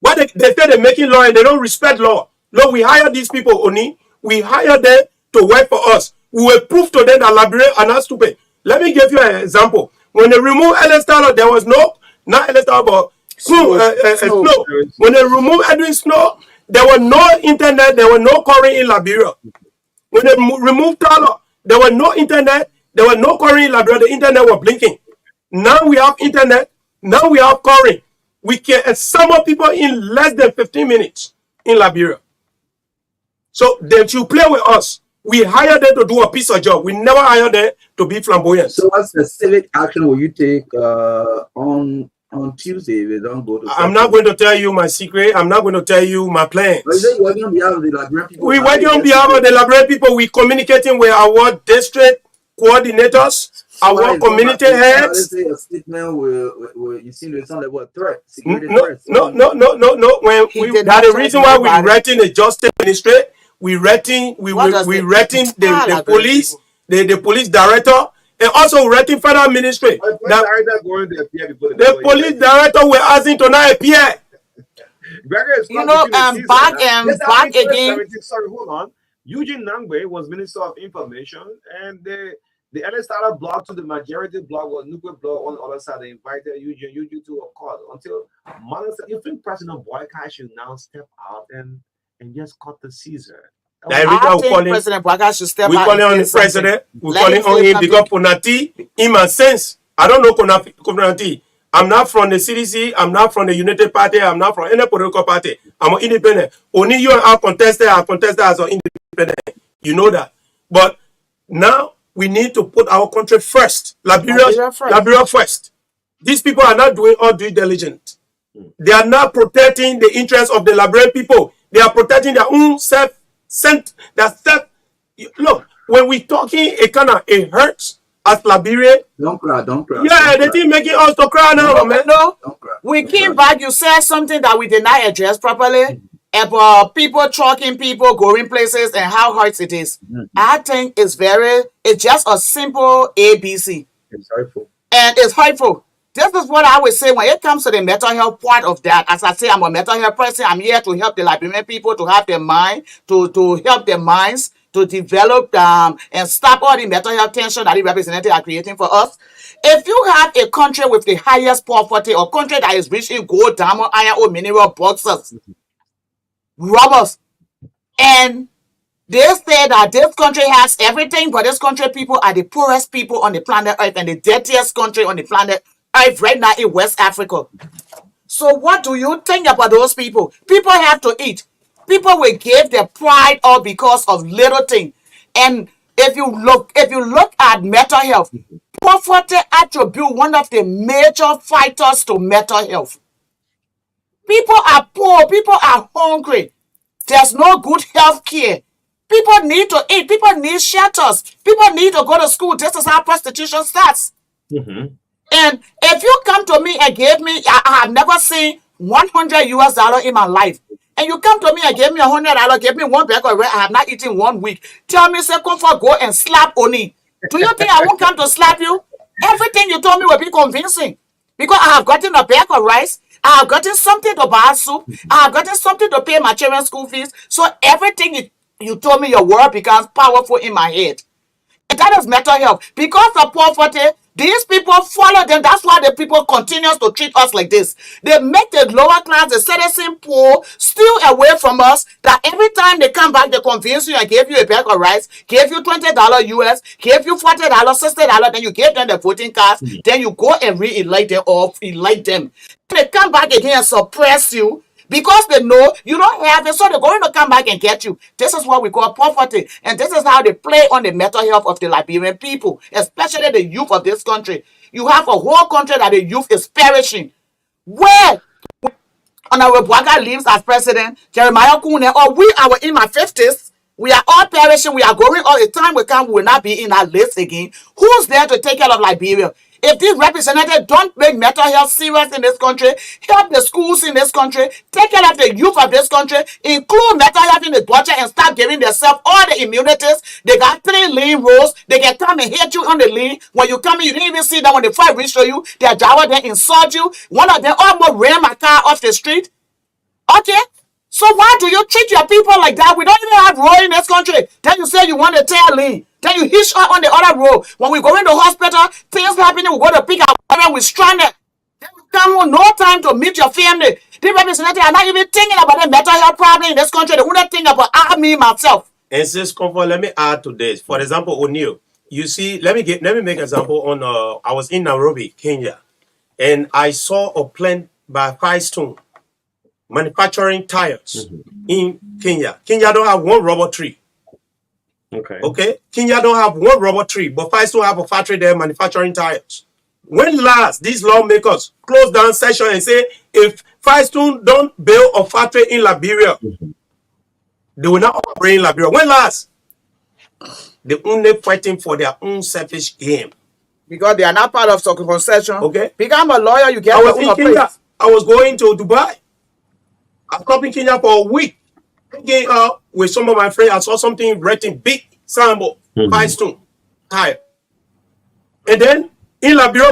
Why they say they're making law and they don't respect law? No, we hire these people, Oni. We hire them to work for us. We will prove to them that Liberians are not stupid. Let me give you an example. When they removed Ellis Tyler, there was not Ellis Tyler, but Snow. When they removed Edwin Snow, there was no internet, there was no current in Liberia. When they removed Tyler, there was no internet, there was no current in Liberia. The internet was blinking. Now we have internet, now we have current. We can summon people in less than 15 minutes in Liberia. So they should play with us. We hire them to do a piece of job. We never hire them to be flamboyant. So what specific action will you take on Tuesday if they don't go to I'm not going to tell you my secret. I'm not going to tell you my plans. But you working on behalf of the Liberian people? We working on behalf of the Liberian people. We communicating with our district coordinators, our community heads. A statement will you see there's some level of threat, security No. When that the reason why we're writing the justice ministry, we're writing the police, the police director, and also writing federal ministry. The police director were asking to not appear. You know, back again. Sorry, hold on. Eugene Nangbe was Minister of Information, and the other started block to the majority block or nuclear block on the other side. They invited Eugene to a court until Mother said, you think President Boyka should now step out and just cut the Caesar? I think President Boyka should step out. We calling on the president. We calling on him because Konati, in my sense, I don't know Konati. I'm not from the CDC. I'm not from the United Party. I'm not from any political party. I'm an independent. Only you and I contested as an independent. You know that. But now we need to put our country first. Liberia first. These people are not doing all due diligence. They are not protecting the interests of the Liberian people. They are protecting their own self. Look, when we talking, it hurts as Liberian. Don't cry. Yeah, they think making us to cry now, man. No, we came back. You said something that we did not address properly about people trucking people, going places, and how hard it is. I think it's just a simple ABC. It's hurtful. And it's hurtful. This is what I would say when it comes to the mental health part of that. As I say, I'm a mental health person. I'm here to help the Liberian people to have their mind, to help their minds, to develop and stop all the mental health tension that the representatives are creating for us. If you have a country with the highest poverty, or country that is rich in gold, diamond, iron, or mineral boxes, robbers, and they say that this country has everything, but this country people are the poorest people on the planet Earth and the dirtiest country on the planet Earth right now in West Africa. So what do you think about those people? People have to eat. People will give their pride all because of little things. And if you look at mental health, poverty attribute one of the major fighters to mental health. People are poor. People are hungry. There's no good health care. People need to eat. People need shelters. People need to go to school. This is how prostitution starts. And if you come to me and give me, I have never seen $100 in my life. And you come to me and give me $100, give me one bag of rice, I have not eaten 1 week. Tell me, say, come for go and slap Oni. Do you think I won't come to slap you? Everything you told me will be convincing. Because I have gotten a bag of rice. I have gotten something to buy soup. I have gotten something to pay my children's school fees. So everything you told me, your word becomes powerful in my head. And that is mental health. Because of poverty, these people follow them. That's why the people continue to treat us like this. They make the lower class, the citizen poor, steal away from us. That every time they come back, they convince you and give you a bag of rice, give you $20 US, give you $40, $60, then you give them the voting cards, then you go and re-elect them or elect them. They come back again and suppress you. Because they know you don't have it, so they're going to come back and get you. This is what we call poverty. And this is how they play on the mental health of the Liberian people, especially the youth of this country. You have a whole country that the youth is perishing. Where Honorable Boyka lives as president, Jeremiah Kune, or we are in my 50s, we are all perishing, we are going all the time we come, we will not be in our list again. Who's there to take care of Liberia? If these representatives don't make mental health serious in this country, help the schools in this country, take care of the youth of this country, include mental health in the budget and start giving themselves all the immunities. They got 3 lean roles. They can come and hit you on the lean. When you come in, you didn't even see them when the fight reached to you. Their driver then insult you. One of them almost ran my car off the street. Okay? So why do you treat your people like that? We don't even have road in this country. Then you say you want to tear lean. Then you hitch up on the other road. When we go into hospital, things happening, we go to pick our parents, we stranded. Then we come on, no time to meet your family. The representatives are not even thinking about the mental health problem in this country. They wouldn't think about me, myself. And since comfort, let me add to this. For example, O'Neill, you see, let me make an example on, I was in Nairobi, Kenya, and I saw a plant by Firestone manufacturing tires in Kenya. Kenya don't have one rubber tree. Okay. Kenya don't have one rubber tree, but Firestone have a factory there manufacturing tires. When last these lawmakers close down session and say if Firestone don't build a factory in Liberia, they will not operate in Liberia. When last? They only fighting for their own selfish game. Because they are not part of some concession. Okay. Become a lawyer, you get I was in Kenya. I was going to Dubai. I stopped in Kenya for a week. Thinking with some of my friends, I saw something written big Sambo, Firestone, tire. And then in Liberia,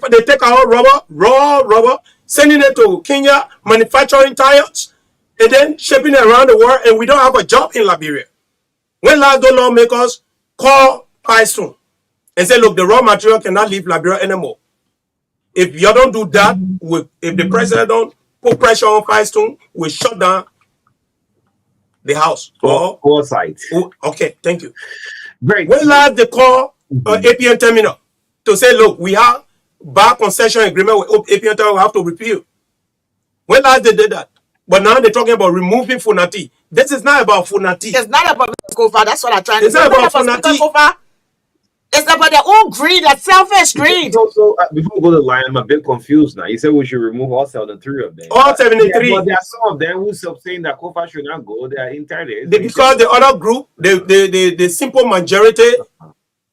they take our rubber, raw rubber, sending it to Kenya, manufacturing tires, and then shipping it around the world, and we don't have a job in Liberia. When last those lawmakers call Firestone and say, look, the raw material cannot leave Liberia anymore. If you don't do that, if the president don't put pressure on Firestone, we'll shut down the house. Or site. Okay, thank you. Great. When last they call APN Terminal to say, look, we have bar concession agreement with APN Terminal, we have to repeal. When last they did that? But now they're talking about removing Funati. This is not about Funati. It's not about Kofa. That's what I'm trying to say. It's not about Funati. It's about their own greed, that selfish greed. So before we go to the line, I'm a bit confused now. You said we should remove all 73 of them. All 73. But there are some of them who are saying that Kofa should not go. They are entirely. Because the other group, the simple majority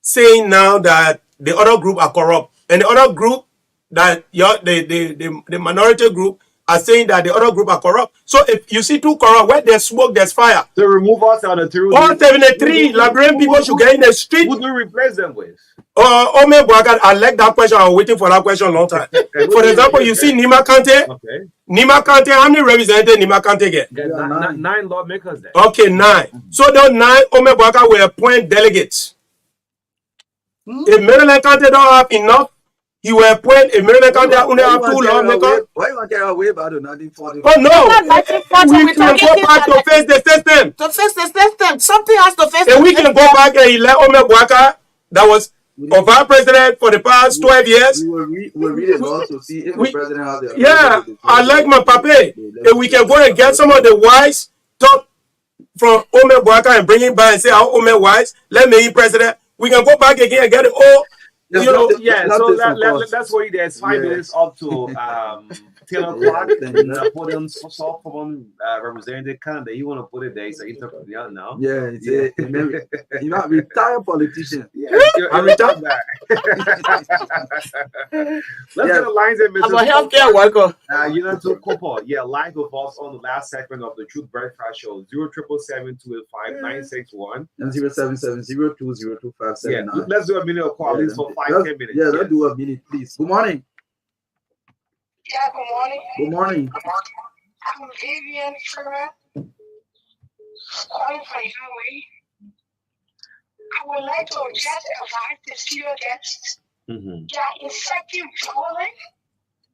saying now that the other group are corrupt. And the other group, that the minority group, are saying that the other group are corrupt. So if you see two corrupt, where there's smoke, there's fire. So remove all 73. All 73 Liberian people should get in the street. Who do we replace them with? Ome Boakai, I like that question. I was waiting for that question a long time. For example, you see Nima Kante. Okay. Nima Kante, how many representatives Nima Kante get? Nine lawmakers there. Okay, 9. So those 9, Ome Boakai will appoint delegates. If Maryland Kante don't have enough, he will appoint a Maryland County only have 2 lawmakers. Why you want to get away about the 1940? Oh no! We can go back to face the system. To face the system. Something has to face and we can go back and elect Ome Boakai, that was our vice president for the past 12 years. We'll read it all to see if the president has the yeah, I like my pape. And we can go and get some of the wise talk from Ome Boakai and bring him back and say, how Ome wise, let me be president. We can go back again and get it all. You know, so that's why there's 5 minutes up to 10 o'clock. And put in soft form representative Kanda. You want to put it there? It's an interpreter now. Yeah, you know, retired politician. Yeah, I'm retired back. Let's get the lines in, Mr. I'm a healthcare worker. You know, to Kopo, live with us on the last segment of the Truth Breakfast Show. 077-285-961 and 0770-202579. Yeah, let's do a minute of call at least for 5-10 minutes. Yeah, let's do a minute, please. Good morning. Yeah, good morning. Good morning. I'm Vivian Ferrer, calling from Yahweh. I would like to just advise the studio guests that effective violence.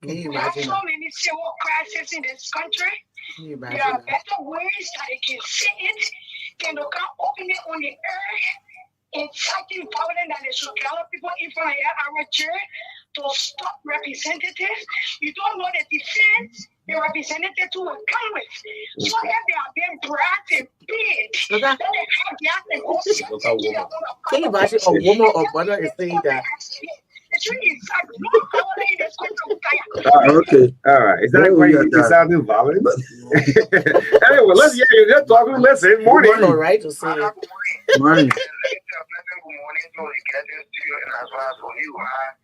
We have so many civil crises in this country. There are better ways that they can see it. Can they can open it on the earth? Inciting violence that they should gather people in front of our church to stop representatives. You don't know the defense the representative to will come with. So if they are being bribed and paid, then they have gas and go see Can you imagine a woman or brother is saying that? It's really sad. No power in this country. Okay, all right. Is that why you sounding violent? Anyway, let's you're just talking. Listen, morning. All right, to say morning. Good morning to the guests and as well as for you.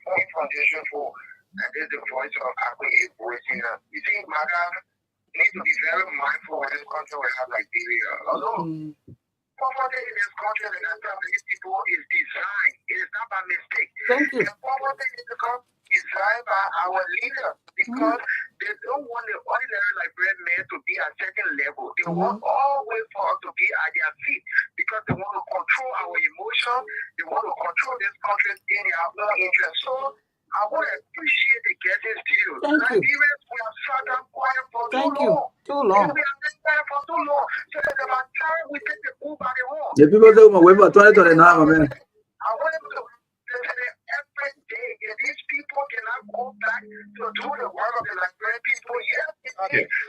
Foundation for that is the voice of Akwe voicing. You see, Madam, need to be very mindful when this country will have Liberia. Although poverty in this country and that many people is designed. It is not by mistake. Thank you. The poverty is because designed by our leader because they don't want the ordinary Liberian men to be at a certain level. They want always for us to be at their feet because they want to control our emotions. They want to control this country in their own interest. So I want to appreciate the guests too. Nigerians, we have sat down quiet for too long. Too long. We have been quiet for too long. So it's about time we take the bull by the horn. The people say, "My way for 2029, man." I want them to every day. If these people cannot go back to do the work of the Liberian people, we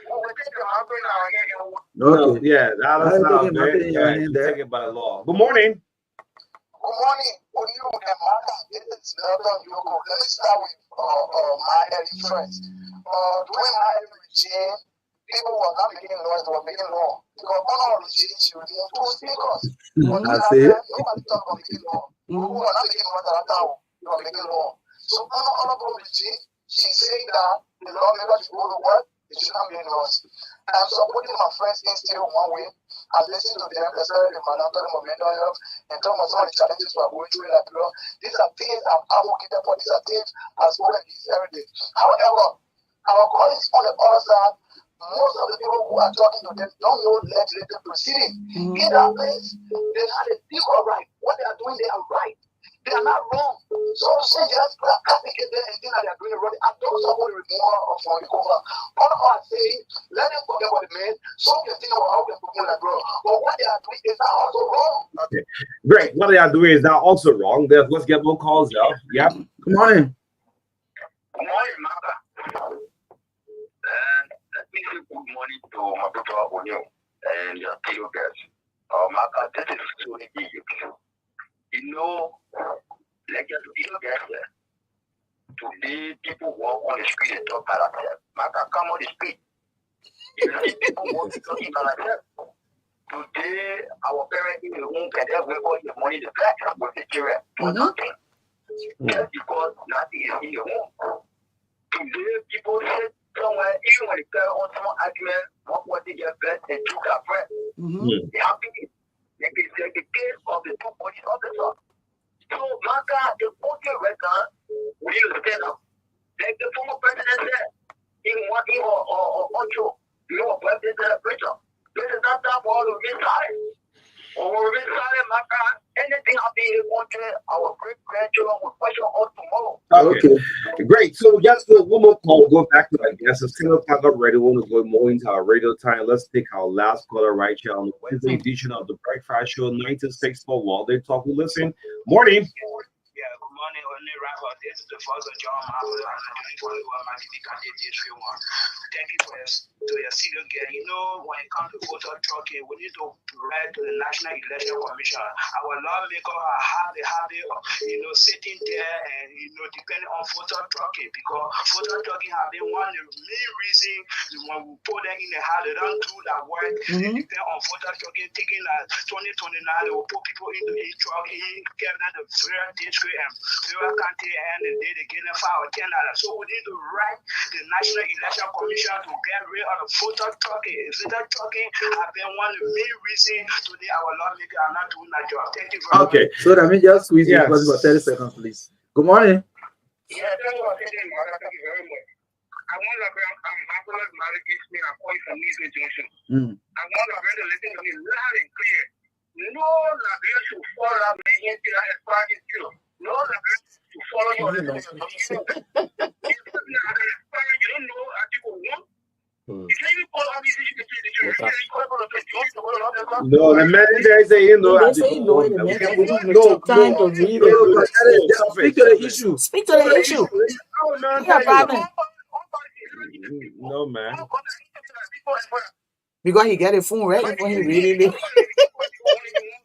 will take the husband out here. Okay. Yeah, that's not taken by the law. Good morning. Good morning, Oniru and Maka. This is Elton Yoko. Let me start with my early friends. During my early regime, people were not making noise, they were making law. Because one of the regimes, she removed two speakers. But I see it. nobody talked about making law. People were not making noise at that time, they were making law. So honorable regime, she said that the lawmakers should go to work, they should not make noise. I'm supporting my friends in still one way. I listen to them, especially in my talking about mental health and talking about some of the challenges we are going through in Liberia. These are things I've advocated for, these are things I've spoken this every day. However, our colleagues on the other side, most of the people who are talking to them don't know legislative proceeding. In that place, they have a legal right. What they are doing, they are right. They are not wrong. So say just advocate them and think that they are doing it wrong. I don't support the removal from the cover. All I say, let them forget about the men. Some can think about how they perform like bro. But what they are doing is not also wrong. Okay, great. What they are doing is not also wrong. Let's get more calls out. Yep. Good morning. Good morning, Maka. And let me say good morning to my brother Onyo and your fellow guests. Maka, this is truly beautiful. You know, like your fellow guests, today people walk on the street and talk about themselves. Maka, come on the street. You see people walking talking about themselves. Today, our parents in the home can have wake up in the morning the black with the children for nothing. Just because nothing is in the home. Today, people sit somewhere, even when they carry on some argument, what they get best and took their friend. They have to like the case of the two police officers. So, Maka, the voting record, we need to stand up. Like the former president said, in one thing or Ocho, you know, President Richard, this is not time for all to be silent. Or we'll be silent, Maka. Anything happening in the country, our great grandchildren will question us tomorrow. Okay, great. So just one more call. We'll go back to our guests. It's 10 o'clock already. We want to go more into our radio time. Let's take our last caller right here on the Wednesday edition of the Breakfast Show, 9-6 for Walden Talk. We listen. Morning. Yeah, good morning, only rapper. This is the first of John Marvel, and I'm doing for my TV candidate 3-1. Thank you for your serious girl. You know, when it comes to voter trucking, we need to write to the National Election Commission. Our lawmakers have the habit of, sitting there and, depending on voter trucking, because voter trucking have been one of the main reasons when we put them in the house, they don't do that work. They depend on voter trucking, thinking that 2029, they will put people in the truck, give them the very district and Federal County, and the day they get them $5 or $10. So we need to write the National Election Commission to get rid of the voter trucking. Voter trucking have been one of the main reasons today our lawmakers are not doing that job. Thank you very much. Okay, so let me just squeeze you for 30 seconds, please. Good morning. Yeah, thank you for taking my thank you very much. I want to Marvelous Marriage gives me a point from East Junction. I want to listen to me loud and clear. No Liberia should follow me into that expiring you. No Liberia should follow you on the you don't know Article 1. You can't even follow all these issues. No, the manager is saying no. They say no, the manager took time to read it. Speak to the issue. Speak to the issue. Yeah, partner. No, man. Because he get a phone right when he read it.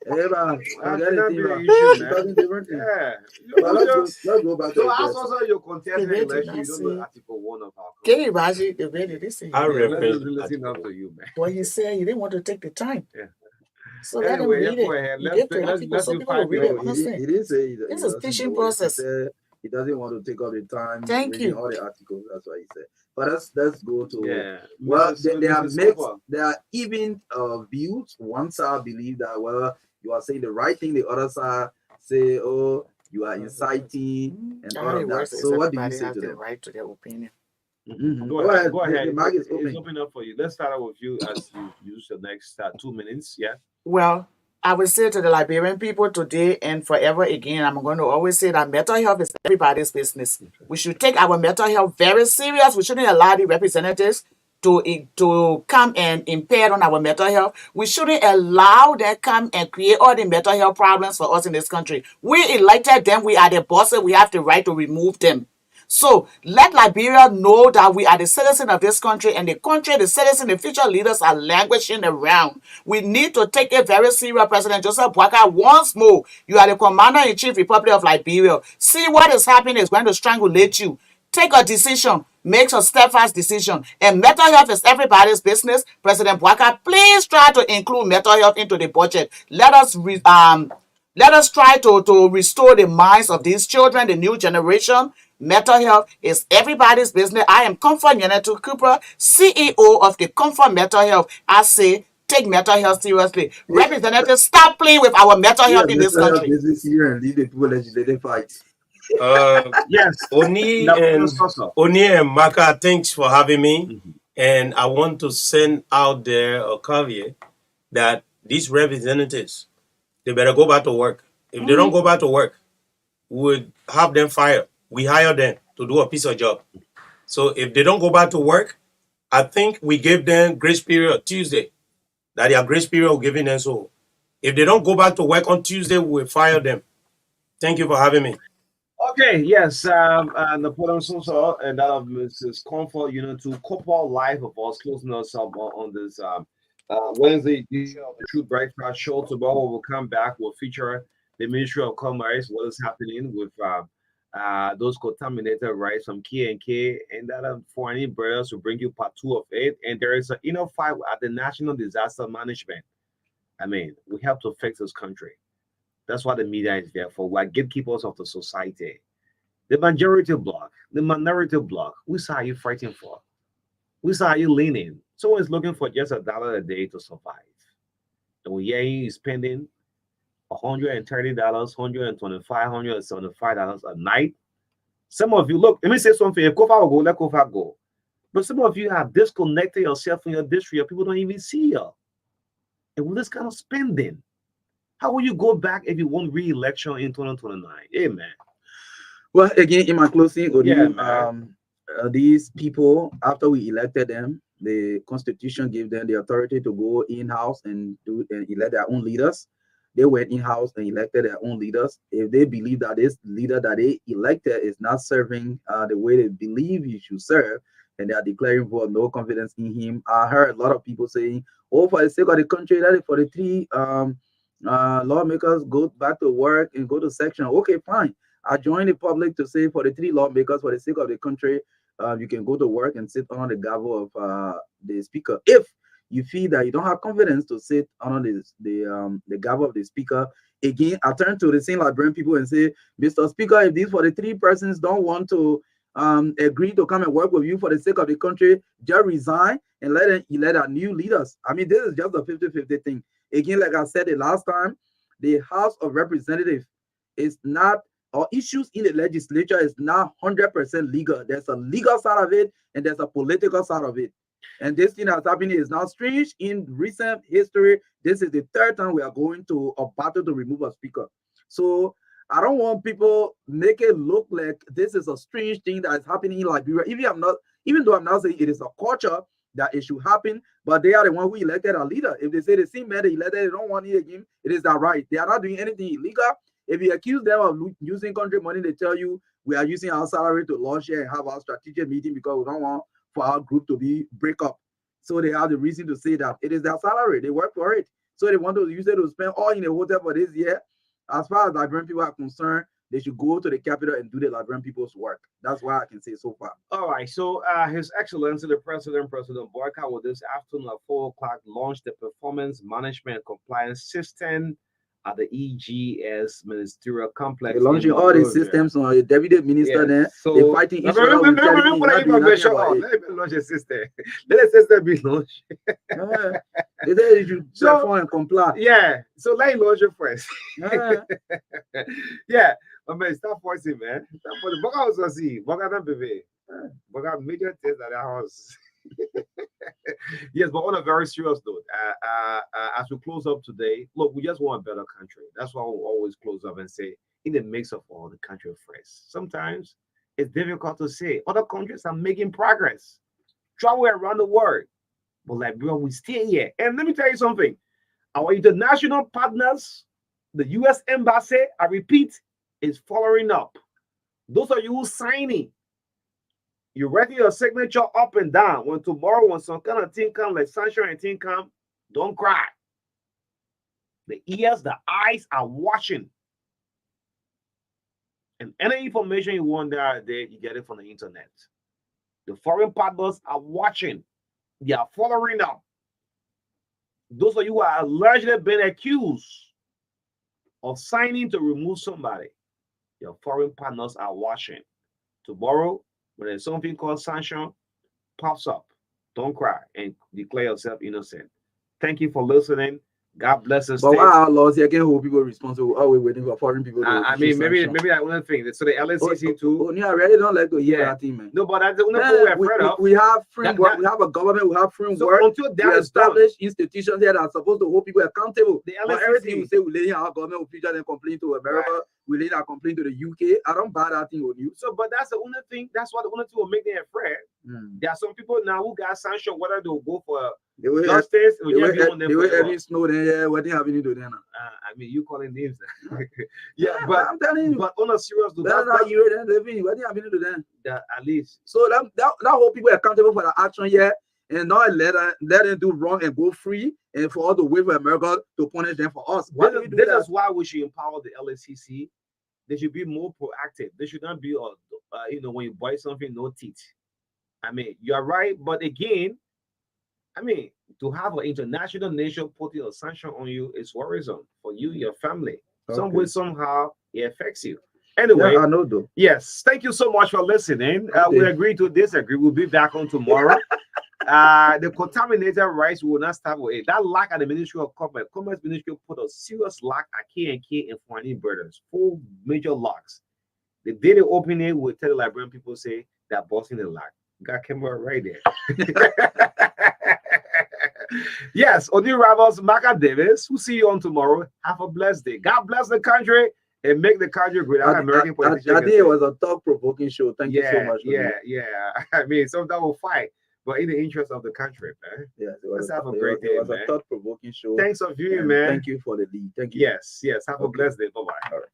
Hey, man. I got That's it. not the issue, man. Different thing. Yeah. But let's go back to So the as question. also your contestant They election, you did don't not know Article 1 of our Can you imagine the way they say? I Let's reference listen up to you, man. Well, he said he didn't want to take the time. Yeah. So let him Anyway, read go ahead. it. He Let's gave the article so you people find will read your it. way. He Understand? didn't say he This is doesn't teaching know it. He process. said he doesn't want to take up the time Thank reading you. all the articles. That's what he said. But let's go to Yeah. well, there are Mrs. mixed, Cooper. there are even views. One side believe that you are saying the right thing. The other side say, oh, you are inciting and all How of it that. works is So what do you everybody say has to the them? right to their opinion. Go ahead. Go The ahead. mic is It's open. open up for you. Let's start out with you as you use the next 2 minutes. Yeah. Well, I would say to the Liberian people today and forever again, I'm going to always say that mental health is everybody's business. We should take our mental health very serious. We shouldn't allow the representatives to come and impede on our mental health. We shouldn't allow them come and create all the mental health problems for us in this country. We elected them. We are the bosses. We have the right to remove them. So let Liberia know that we are the citizen of this country, and the country, the citizen, the future leaders are languishing around. We need to take it very serious. President Joseph Boakai, once more, you are the Commander-in-Chief, Republic of Liberia. See what is happening is going to strangulate you. Take a decision. Make a steadfast decision. And mental health is everybody's business. President Boakai, please try to include mental health into the budget. Let us try to restore the minds of these children, the new generation. Mental health is everybody's business. I am Comfort Nyenetu Cooper, CEO of the Comfort Mental Health. I say, take mental health seriously. Representatives, stop playing with our mental health in this country. This year and lead the people legislative fight. Yes. Oni and Maka, thanks for having me. And I want to send out there a caveat that these representatives, they better go back to work. If they don't go back to work, we would have them fired. We hire them to do a piece of job. So if they don't go back to work, I think we gave them grace period Tuesday. That their grace period we're giving them. So if they don't go back to work on Tuesday, we'll fire them. Thank you for having me. Okay, yes, Napoleon Sosa and that of Mrs. Comfort, to couple live of us, closing us up on this Wednesday edition of the True Breakfast Show. Tomorrow we'll come back, we'll feature the Ministry of Commerce, what is happening with those contaminated rice from K&K, and that foreign brothers will bring you part 2 of it. And there is an fight at the National Disaster Management. I mean, we have to fix this country. That's what the media is there for. We're gatekeepers of the society. The majority bloc, the minority bloc, which are you fighting for? Which are you leaning? Someone is looking for just $1 a day to survive. And we hear you spending $130, $125, $175 a night. Some of you, look, let me say something. If Kofa will go, let Kofa go. But some of you have disconnected yourself from your district. People don't even see you. And with this kind of spending, how will you go back if you won re-election in 2029? Amen. Well, again, in my closing, these people, after we elected them, the Constitution gave them the authority to go in-house and elect their own leaders. They went in-house and elected their own leaders. If they believe that this leader that they elected is not serving the way they believe he should serve, and they are declaring for no confidence in him, I heard a lot of people saying, "Oh, for the sake of the country, that is for the 3 lawmakers go back to work and go to section." Okay, fine. I join the public to say for the 3 lawmakers, for the sake of the country, you can go to work and sit on the gavel of the speaker. If you feel that you don't have confidence to sit on the gavel of the speaker, again, I turn to the same Liberian people and say, "Mr. Speaker, if these for the 3 persons don't want to agree to come and work with you for the sake of the country, just resign and let our new leaders." I mean, this is just a 50-50 thing. Again, like I said the last time, the House of Representatives is not, or issues in the legislature is not 100% legal. There's a legal side of it and there's a political side of it. And this thing that's happening is now strange in recent history. This is the 3rd time we are going to a battle to remove a speaker. So I don't want people make it look like this is a strange thing that is happening in Liberia. Even though I'm not saying it is a culture that it should happen, but they are the one who elected a leader. If they say the same man they elected, they don't want it again, it is their right. They are not doing anything illegal. If you accuse them of using country money, they tell you we are using our salary to launch here and have our strategic meeting because we don't want for our group to break up. So they have the reason to say that it is their salary. They work for it. So they want to use it to spend all in a hotel for this year. As far as Liberian people are concerned, they should go to the capital and do the Liberian people's work. That's why I can say so far. All right. So His Excellency, the President Boakai, will this afternoon at 4 o'clock launch the Performance Management Compliance System at the EGS Ministerial Complex. They're launching all the systems on the deputy minister there. So they're fighting each other. Let me launch a system. Let the system be launched. They say you should perform and comply. Yeah. So let you launch it first. Yeah. But man, stop forcing, man. Stop forcing. Boga also see. Boga not baby. Boga major test at the house. Yes, but on a very serious note, as we close up today, look, we just want a better country. That's why we always close up and say, in the mix of all the country first. Sometimes it's difficult to say. Other countries are making progress, travel around the world, but Liberia, we stay here. And let me tell you something: our international partners, the U.S. Embassy, I repeat, is following up. Those of you who signing, You writing your signature up and down. When tomorrow, when some kind of thing come, like sunshine and thing come, don't cry. The ears, the eyes are watching. And any information you want there, you get it from the internet. The foreign partners are watching. They are following up. Those of you who are allegedly being accused of signing to remove somebody, your foreign partners are watching. Tomorrow, when there's something called sanction pops up, don't cry and declare yourself innocent. Thank you for listening. God bless us. But why are laws here can hold people responsible? Are we waiting for foreign people? I mean, maybe that one thing. So the LSCC too. I really don't like to hear that thing, man. No, but that's the only thing we're afraid of. We have framework. We have a government. We have framework. So until that is established institutions here that are supposed to hold people accountable. The But LSCC. everything we say, we lay our government officials and complain to America. Right. We lay our complaint to the UK. I don't buy that thing on you. So, but that's the only thing. That's what the only thing will make them afraid. There are some people now who got sanctioned whether they'll go for justice or just be on them the way forever. every Snowden, yeah, what they having to do then? I mean, you calling names. Yeah, but I'm telling you. But on a serious note, That's not you then living. What they having to do then? At least. So that hold people accountable for the action here and not let them do wrong and go free and for all the way for America to punish them for us. Why do we do This that? is why we should empower the LSCC. They should be more proactive. They should not be, when you buy something, no teeth. I mean, you're right, but again, I mean, to have an international nation putting a sanction on you is worrisome for you, your family. Some way, somehow, it affects you. Anyway, Yeah, I know though. yes, thank you so much for listening. Okay. We agree to disagree. We'll be back on tomorrow. The contaminated rice will not start with it. That lack at the Ministry of Commerce. Commerce Ministry put a serious lack at K&K and Foreign Brothers. 4 major locks. The day they open it, we'll tell the Liberian people say they're busting the lock. Got camera right there. Yes, Oni Rivals, Maka Davis. We'll see you on tomorrow. Have a blessed day. God bless the country and make the country great. American politicians. That day was a thought-provoking show. Thank you so much. Yeah. I mean, sometimes we'll fight, but in the interest of the country, man. Yes, Let's have a great day, It was man. a thought-provoking show. Thanks for viewing, And man. Thank you for the lead. Thank you. Yes. Have a blessed day. Bye-bye. All right.